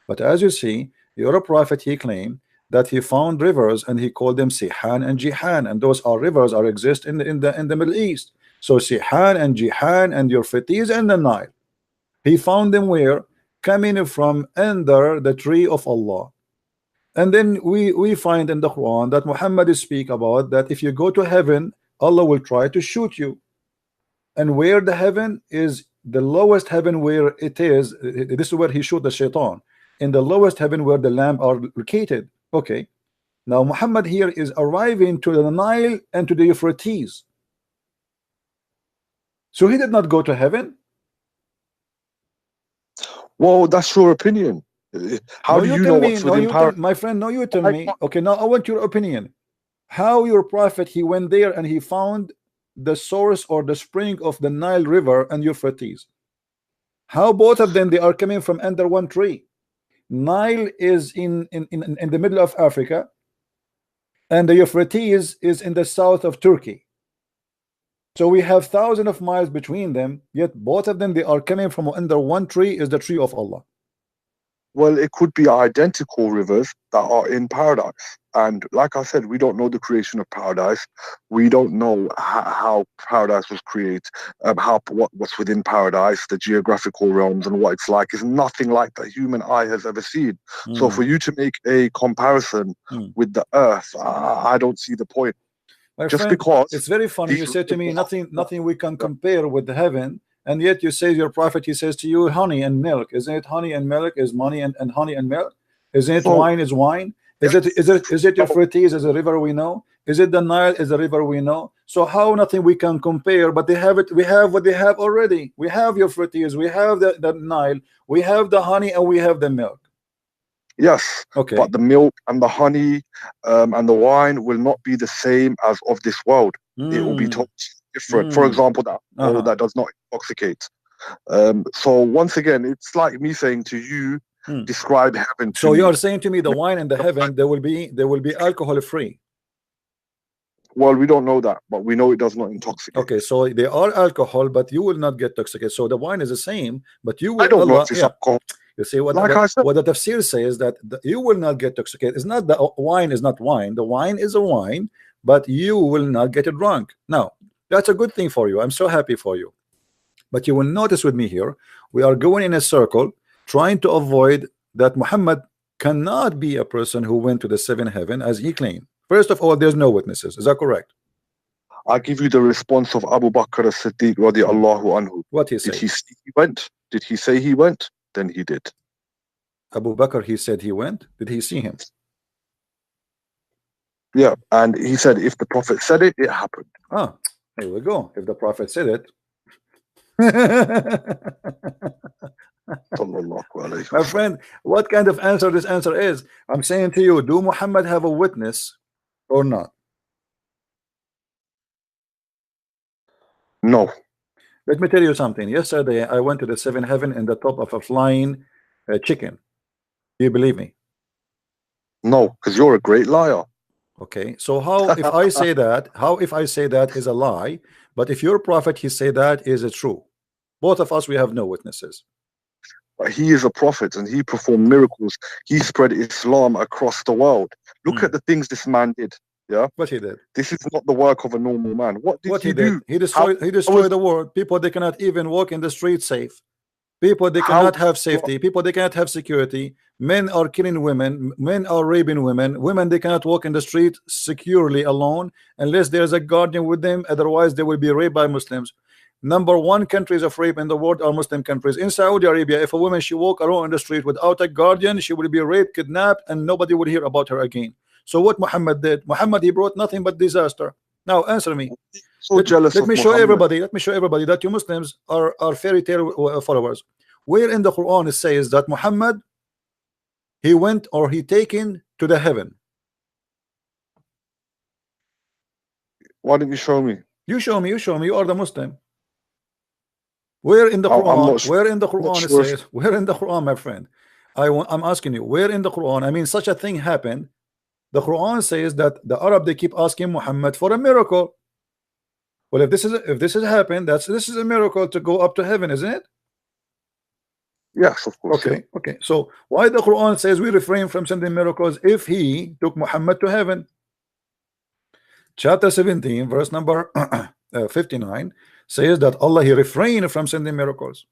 But as you see, you're a prophet. He claimed that he found rivers and he called them Sihan and Jihan, and those are rivers are exist in the Middle East. So Sihan and Jihan and Euphrates and the Nile, he found them where? Coming from under the tree of Allah. And then we find in the Quran that Muhammad speak about that if you go to heaven, Allah will try to shoot you. And where the heaven is, the lowest heaven where it is, this is where he shoot the shaitan, in the lowest heaven where the lamb are located. Okay, now Muhammad here is arriving to the Nile and to the Euphrates. So he did not go to heaven. Well, that's your opinion. How do you know what's within paradise? My friend, no, you tell me. Okay, now I want your opinion. How your prophet, he went there and he found the source or the spring of the Nile River and Euphrates. How both of them, they are coming from under one tree. Nile is in the middle of Africa, and the Euphrates is in the south of Turkey. So we have thousands of miles between them, yet both of them, they are coming from under one tree, is the tree of Allah. Well, it could be identical rivers that are in paradise. And like I said, we don't know the creation of paradise. We don't know how paradise was created, what's within paradise, the geographical realms and what it's like. Is nothing like the human eye has ever seen. So for you to make a comparison with the earth, I don't see the point. My friend, because it's very funny. You said to me, nothing we can compare with the heaven. And yet you say your prophet, he says to you, honey and milk. Isn't it honey and milk is money and honey and milk? Isn't it wine is wine? Is it Euphrates is a river we know? Is it the Nile is a river we know? So how nothing we can compare, but they have it, we have what they have already. We have Euphrates, we have the Nile, we have the honey, and we have the milk. Yes, okay. But the milk and the honey and the wine will not be the same as of this world. It will be totally different. For example, that does not intoxicate. So once again, it's like me saying to you, describe heaven. So you are saying to me the wine and the heaven, they will be alcohol free. Well, we don't know that, but we know it does not intoxicate. Okay, so they are alcohol, but you will not get intoxicated. So the wine is the same, but you will. I don't know if it's alcohol. You see what the tafsir says, that you will not get intoxicated. It's not the wine is not wine. The wine is a wine, but you will not get drunk. Now, that's a good thing for you. I'm so happy for you. But you will notice with me here, we are going in a circle, trying to avoid that Muhammad cannot be a person who went to the seventh heaven as he claimed. First of all, there's no witnesses. Is that correct? I give you the response of Abu Bakr as-Siddiq radiallahu anhu. What he said? Did he say he went? Did he say he went? Then he did. Abu Bakr, he said he went. Did he see him? Yeah, and he said if the Prophet said it, it happened. Ah, there we go. If the Prophet said it. My friend, what kind of answer this answer is? I'm saying to you, do Muhammad have a witness or not? No. Let me tell you something. Yesterday, I went to the seventh heaven in the top of a flying chicken. Do you believe me? No, because you're a great liar. Okay, so how if I say that? How if I say that is a lie? But if your prophet he say that is it true? Both of us we have no witnesses. But he is a prophet and he performed miracles. He spread Islam across the world. Look at the things this man did. Yeah, what he did. This is not the work of a normal man. What did he do? He destroyed the world. People they cannot even walk in the street safe. People they cannot have safety. People they cannot have security. Men are killing women. Men are raping women. Women they cannot walk in the street securely alone unless there's a guardian with them. Otherwise they will be raped by Muslims. Number one countries of rape in the world are Muslim countries. In Saudi Arabia, if a woman she walk around in the street without a guardian, she will be raped, kidnapped, and nobody will hear about her again. So what Muhammad did? Muhammad he brought nothing but disaster. Now answer me. So jealous. Let me show everybody. Let me show everybody that you Muslims are fairy tale followers. Where in the Quran it says that Muhammad he went or he taken to the heaven? Why didn't you show me? You show me. You show me. You are the Muslim. Where in the Quran? Where in the Quran it says? Where in the Quran, my friend? I'm asking you. Where in the Quran? I mean, such a thing happened. The Quran says that the Arab, they keep asking Muhammad for a miracle. Well, if this has happened, this is a miracle to go up to heaven, isn't it? Yes, of course. Okay, okay. So why the Quran says we refrain from sending miracles if he took Muhammad to heaven? Chapter 17, verse number 59 says that Allah, he refrained from sending miracles.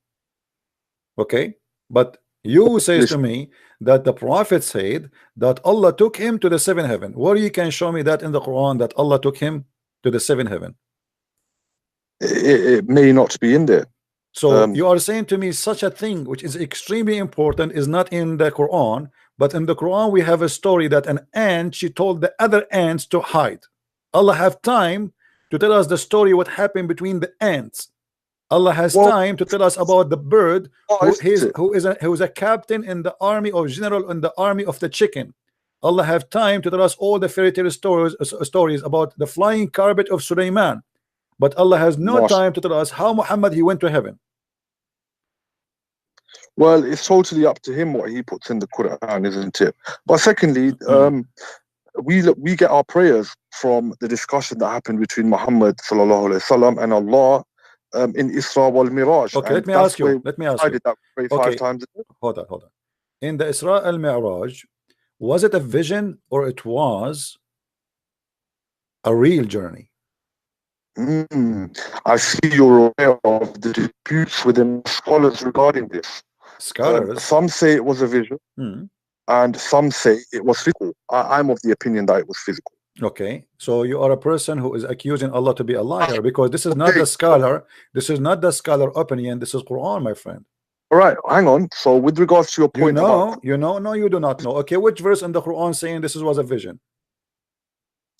Okay, but you say to me that the Prophet said that Allah took him to the seventh heaven. Where you can show me that in the Quran that Allah took him to the seventh heaven? It may not be in there. So you are saying to me such a thing which is extremely important is not in the Quran, but in the Quran we have a story that an ant, she told the other ants to hide. Allah have time to tell us the story what happened between the ants. Allah has time to tell us about the bird who is a captain in the army or general in the army of the chicken. Allah have time to tell us all the fairy tale stories about the flying carpet of Sulaiman. But Allah has no time to tell us how Muhammad he went to heaven. Well, it's totally up to him what he puts in the Quran, isn't it? But secondly, we get our prayers from the discussion that happened between Muhammad sallallahu alaihi wasallam and Allah in Isra wal Miraj. Okay, let me ask you. Let me ask you. That we pray 5 times a day. Hold on. In the Isra al Miraj, was it a vision or it was a real journey? I see you're aware of the disputes within scholars regarding this. Scholars? Some say it was a vision, and some say it was physical. I'm of the opinion that it was physical. Okay, so you are a person who is accusing Allah to be a liar because this is not the scholar. This is not the scholar opinion. This is Quran, my friend. All right, hang on. So with regards to your point, no, you do not know. Okay, which verse in the Quran saying this was a vision?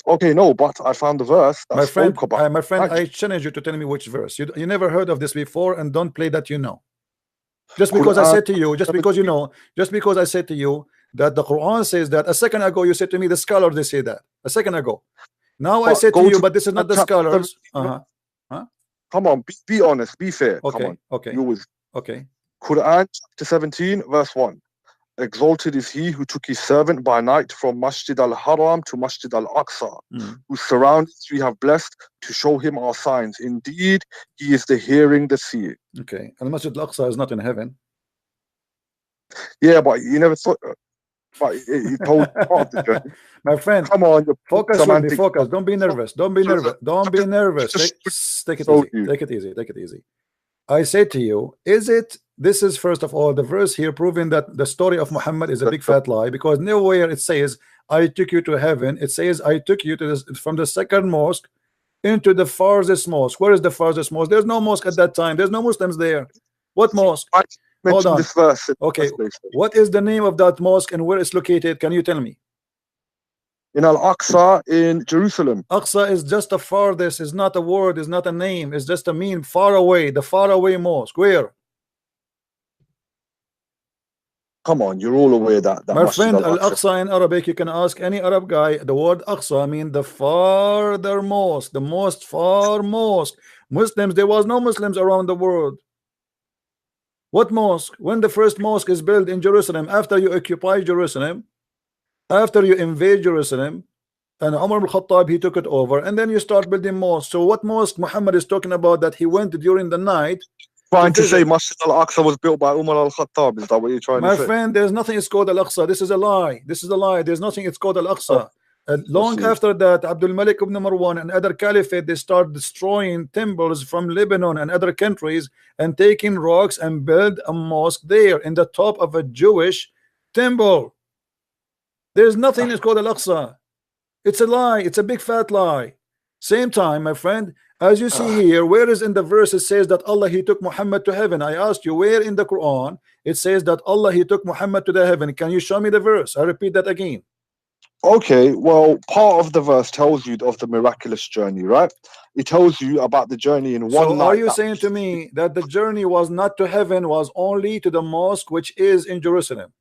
Okay, no, but I found the verse that my friend, spoke about I challenge you to tell me which verse. You never heard of this before, and don't play that you know. Just because I said to you, just because I said to you that the Quran says that a second ago, you said to me the scholars they say that a second ago. Now I said to you, but this is not the scholars. Come on, be honest, be fair. Okay, come on. okay, okay. Quran chapter 17, verse 1. Exalted is he who took his servant by night from Masjid al-Haram to Masjid al-Aqsa, whose surroundings we have blessed to show him our signs. Indeed, he is the hearing, the seeing. Okay, and Masjid al-Aqsa is not in heaven. Yeah, but you never thought. But you told part of the journey. My friend, come on, focus with me, focus. Don't be nervous. Don't be nervous. Don't be nervous. Take it easy. Take it easy. Take it easy. I say to you, this is first of all the verse here proving that the story of Muhammad is a big fat lie, because nowhere it says I took you to heaven. It says I took you to this, from the second mosque into the farthest mosque. Where is the farthest mosque? There's no mosque at that time. There's no Muslims there. What mosque? Hold on. This verse okay, what is the name of that mosque and where it's located? Can you tell me? In Al-Aqsa in Jerusalem. Aqsa is just the farthest, is not a word, is not a name, it's just a mean far away, the far away mosque. Where? Come on, you're all aware that my friend, Al-Aqsa in Arabic, you can ask any Arab guy, the word Aqsa mean the farthermost, the most far mosque. Muslims, there was no Muslims around the world. What mosque? When the first mosque is built in Jerusalem, after you occupy Jerusalem, after you invade Jerusalem, and Umar al-Khattab, he took it over, and then you start building mosques. So what mosque Muhammad is talking about that he went during the night? Trying to say Masjid al-Aqsa was built by Umar al-Khattab. Is that what you're trying to say? My friend, there's nothing it's called Al-Aqsa. This is a lie. This is a lie. There's nothing it's called Al-Aqsa. Long after that, Abdul Malik ibn Marwan and other caliphate, they start destroying temples from Lebanon and other countries and taking rocks and build a mosque there in the top of a Jewish temple. There's nothing it's called Al-Aqsa. It's a lie. It's a big fat lie. Same time, my friend, as you see here, where is in the verse it says that Allah he took Muhammad to heaven? I asked you where in the Quran it says that Allah he took Muhammad to the heaven. Can you show me the verse? I repeat that again. Okay, well, part of the verse tells you of the miraculous journey, right? It tells you about the journey in one night. So are you saying to me that the journey was not to heaven, was only to the mosque which is in Jerusalem?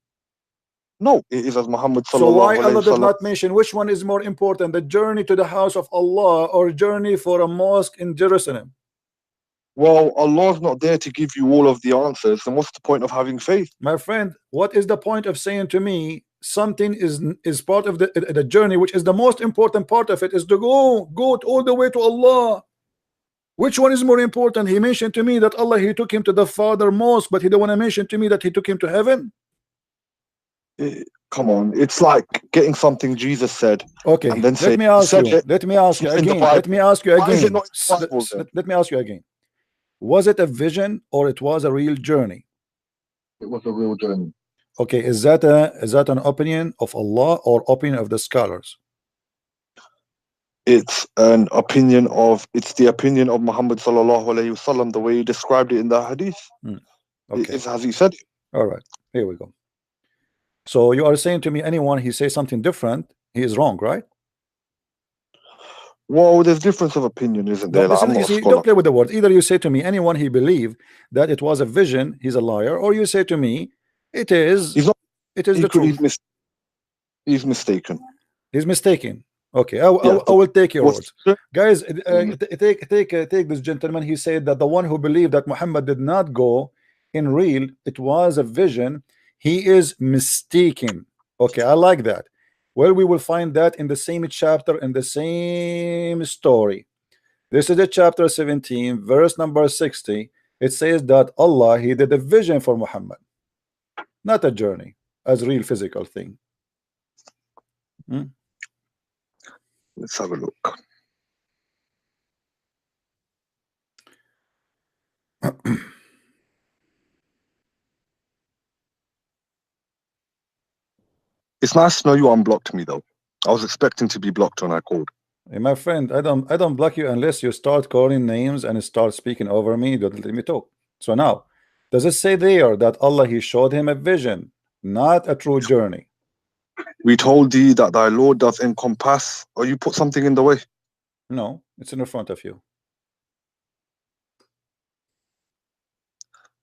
No, it is as Muhammad So sallallahu why alayhi Allah did wasallam. not mention which one is more important, the journey to the house of Allah or journey for a mosque in Jerusalem? Well, Allah's not there to give you all of the answers. Then what's the point of having faith? My friend, what is the point of saying to me something is part of the journey, which is the most important part of it, is to go all the way to Allah? Which one is more important? He mentioned to me that Allah, he took him to the Father mosque, but he don't want to mention to me that he took him to heaven. Come on, it's like getting something Jesus said. Okay, and then let me ask you. Let me ask you again. Let me ask you again. Let me ask you again. Was it a vision or it was a real journey? It was a real journey. Okay, is that an opinion of Allah or opinion of the scholars? It's the opinion of Muhammad sallallahu alayhi wasallam, the way he described it in the hadith. Okay. It's as he said. All right, here we go. So you are saying to me, anyone he says something different, he is wrong, right? Well, there's difference of opinion, isn't there? No, listen, you see, don't play with the words. Either you say to me, anyone he believed that it was a vision, he's a liar, or you say to me, it is the truth. He's mistaken. He's mistaken. Okay, I will take your words, guys. Take this gentleman. He said that the one who believed that Muhammad did not go in real, it was a vision, he is mistaken. Okay, I like that. Well, we will find that in the same chapter, in the same story. This is the chapter 17, verse number 60. It says that Allah, he did a vision for Muhammad, not a journey as real physical thing. Let's have a look. It's nice to know you unblocked me, though. I was expecting to be blocked when I called. Hey, my friend, I don't block you unless you start calling names and start speaking over me. Don't let me talk. So now, does it say there that Allah, he showed him a vision, not a true journey? We told thee that thy Lord doth encompass, or you put something in the way? No, it's in the front of you.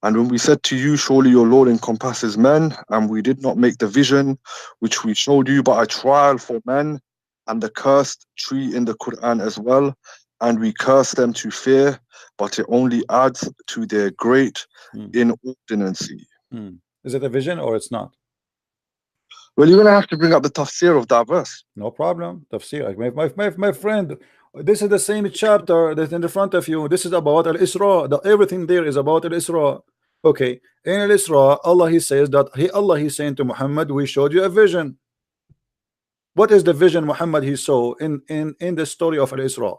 And when we said to you, surely your Lord encompasses men, and we did not make the vision which we showed you but a trial for men, and the cursed tree in the Quran as well, and we curse them to fear, but it only adds to their great inordinancy. Is it a vision or it's not? Well, you're going to have to bring up the tafsir of that verse. No problem. Tafsir. My friend, this is the same chapter that's in the front of you. This is about Al-Isra. Everything there is about Al-Isra. Okay. In Al-Isra, Allah, he says that Allah, he's saying to Muhammad, we showed you a vision. What is the vision Muhammad he saw in the story of Al-Isra?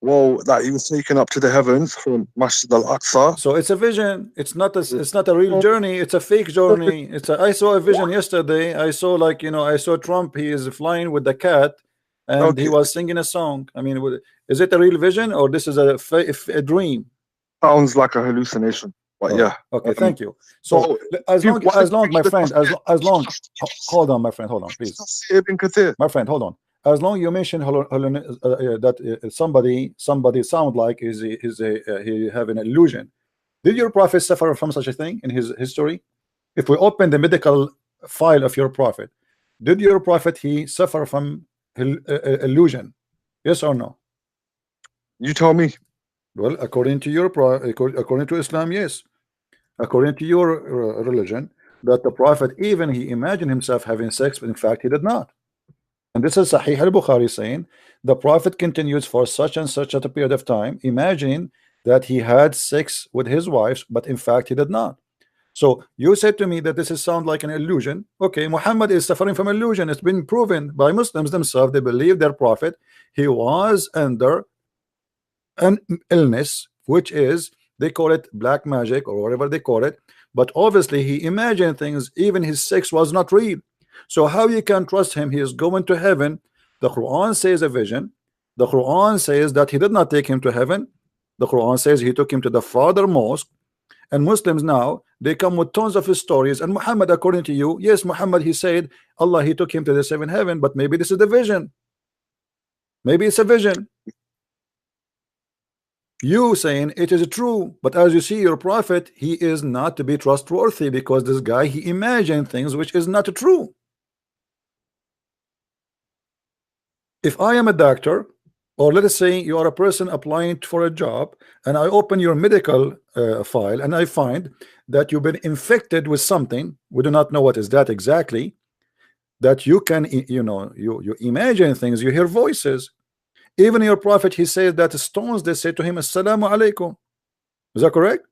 Well, that he was taken up to the heavens from Masjid al-Aqsa. So it's a vision. It's not a real journey. It's a fake journey. I saw a vision yesterday. I saw, like, I saw Trump. He is flying with the cat, and he was singing a song. I mean, is it a real vision or this is a dream? Sounds like a hallucination. But yeah. Okay. Thank you. So as long, my friend, as long. Hold on, my friend. Hold on, please. My friend, hold on. As long you mention that somebody sound like he have an illusion. Did your prophet suffer from such a thing in his history? If we open the medical file of your prophet, did your prophet he suffer from illusion? Yes or no? You tell me. Well, according to according to Islam, yes. According to your religion, that the prophet, even he imagined himself having sex, but in fact he did not. And this is Sahih al-Bukhari saying the prophet continues for such and such a period of time, imagining that he had sex with his wives, but in fact he did not. So you said to me that this is sound like an illusion. Okay, Muhammad is suffering from illusion. It's been proven by Muslims themselves. They believe their prophet, he was under an illness, which is, they call it black magic or whatever they call it, but obviously he imagined things. Even his sex was not real. So how you can trust him? He is going to heaven. The Quran says a vision. The Quran says that he did not take him to heaven. The Quran says he took him to the Father mosque. And Muslims now, they come with tons of stories. And Muhammad, according to you, yes, Muhammad, he said Allah, he took him to the seventh heaven, but maybe this is the vision. Maybe it's a vision. You saying it is true, but as you see, your prophet, he is not to be trustworthy, because this guy, he imagined things which is not true. If I am a doctor, or let us say you are a person applying for a job, and I open your medical file and I find that you've been infected with something, we do not know what is that exactly, that you can, you know, you imagine things, you hear voices. Even your prophet, he says that stones, they say to him, Assalamu alaikum. Is that correct?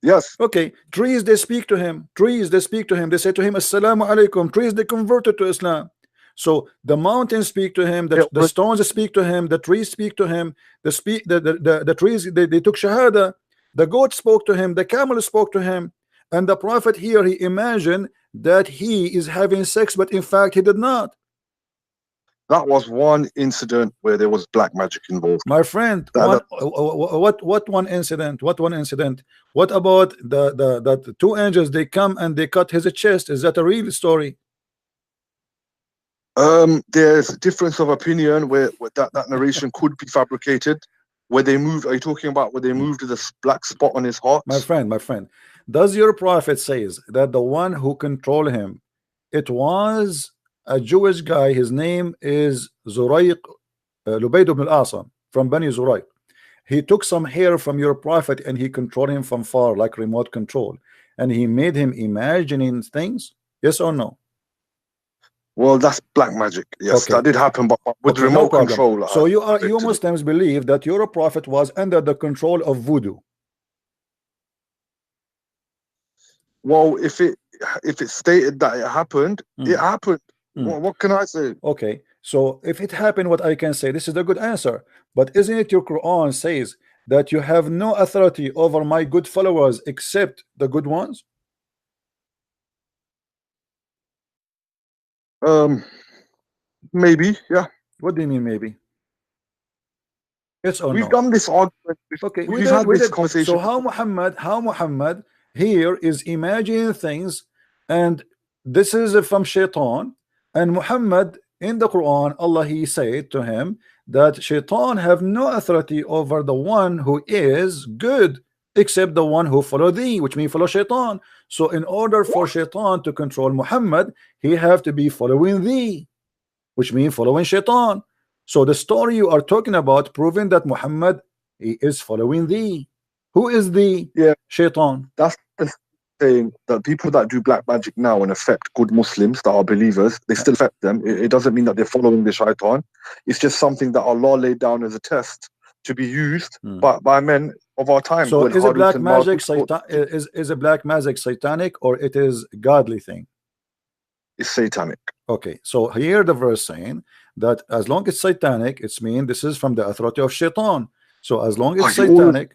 Yes. Okay. Trees, they speak to him. Trees, they speak to him. They say to him, Assalamu alaikum. Trees, they converted to Islam. So the mountains speak to him, the stones speak to him, the trees speak to him, the trees, they took shahada, the goat spoke to him, the camel spoke to him, and the prophet here, he imagined that he is having sex, but in fact he did not. That was one incident where there was black magic involved. My friend, what one incident? What one incident? What about the two angels? They come and they cut his chest. Is that a real story? There's a difference of opinion where that narration could be fabricated. Where they moved, are you talking about where they moved to the black spot on his heart? My friend, does your prophet says that the one who controlled him, it was a Jewish guy, his name is Zurayq, Lubayd ibn al-Asam, from Bani Zurayq. He took some hair from your prophet and he controlled him from far, like remote control, and he made him imagining things. Yes or no? Well, that's black magic. Yes, okay. That did happen, but with remote control. So you Muslims believe that your prophet was under the control of voodoo? Well, if it stated that it happened, it happened. What can I say? Okay, so if it happened, what I can say, this is a good answer. But isn't it your Quran says that you have no authority over my good followers except the good ones? Maybe, yeah. What do you mean maybe? Yes or We've done this argument. Okay, we've had this conversation. So how Muhammad here is imagining things, and this is from Shaitan, and Muhammad in the Quran, Allah, he said to him that Shaitan have no authority over the one who is good except the one who follow thee, which means follow Shaitan. So in order for Shaitan to control Muhammad, he have to be following thee, which means following Shaitan. So the story you are talking about proving that Muhammad, he is following thee. Who is the Shaitan? That's the thing, that people that do black magic now and affect good Muslims that are believers, they still affect them. It doesn't mean that they're following the Shaitan. It's just something that Allah laid down as a test to be used by men of our time. So is a black magic is a black magic satanic, or it is godly thing? It's satanic. Okay, so here the verse saying that as long as it's satanic, it's mean this is from the authority of Shaitan. So as long as it's satanic,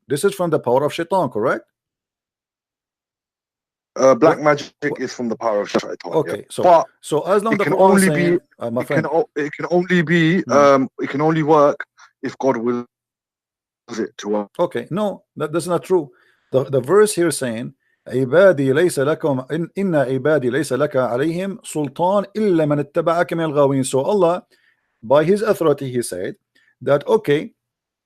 this is from the power of Shaitan, correct? Black magic is from the power of Shaitan. Okay, yeah. so as long as it can only be, it can only be, it can only work if God wills it to work. Okay, no, that's not true. The verse here saying, عبادي ليس لكم إن عبادي ليس لك عليهم سلطان إلا من اتبعك من الغاوين. So Allah, by his authority, he said that okay,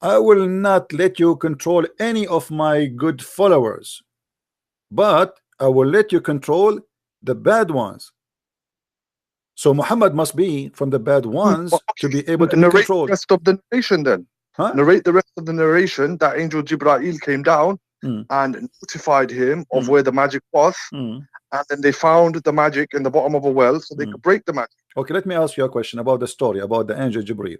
I will not let you control any of my good followers, but I will let you control the bad ones. So Muhammad must be from the bad ones to be able to be controlled. The rest of the narration then. Narrate the rest of the narration that angel Jibreel came down and notified him of where the magic was, and then they found the magic in the bottom of a well so they could break the magic. Okay, let me ask you a question about the story about the angel Jibreel.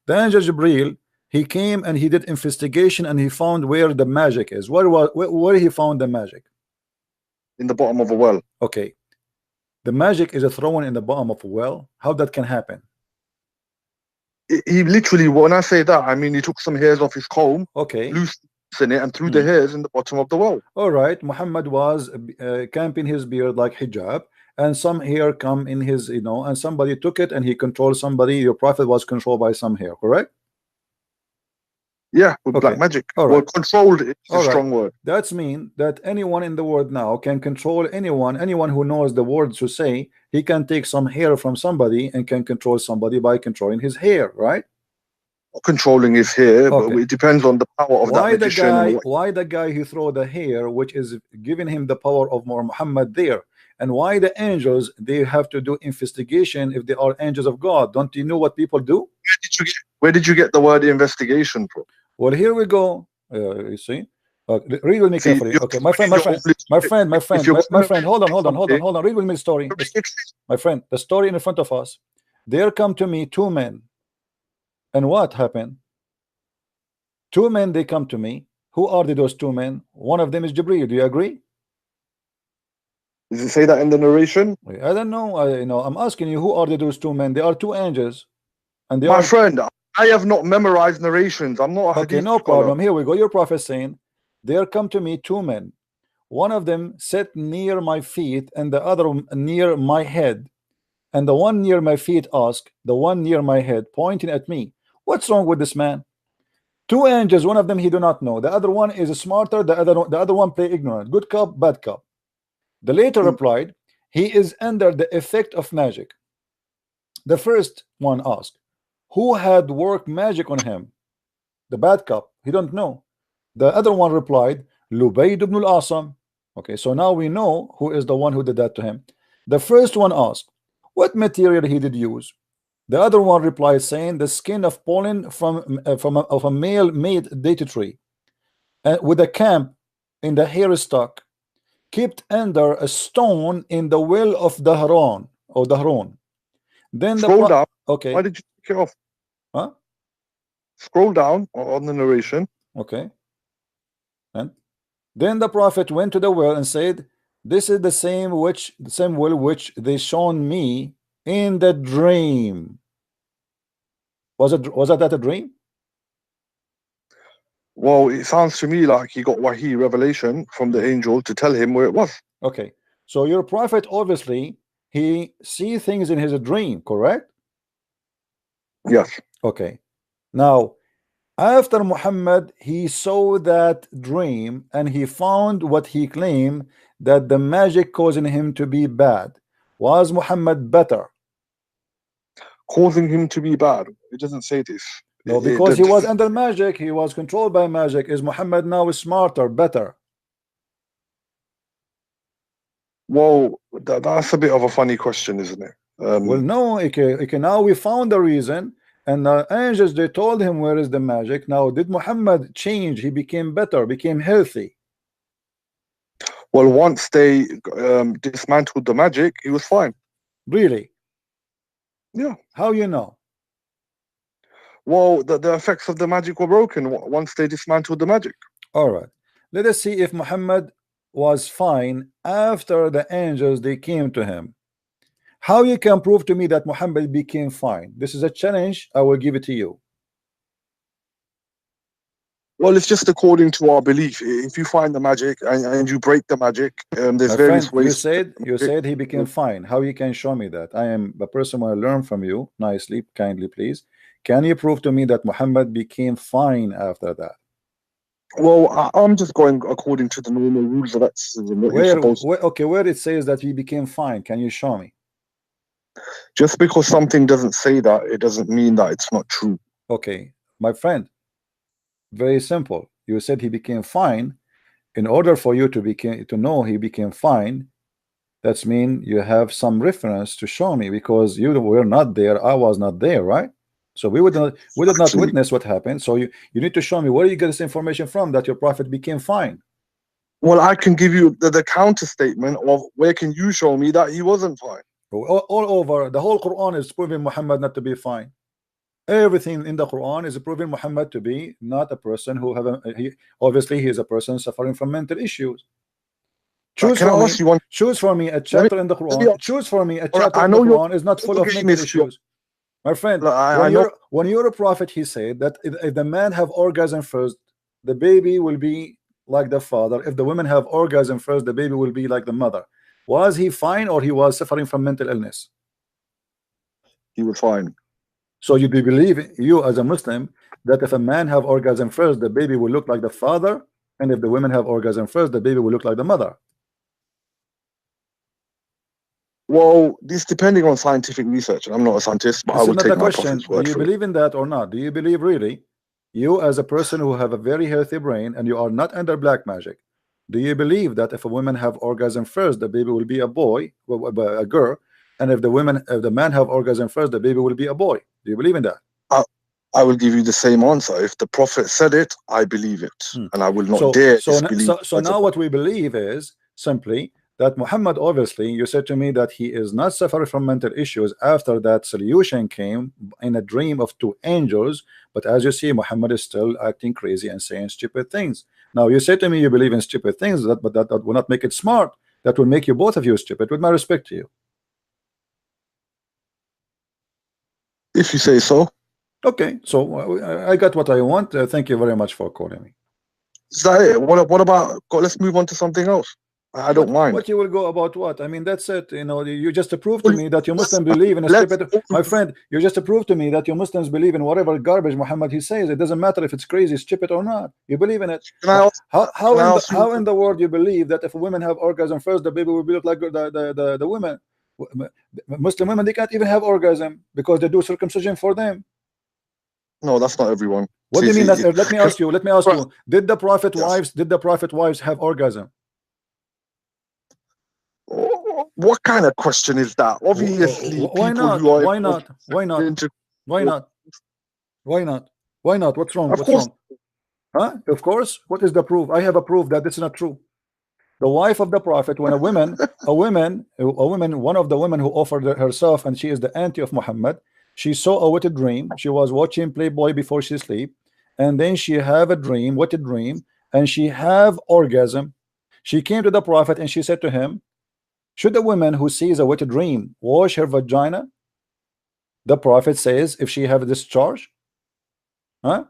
The angel Jibreel, he came and he did investigation and he found where the magic is. Where he found the magic? In the bottom of a well. Okay, the magic is thrown in the bottom of a well. How that can happen? He literally, when I say that, I mean he took some hairs off his comb, loosened it, and threw the hairs in the bottom of the well. All right, Muhammad was camping his beard like hijab, and some hair come in his, and somebody took it and he controlled somebody. Your prophet was controlled by some hair, correct? Yeah, with black magic. Well, controlled is a strong word. That's mean that anyone in the world now can control anyone who knows the words to say, he can take some hair from somebody and can control somebody by controlling his hair, right? controlling his hair, Okay. but it depends on the power of that magician. Why the guy who throw the hair, which is giving him the power of more Muhammad there, and why the angels they have to do investigation if they are angels of God? Don't you know what people do? Where did you get the word investigation from? Well, here we go. You see. Read with me carefully. Okay, my friend. Hold on. Read with me the story. My friend, the story in front of us. There come to me two men. And what happened? Two men, they come to me. Who are those two men? One of them is Jibreel. Do you agree? Does it say that in the narration? I don't know. I'm asking you, who are those two men? They are two angels. And they My friend, I have not memorized narrations. I'm not a okay, no problem. Here we go. Your prophet saying, there come to me two men. One of them sat near my feet and the other near my head. And the one near my feet asked the one near my head, pointing at me, what's wrong with this man? Two angels, one of them he do not know. The other one is smarter. The other one play ignorant. Good cop, bad cop. The later replied, he is under the effect of magic. The first one asked, who had worked magic on him? The bad cop, he don't know. The other one replied, Lubayd ibn al-Asam. Okay, so now we know who is the one who did that to him. The first one asked, what material he did use? The other one replied, saying, the skin of pollen from a male made date tree, with a camp in the hair stock, kept under a stone in the well of Dahran or Dahron. Then scroll down. Okay. Why did you take it off? Huh? Scroll down on the narration. Okay. And then the prophet went to the well and said, this is the same well which they shown me in the dream. Was that a dream? Well, it sounds to me like he got wahi, revelation from the angel to tell him where it was. Okay, so your prophet obviously he see things in his dream, correct? Yes. Okay. Now, after Muhammad, he saw that dream and he found what he claimed that the magic causing him to be bad. Was Muhammad better? Causing him to be bad. It doesn't say this. No, because he was under magic. He was controlled by magic. Is Muhammad now smarter, better? Well, that's a bit of a funny question, isn't it? Well, no. Okay, now we found the reason. And the angels, they told him where is the magic. Now, did Muhammad change? He became better, became healthy. Well, once they dismantled the magic, he was fine. Really? Yeah. How you know? Well, the effects of the magic were broken once they dismantled the magic. All right. Let us see if Muhammad was fine after the angels, they came to him. How you can prove to me that Muhammad became fine? This is a challenge. I will give it to you. Well, it's just according to our belief. If you find the magic and you break the magic, there's various ways. You said he became fine. How you can show me that? I am a person who learn from you nicely, kindly, please. Can you prove to me that Muhammad became fine after that? Well, I'm just going according to the normal rules of exorcism. Where it says that he became fine, can you show me? Just because something doesn't say that, it doesn't mean that it's not true. Okay, my friend, very simple. You said he became fine. In order for you to know he became fine, that's mean you have some reference to show me, because you were not there, I was not there, right? So we did not witness what happened. So you need to show me where you get this information from that your prophet became fine. Well, I can give you the counter statement of where can you show me that he wasn't fine. All over the whole Quran is proving Muhammad not to be fine. Everything in the Quran is proving Muhammad to be not a person who obviously he is a person suffering from mental issues. Choose for me a chapter in the Quran. Choose for me a chapter in the Quran is not full of mental issues. My friend, when you're a prophet, he said that if the man have orgasm first, the baby will be like the father. If the women have orgasm first, the baby will be like the mother. Was he fine or he was suffering from mental illness? He was fine. So you believe, you as a Muslim, that if a man have orgasm first, the baby will look like the father, and if the women have orgasm first, the baby will look like the mother. Well, this depending on scientific research, and I'm not a scientist, but I would take my prophet's word do you for it. believe in that or not? Do you believe really, you as a person who have a very healthy brain and you are not under black magic, do you believe that if a woman have orgasm first, the baby will be a boy, a girl, and if the man have orgasm first, the baby will be a boy? Do you believe in that? I will give you the same answer. If the prophet said it, I believe it, and I will not dare disbelieve. So now what we believe is simply that Muhammad, obviously, you said to me that he is not suffering from mental issues after that solution came in a dream of two angels. But as you see, Muhammad is still acting crazy and saying stupid things. Now you say to me you believe in stupid things, but that will not make it smart. That will make you, both of you, stupid, with my respect to you. If you say so. Okay, so I got what I want. Thank you very much for calling me. Is that it? What about, let's move on to something else. I don't mind. What you will go about what? I mean, that's it. You know, you just proved to me that you Muslims believe in a stupid. My friend, you just proved to me that you Muslims believe in whatever garbage Muhammad he says. It doesn't matter if it's crazy, stupid or not. You believe in it. How in the world you believe that if women have orgasm first, the baby will be like the women? Muslim women, they can't even have orgasm because they do circumcision for them. No, that's not everyone. What do you mean? Let me ask you. Did the prophet wives have orgasm? What kind of question is that? Obviously, why not? What's wrong? Huh? Of course. What is the proof? I have a proof that this is not true. The wife of the prophet, when one of the women who offered herself, and she is the auntie of Muhammad, she saw a wetted dream. She was watching Playboy before she sleep, and then she have a dream, wetted dream, and she have orgasm. She came to the prophet and she said to him, should a woman who sees a wetted dream wash her vagina? The prophet says, if she have a discharge. Huh?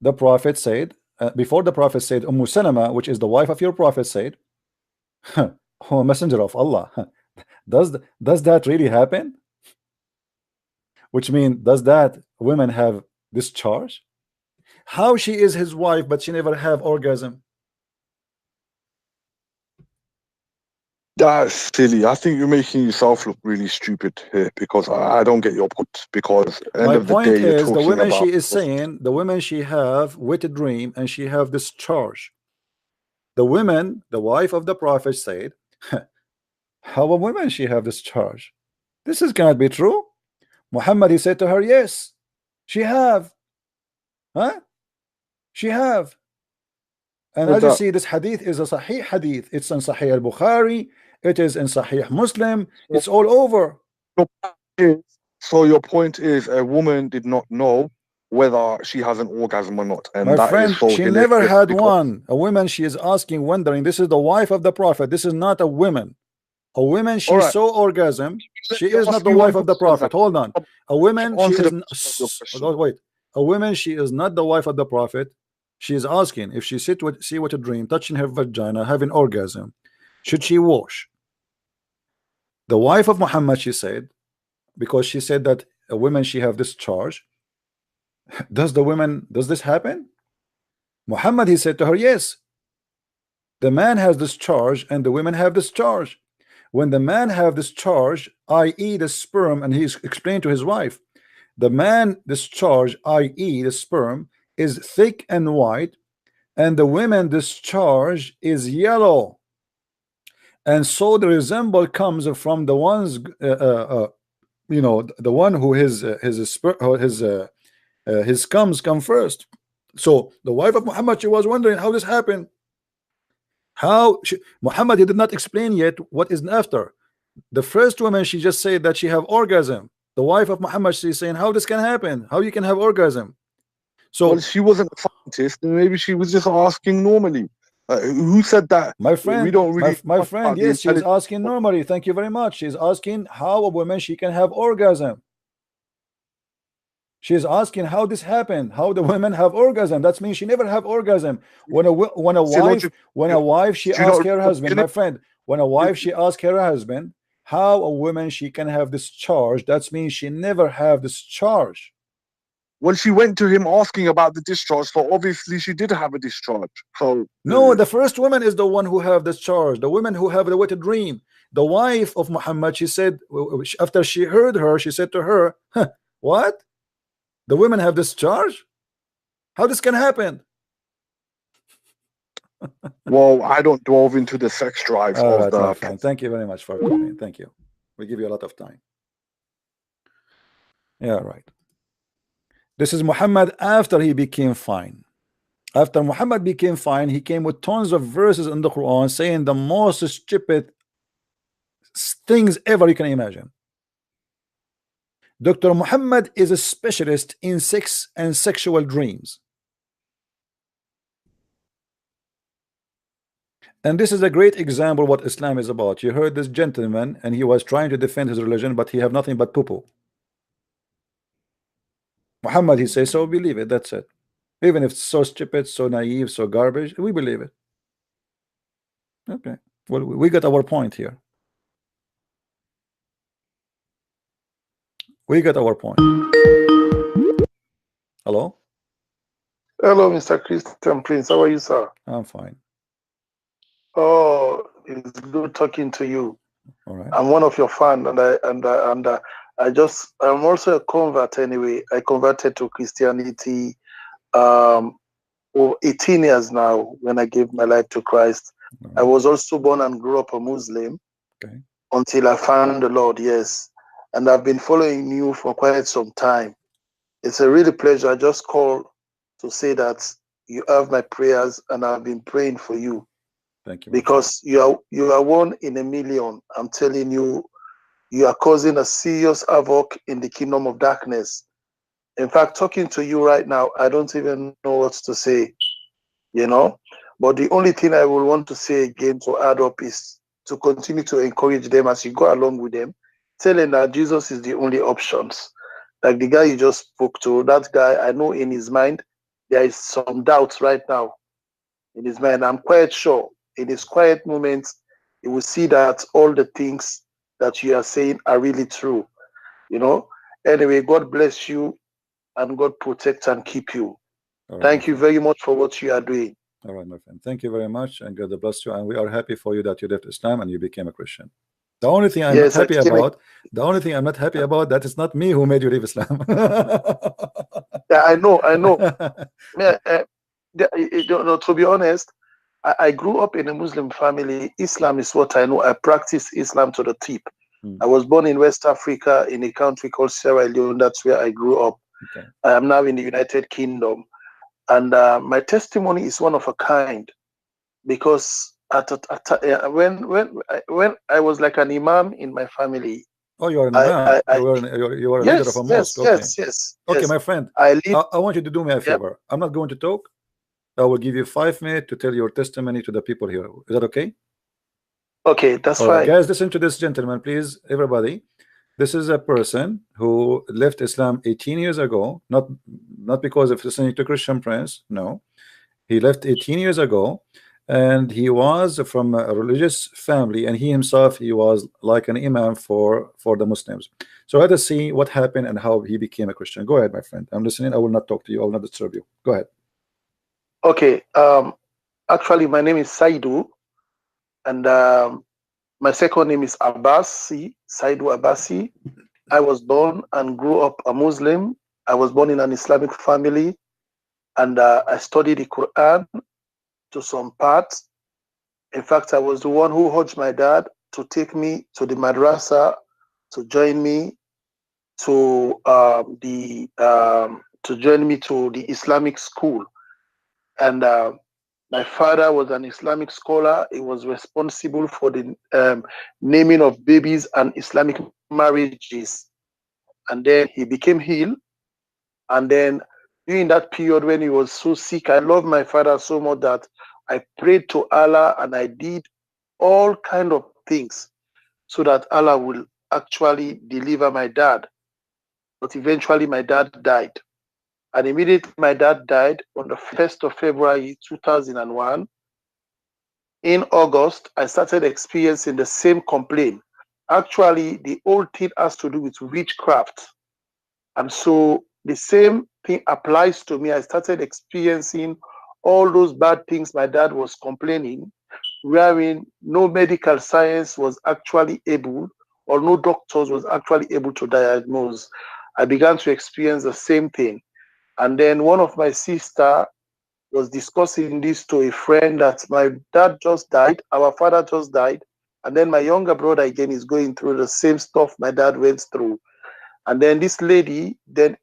The prophet said, before the prophet said, Salama, which is the wife of your prophet, said, oh, messenger of Allah, does that really happen? Which means, does that women have discharge? How she is his wife, but she never have orgasm? That's silly. I think you're making yourself look really stupid here, because I don't get your point. Because my point is, the women she is saying, the women she have wetted dream and she have discharge. The women, the wife of the prophet, said, how a woman she have discharge? This is cannot be true. Muhammad, he said to her, yes, she have. Huh? She have. And as you see, this hadith is a Sahih hadith. It's in Sahih al-Bukhari. It is in Sahih Muslim. It's all over. So your point is, a woman did not know whether she has an orgasm or not. And my friend, she never had one. A woman, she is asking, wondering. This is the wife of the prophet. This is not a woman. A woman, she saw orgasm. She is not the wife of the prophet. Hold on. A woman, she is wait. A woman, she is not the wife of the prophet. She is asking if she see what a dream, touching her vagina, having orgasm, should she wash? The wife of Muhammad, she said, because she said that a woman she have discharge. Does this happen? Muhammad, he said to her, yes. The man has discharge and the women have discharge. When the man have discharge, i.e. the sperm, and he's explained to his wife, the man discharge, i.e. the sperm, is thick and white, and the women discharge is yellow. And so the resemble comes from the ones, you know, the one who his comes come first. So the wife of Muhammad, she was wondering how this happened. Muhammad, he did not explain yet what is after. The first woman, she just said that she have orgasm. The wife of Muhammad, she's saying how this can happen, how you can have orgasm. So well, she wasn't a scientist, and maybe she was just asking normally. Who said that? My friend, we don't really my friend, yes, she's asking normally. Thank you very much. She's asking how a woman she can have orgasm. She's asking how this happened, how the women have orgasm. That means she never have orgasm. When a wife she asks her husband, my friend, when a wife she asks her husband how a woman she can have discharge, that means she never have discharge. Well, she went to him asking about the discharge, so obviously she did have a discharge. So no, the first woman is the one who have discharge. The women who have the wetted dream, The wife of Muhammad, she said, after she heard her, she said to her, huh, what? The women have this charge? How this can happen? Well, I don't delve into the sex drive All of right, the. my friend. Thank you very much for coming. Thank you. We give you a lot of time. Yeah, right. This is Muhammad after he became fine. After Muhammad became fine, he came with tons of verses in the Quran saying the most stupid things ever you can imagine. Dr. Muhammad is a specialist in sex and sexual dreams. And this is a great example of what Islam is about. You heard this gentleman and he was trying to defend his religion, but he have nothing but poo-poo. Muhammad, he says, so believe it, that's it. Even if it's so stupid, so naive, so garbage, we believe it. Okay, well, we got our point here. We got our point. Hello? Hello, Mr. Christian Prince. How are you, sir? I'm fine. Oh, it's good talking to you. All right. I'm one of your fans, and I'm also a convert anyway. I converted to Christianity 18 years now when I gave my life to Christ. I was also born and grew up a Muslim until I found the Lord, yes. And I've been following you for quite some time. It's a really pleasure. I just called to say that you have my prayers and I've been praying for you. Thank you. Because you are one in a million. I'm telling you, you are causing a serious havoc in the kingdom of darkness. In fact, talking to you right now, I don't even know what to say, you know. But the only thing I will want to say again to add up is to continue to encourage them as you go along with them, telling that Jesus is the only options. Like the guy you just spoke to, that guy, I know in his mind, there is some doubts right now in his mind. I'm quite sure in his quiet moments, you will see that all the things that you are saying are really true, you know. Anyway, God bless you and God protect and keep you. Right, thank you very much for what you are doing. All right, my friend. Thank you very much and God bless you. And we are happy for you that you left Islam and you became a Christian. The only thing I'm not happy about, that it's not me who made you leave Islam. Yeah, I know. To be honest, I grew up in a Muslim family. Islam is what I know. I practice Islam to the tip. I was born in West Africa in a country called Sierra Leone. That's where I grew up. Okay. I am now in the United Kingdom. And my testimony is one of a kind because when I was like an imam in my family. Oh, you are an imam. You are a leader of a mosque. Yes. Okay, my friend. I want you to do me a favor. I'm not going to talk. I will give you 5 minutes to tell your testimony to the people here. Is that okay? Okay, that's fine. Guys, listen to this gentleman, please, everybody. This is a person who left Islam 18 years ago, not because of listening to Christian Prince. No, he left 18 years ago, and he was from a religious family, and he himself, he was like an imam for the Muslims. So let us see what happened and how he became a Christian. Go ahead, my friend. I'm listening. I will not talk to you. I will not disturb you. Go ahead. Okay. Actually, my name is Saidu, and my second name is Abbasi, Saidu Abbasi. I was born and grew up a Muslim. I was born in an Islamic family, and I studied the Quran to some parts. In fact, I was the one who urged my dad to take me to the madrasa, to join me to the Islamic school. And my father was an Islamic scholar. He was responsible for the naming of babies and Islamic marriages. And then he became ill. And then during that period when he was so sick, I loved my father so much that I prayed to Allah and I did all kind of things so that Allah will actually deliver my dad. But eventually my dad died. And immediately my dad died on the 1st of February 2001. In August, I started experiencing the same complaint. Actually, the whole thing has to do with witchcraft. And so the same thing applies to me. I started experiencing all those bad things my dad was complaining, wherein no medical science was actually able, or no doctors was actually able to diagnose. I began to experience the same thing. And then one of my sister was discussing this to a friend that my dad just died, our father just died, and then my younger brother again is going through the same stuff my dad went through. And then this lady then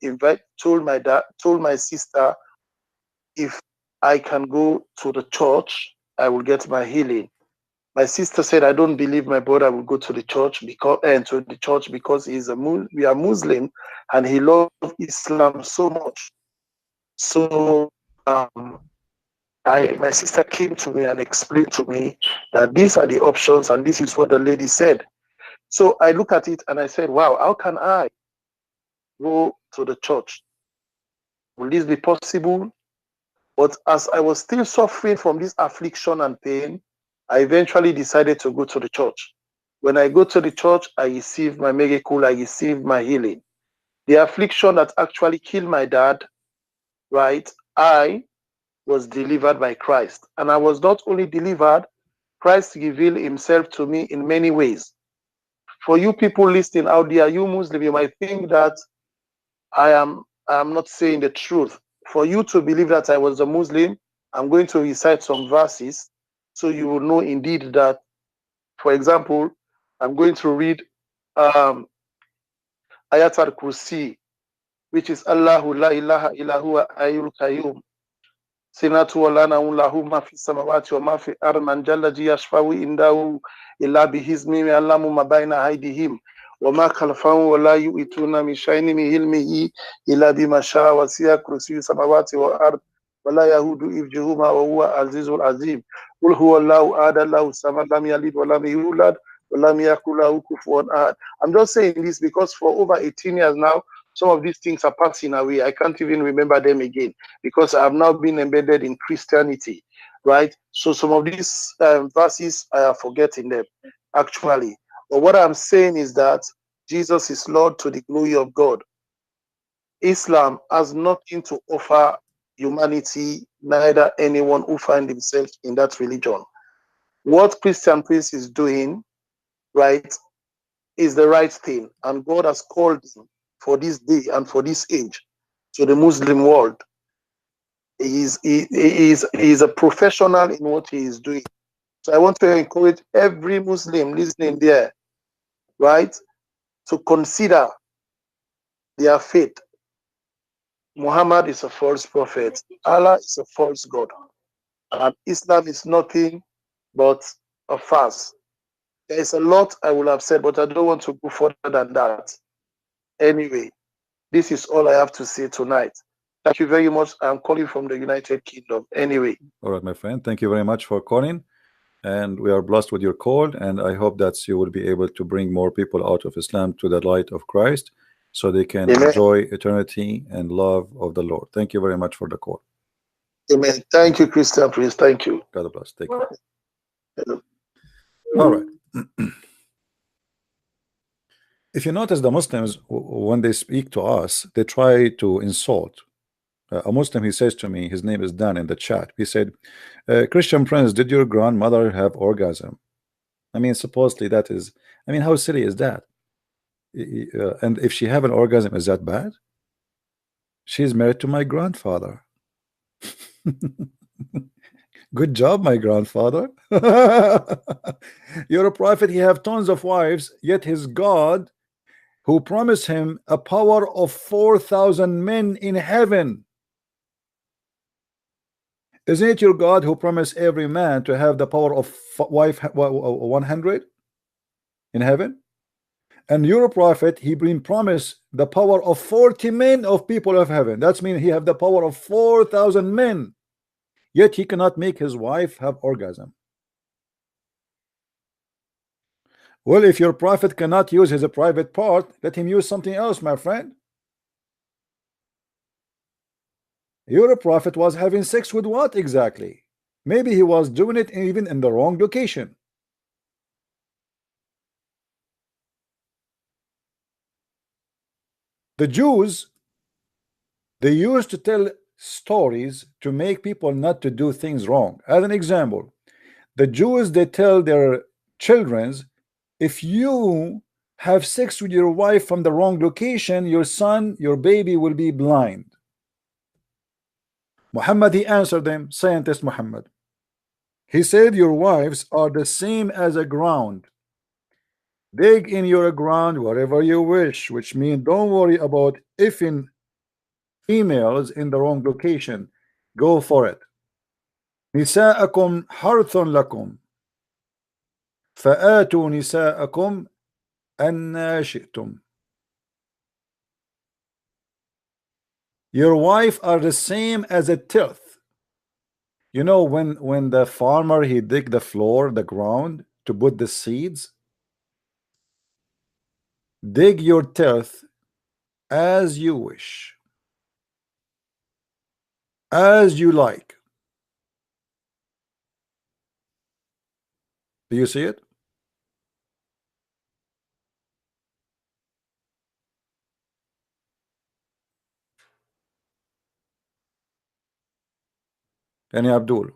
told my sister, if I can go to the church, I will get my healing. My sister said, I don't believe my brother will go to the church because we are Muslim and he loves Islam so much. So my sister came to me and explained to me that these are the options and this is what the lady said. So I look at it and I said, wow, how can I go to the church? Will this be possible? But as I was still suffering from this affliction and pain, I eventually decided to go to the church. When I go to the church, I receive my miracle, I receive my healing. The affliction that actually killed my dad, right, I was delivered by Christ. And I was not only delivered, Christ revealed himself to me in many ways. For you people listening out there, you Muslim, you might think that I am not saying the truth. For you to believe that I was a Muslim, I'm going to recite some verses so you will know indeed that, for example, I'm going to read Ayat al-Kursi, which is Allahu la ilaha illa huwa ayyul qayyum. Sinatu wa lana lahu ma fi samawati wa ma fi ard man jalla yashfa'u indahu illa bihizmi ya'lamu ma bayna aydihim wa ma khalfahum wa la yu'tuna min shay'in min ilmihi illa bima sha'a wa si'a kursiyyu samawati wa ard wa la yahudu hifdhuhuma wa huwa azizul azim. Qul huwa Allahu ahad Allahu samad lam yalid wa lam yulad wa lam yakul lahu kufuwan ahad. I'm just saying this because for over 18 years now, some of these things are passing away. I can't even remember them again because I've now been embedded in Christianity, right? So some of these verses, I are forgetting them, actually. But what I'm saying is that Jesus is Lord to the glory of God. Islam has nothing to offer humanity, neither anyone who finds himself in that religion. What Christian priest is doing, right, is the right thing. And God has called him for this day and for this age to the Muslim world. He is a professional in what he is doing. So I want to encourage every Muslim listening there, right, to consider their faith. Muhammad is a false prophet. Allah is a false God. And Islam is nothing but a farce. There is a lot I will have said, but I don't want to go further than that. Anyway, this is all I have to say tonight. Thank you very much. I'm calling from the United Kingdom. Anyway. All right, my friend. Thank you very much for calling. And we are blessed with your call. And I hope that you will be able to bring more people out of Islam to the light of Christ so they can Amen. enjoy eternity and love of the Lord. Thank you very much for the call. Amen. Thank you, Christian priest. Thank you. God bless. Take care. All right. If you notice, the Muslims, when they speak to us, they try to insult. A Muslim, he says to me, his name is Dan in the chat. He said, Christian Prince, did your grandmother have orgasm? I mean, supposedly that is, I mean, how silly is that? And if she have an orgasm, is that bad? She's married to my grandfather. Good job, my grandfather. You're a prophet. He have tons of wives, yet his God, who promised him a power of 4,000 men in heaven. Isn't it your God who promised every man to have the power of wife 100 in heaven? And your prophet, he been promised the power of 40 men of people of heaven. That's mean he have the power of 4,000 men. Yet he cannot make his wife have orgasm. Well, if your prophet cannot use his private part, let him use something else, my friend. Your prophet was having sex with what exactly? Maybe he was doing it even in the wrong location. The Jews, they used to tell stories to make people not to do things wrong. As an example, The Jews, they tell their children, if you have sex with your wife from the wrong location, your son, your baby will be blind. Muhammad, he answered them, scientist Muhammad. He said, your wives are the same as a ground. Dig in your ground wherever you wish, which means don't worry about ifing females in the wrong location. Go for it. نساءكم حرث لكم فآتوا نساءكم أن شئتم. Your wife are the same as a tilth. You know, when the farmer, he dig the floor, the ground, to put the seeds, dig your tilth as you wish, as you like. Do you see it? Any Abdul?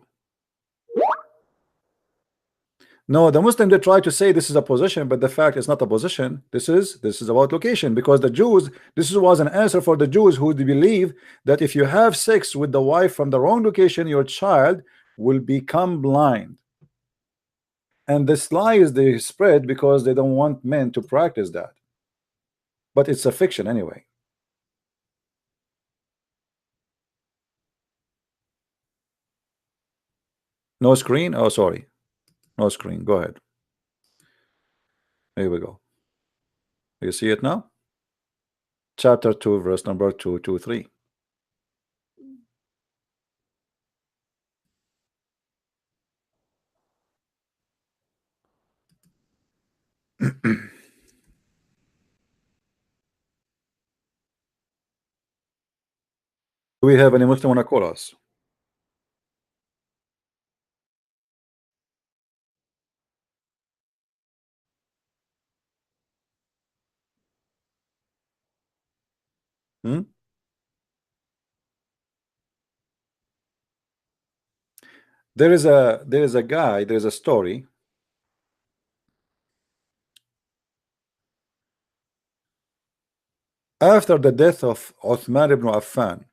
No, the Muslim, they try to say this is a position, but the fact is not a position. This is about location, because the Jews, this was an answer for the Jews who believe that if you have sex with the wife from the wrong location, your child will become blind. And this lies they spread because they don't want men to practice that. But it's a fiction anyway. No screen? Oh, sorry. No screen. Go ahead. Here we go. You see it now? Chapter 2, verse number 223. Do we have any Muslim want to call us? There is a guy, there is a story. After the death of Uthman ibn Affan,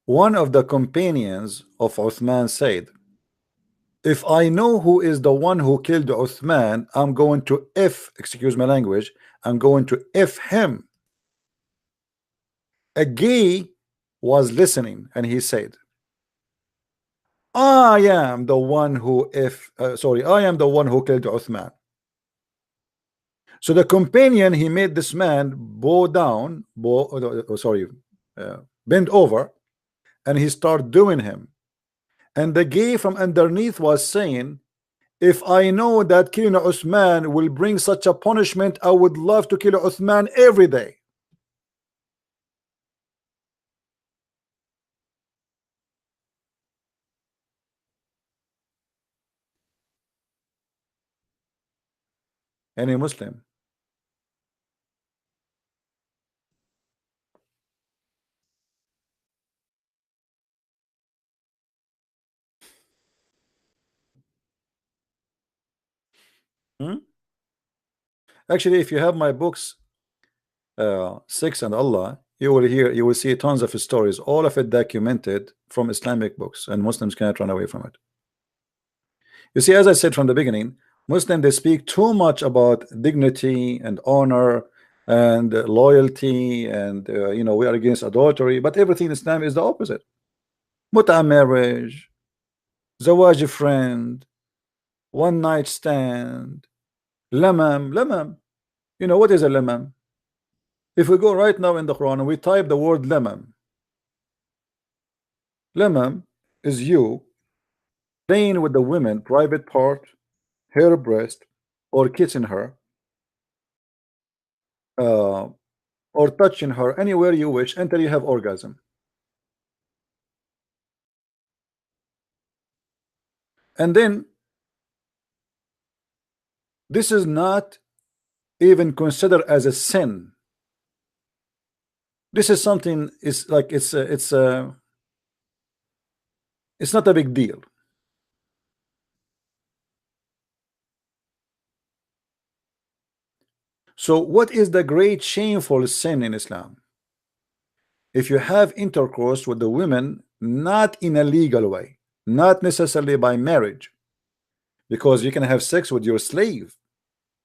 one of the companions of Uthman said, if I know who is the one who killed Uthman, I'm going to excuse my language, I'm going to him. A gay was listening, and he said, I am the one who I am the one who killed Uthman. So the companion, he made this man bend over, and he started doing him. And the gay from underneath was saying, if I know that killing Uthman will bring such a punishment, I would love to kill Uthman every day. Any Muslim? Actually, if you have my books, 6 and Allah, you will see tons of stories, all of it documented from Islamic books, and Muslims cannot run away from it. You see, as I said from the beginning, Muslims, they speak too much about dignity and honor and loyalty, and you know, we are against adultery, but everything in Islam is the opposite. Muta marriage, zawaj friend, one night stand, lamam. You know what is a lamam? If we go right now in the Quran and we type the word lamam is you playing with the women private part, her breast, or kissing her, or touching her anywhere you wish until you have orgasm. And then this is not even considered as a sin. This is something, it's like it's not a big deal. So what is the great shameful sin in Islam? If you have intercourse with the women not in a legal way, not necessarily by marriage, because you can have sex with your slave,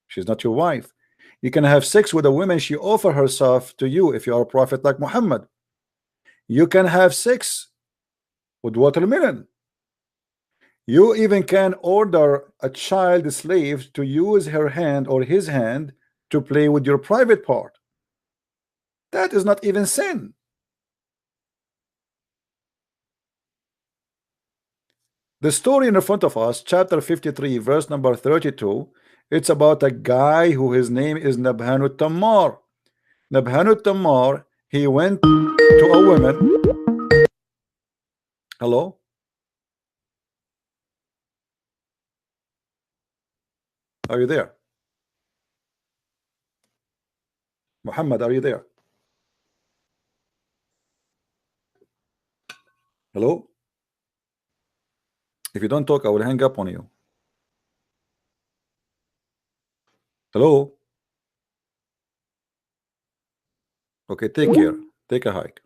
she's not your wife. You can have sex with a woman, she offer herself to you if you are a prophet like Muhammad. You can have sex with watermelon. You even can order a child slave to use her hand or his hand to play with your private part. That is not even sin. The story in front of us, chapter 53, verse number 32, it's about a guy who his name is Nabhan al-Tammar. Nabhan al-Tammar, he went to a woman. Hello? Are you there? Muhammad, are you there? Hello? If you don't talk, I will hang up on you. Hello? Okay, take care. Take a hike.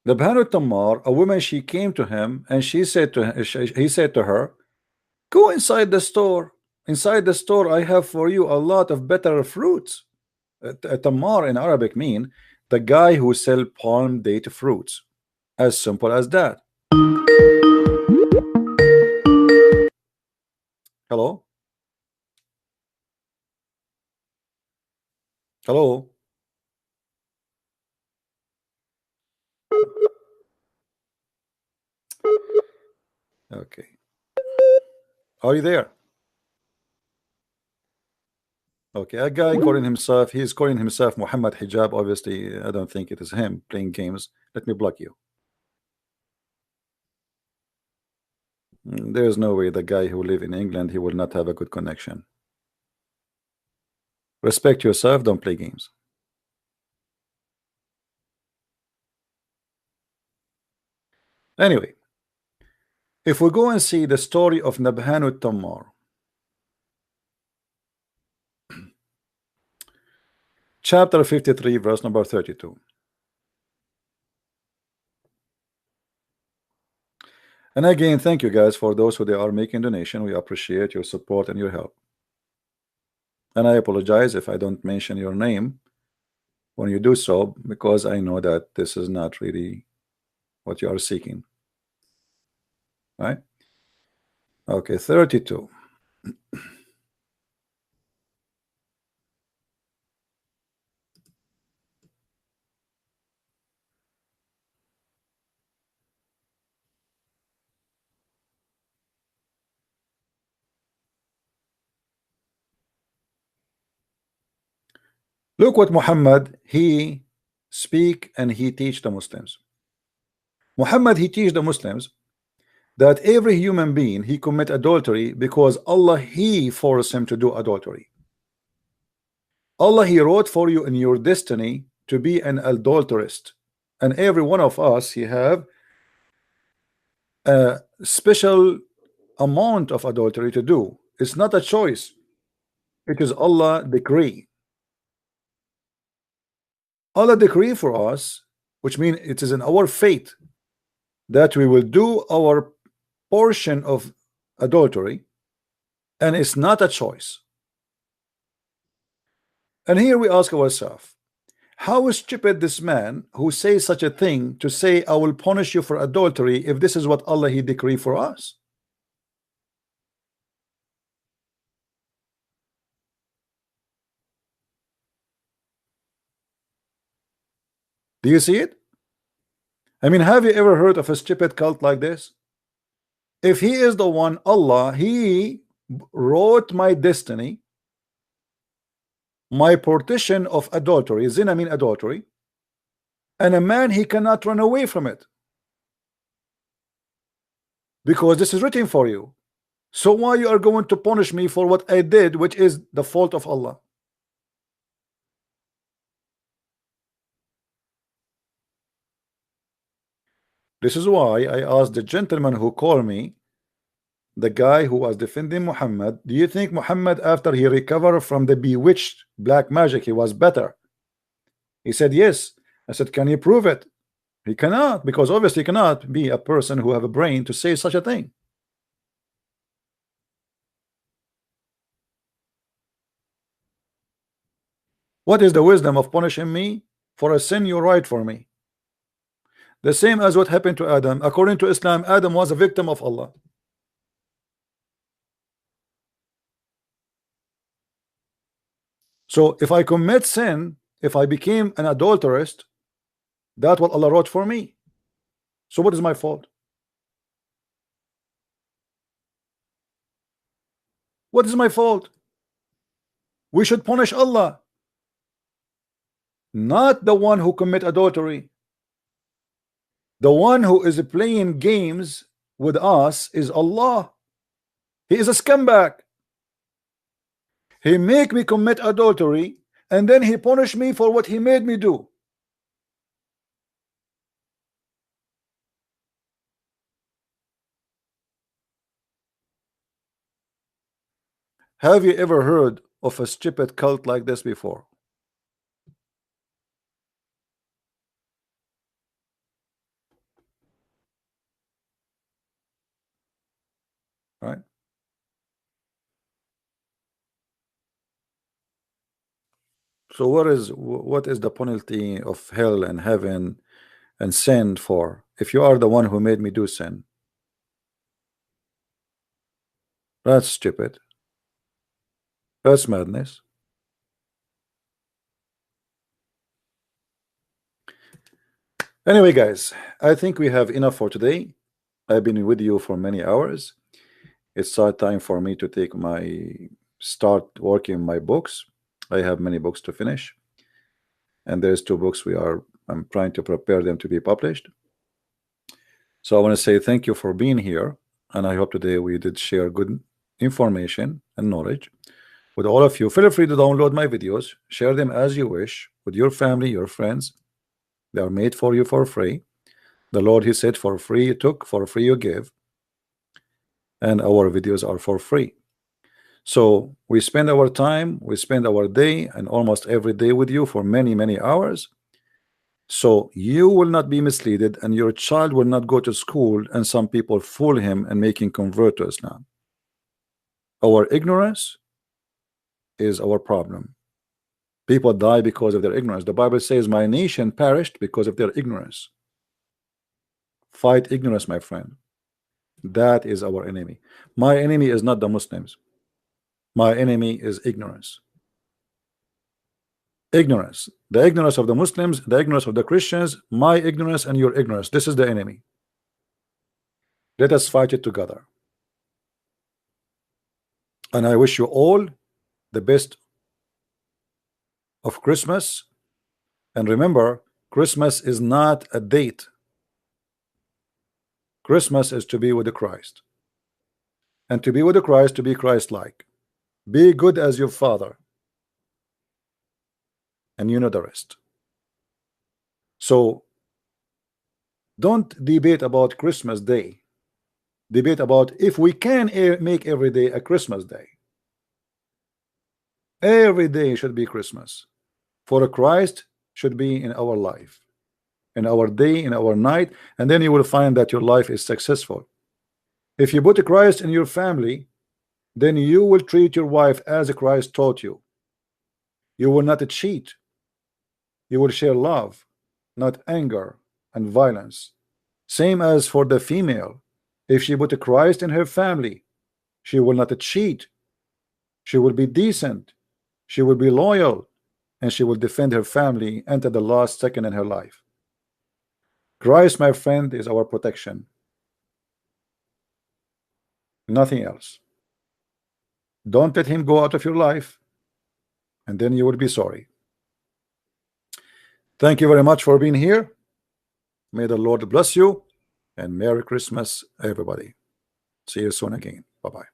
The Banu Tammar, a woman, she came to him and she said to him, he said to her, go inside the store. Inside the store, I have for you a lot of better fruits. Tammar in Arabic mean the guy who sell palm date fruits. As simple as that. Hello? Hello? Okay. Are you there? Okay, a guy calling himself, he's calling himself Muhammad Hijab. Obviously, I don't think it is him playing games. Let me block you. There's no way the guy who live in England, he will not have a good connection. Respect yourself, don't play games. Anyway, if we go and see the story of Nabhan al-Tammar, chapter 53, verse number 32. And again, thank you guys for those who they are making donation. We appreciate your support and your help. And I apologize if I don't mention your name when you do so, because I know that this is not really what you are seeking. Right? Okay, 32. Look what Muhammad, he speak and he teach the Muslims. Muhammad, he teach the Muslims that every human being, he commit adultery because Allah, he forced him to do adultery. Allah, he wrote for you in your destiny to be an adulterist. And every one of us, he have a special amount of adultery to do. It's not a choice. It is Allah decree. Allah decree for us, which means it is in our fate that we will do our portion of adultery, and it's not a choice. And here we ask ourselves, how stupid this man who says such a thing to say, I will punish you for adultery, if this is what Allah he decree for us. Do you see it? I mean, have you ever heard of a stupid cult like this? If he is the one, Allah, he wrote my destiny, my partition of adultery, zina mean adultery, and a man, he cannot run away from it because this is written for you. So why you are going to punish me for what I did, which is the fault of Allah? This is why I asked the gentleman who called me, the guy who was defending Muhammad, do you think Muhammad, after he recovered from the bewitched black magic, he was better? He said yes. I said, can you prove it? He cannot, because obviously he cannot be a person who have a brain to say such a thing. What is the wisdom of punishing me for a sin you write for me? The same as what happened to Adam. According to Islam, Adam was a victim of Allah. So if I commit sin, if I became an adulterist, that's what Allah wrote for me. So what is my fault? What is my fault? We should punish Allah, not the one who commit adultery. The one who is playing games with us is Allah. He is a scumbag. He make me commit adultery, and then he punish me for what he made me do. Have you ever heard of a stupid cult like this before? Right? So what is the penalty of hell and heaven and sin for if you are the one who made me do sin? That's stupid. That's madness. Anyway, guys, I think we have enough for today. I've been with you for many hours. It's time for me to start working my books. I have many books to finish, and there's 2 books I'm trying to prepare them to be published. So I want to say thank you for being here, and I hope today we did share good information and knowledge with all of you. Feel free to download my videos, share them as you wish with your family, your friends. They are made for you for free. The Lord, he said, for free you took, for free you give, and our videos are for free. So we spend our time, we spend our day and almost every day with you for many hours. So you will not be misled, and your child will not go to school and some people fool him and make him convert to Islam. Our ignorance is our problem. People die because of their ignorance. The Bible says, my nation perished because of their ignorance. Fight ignorance, my friend. That is our enemy. My enemy is not the Muslims. My enemy is ignorance. Ignorance. The ignorance of the Muslims, the ignorance of the Christians, my ignorance and your ignorance. This is the enemy. Let us fight it together. And I wish you all the best of Christmas. And remember, Christmas is not a date. Christmas is to be with the Christ. And to be with the Christ, to be Christ-like. Be good as your Father. And you know the rest. So don't debate about Christmas Day. Debate about if we can make every day a Christmas day. Every day should be Christmas. For a Christ should be in our life, in our day, in our night, and then you will find that your life is successful. If you put a Christ in your family, then you will treat your wife as Christ taught you. You will not cheat. You will share love, not anger and violence. Same as for the female. If she put a Christ in her family, she will not cheat. She will be decent. She will be loyal, and she will defend her family until the last second in her life. Christ, my friend, is our protection. Nothing else. Don't let him go out of your life, and then you will be sorry. Thank you very much for being here. May the Lord bless you, and Merry Christmas, everybody. See you soon again. Bye-bye.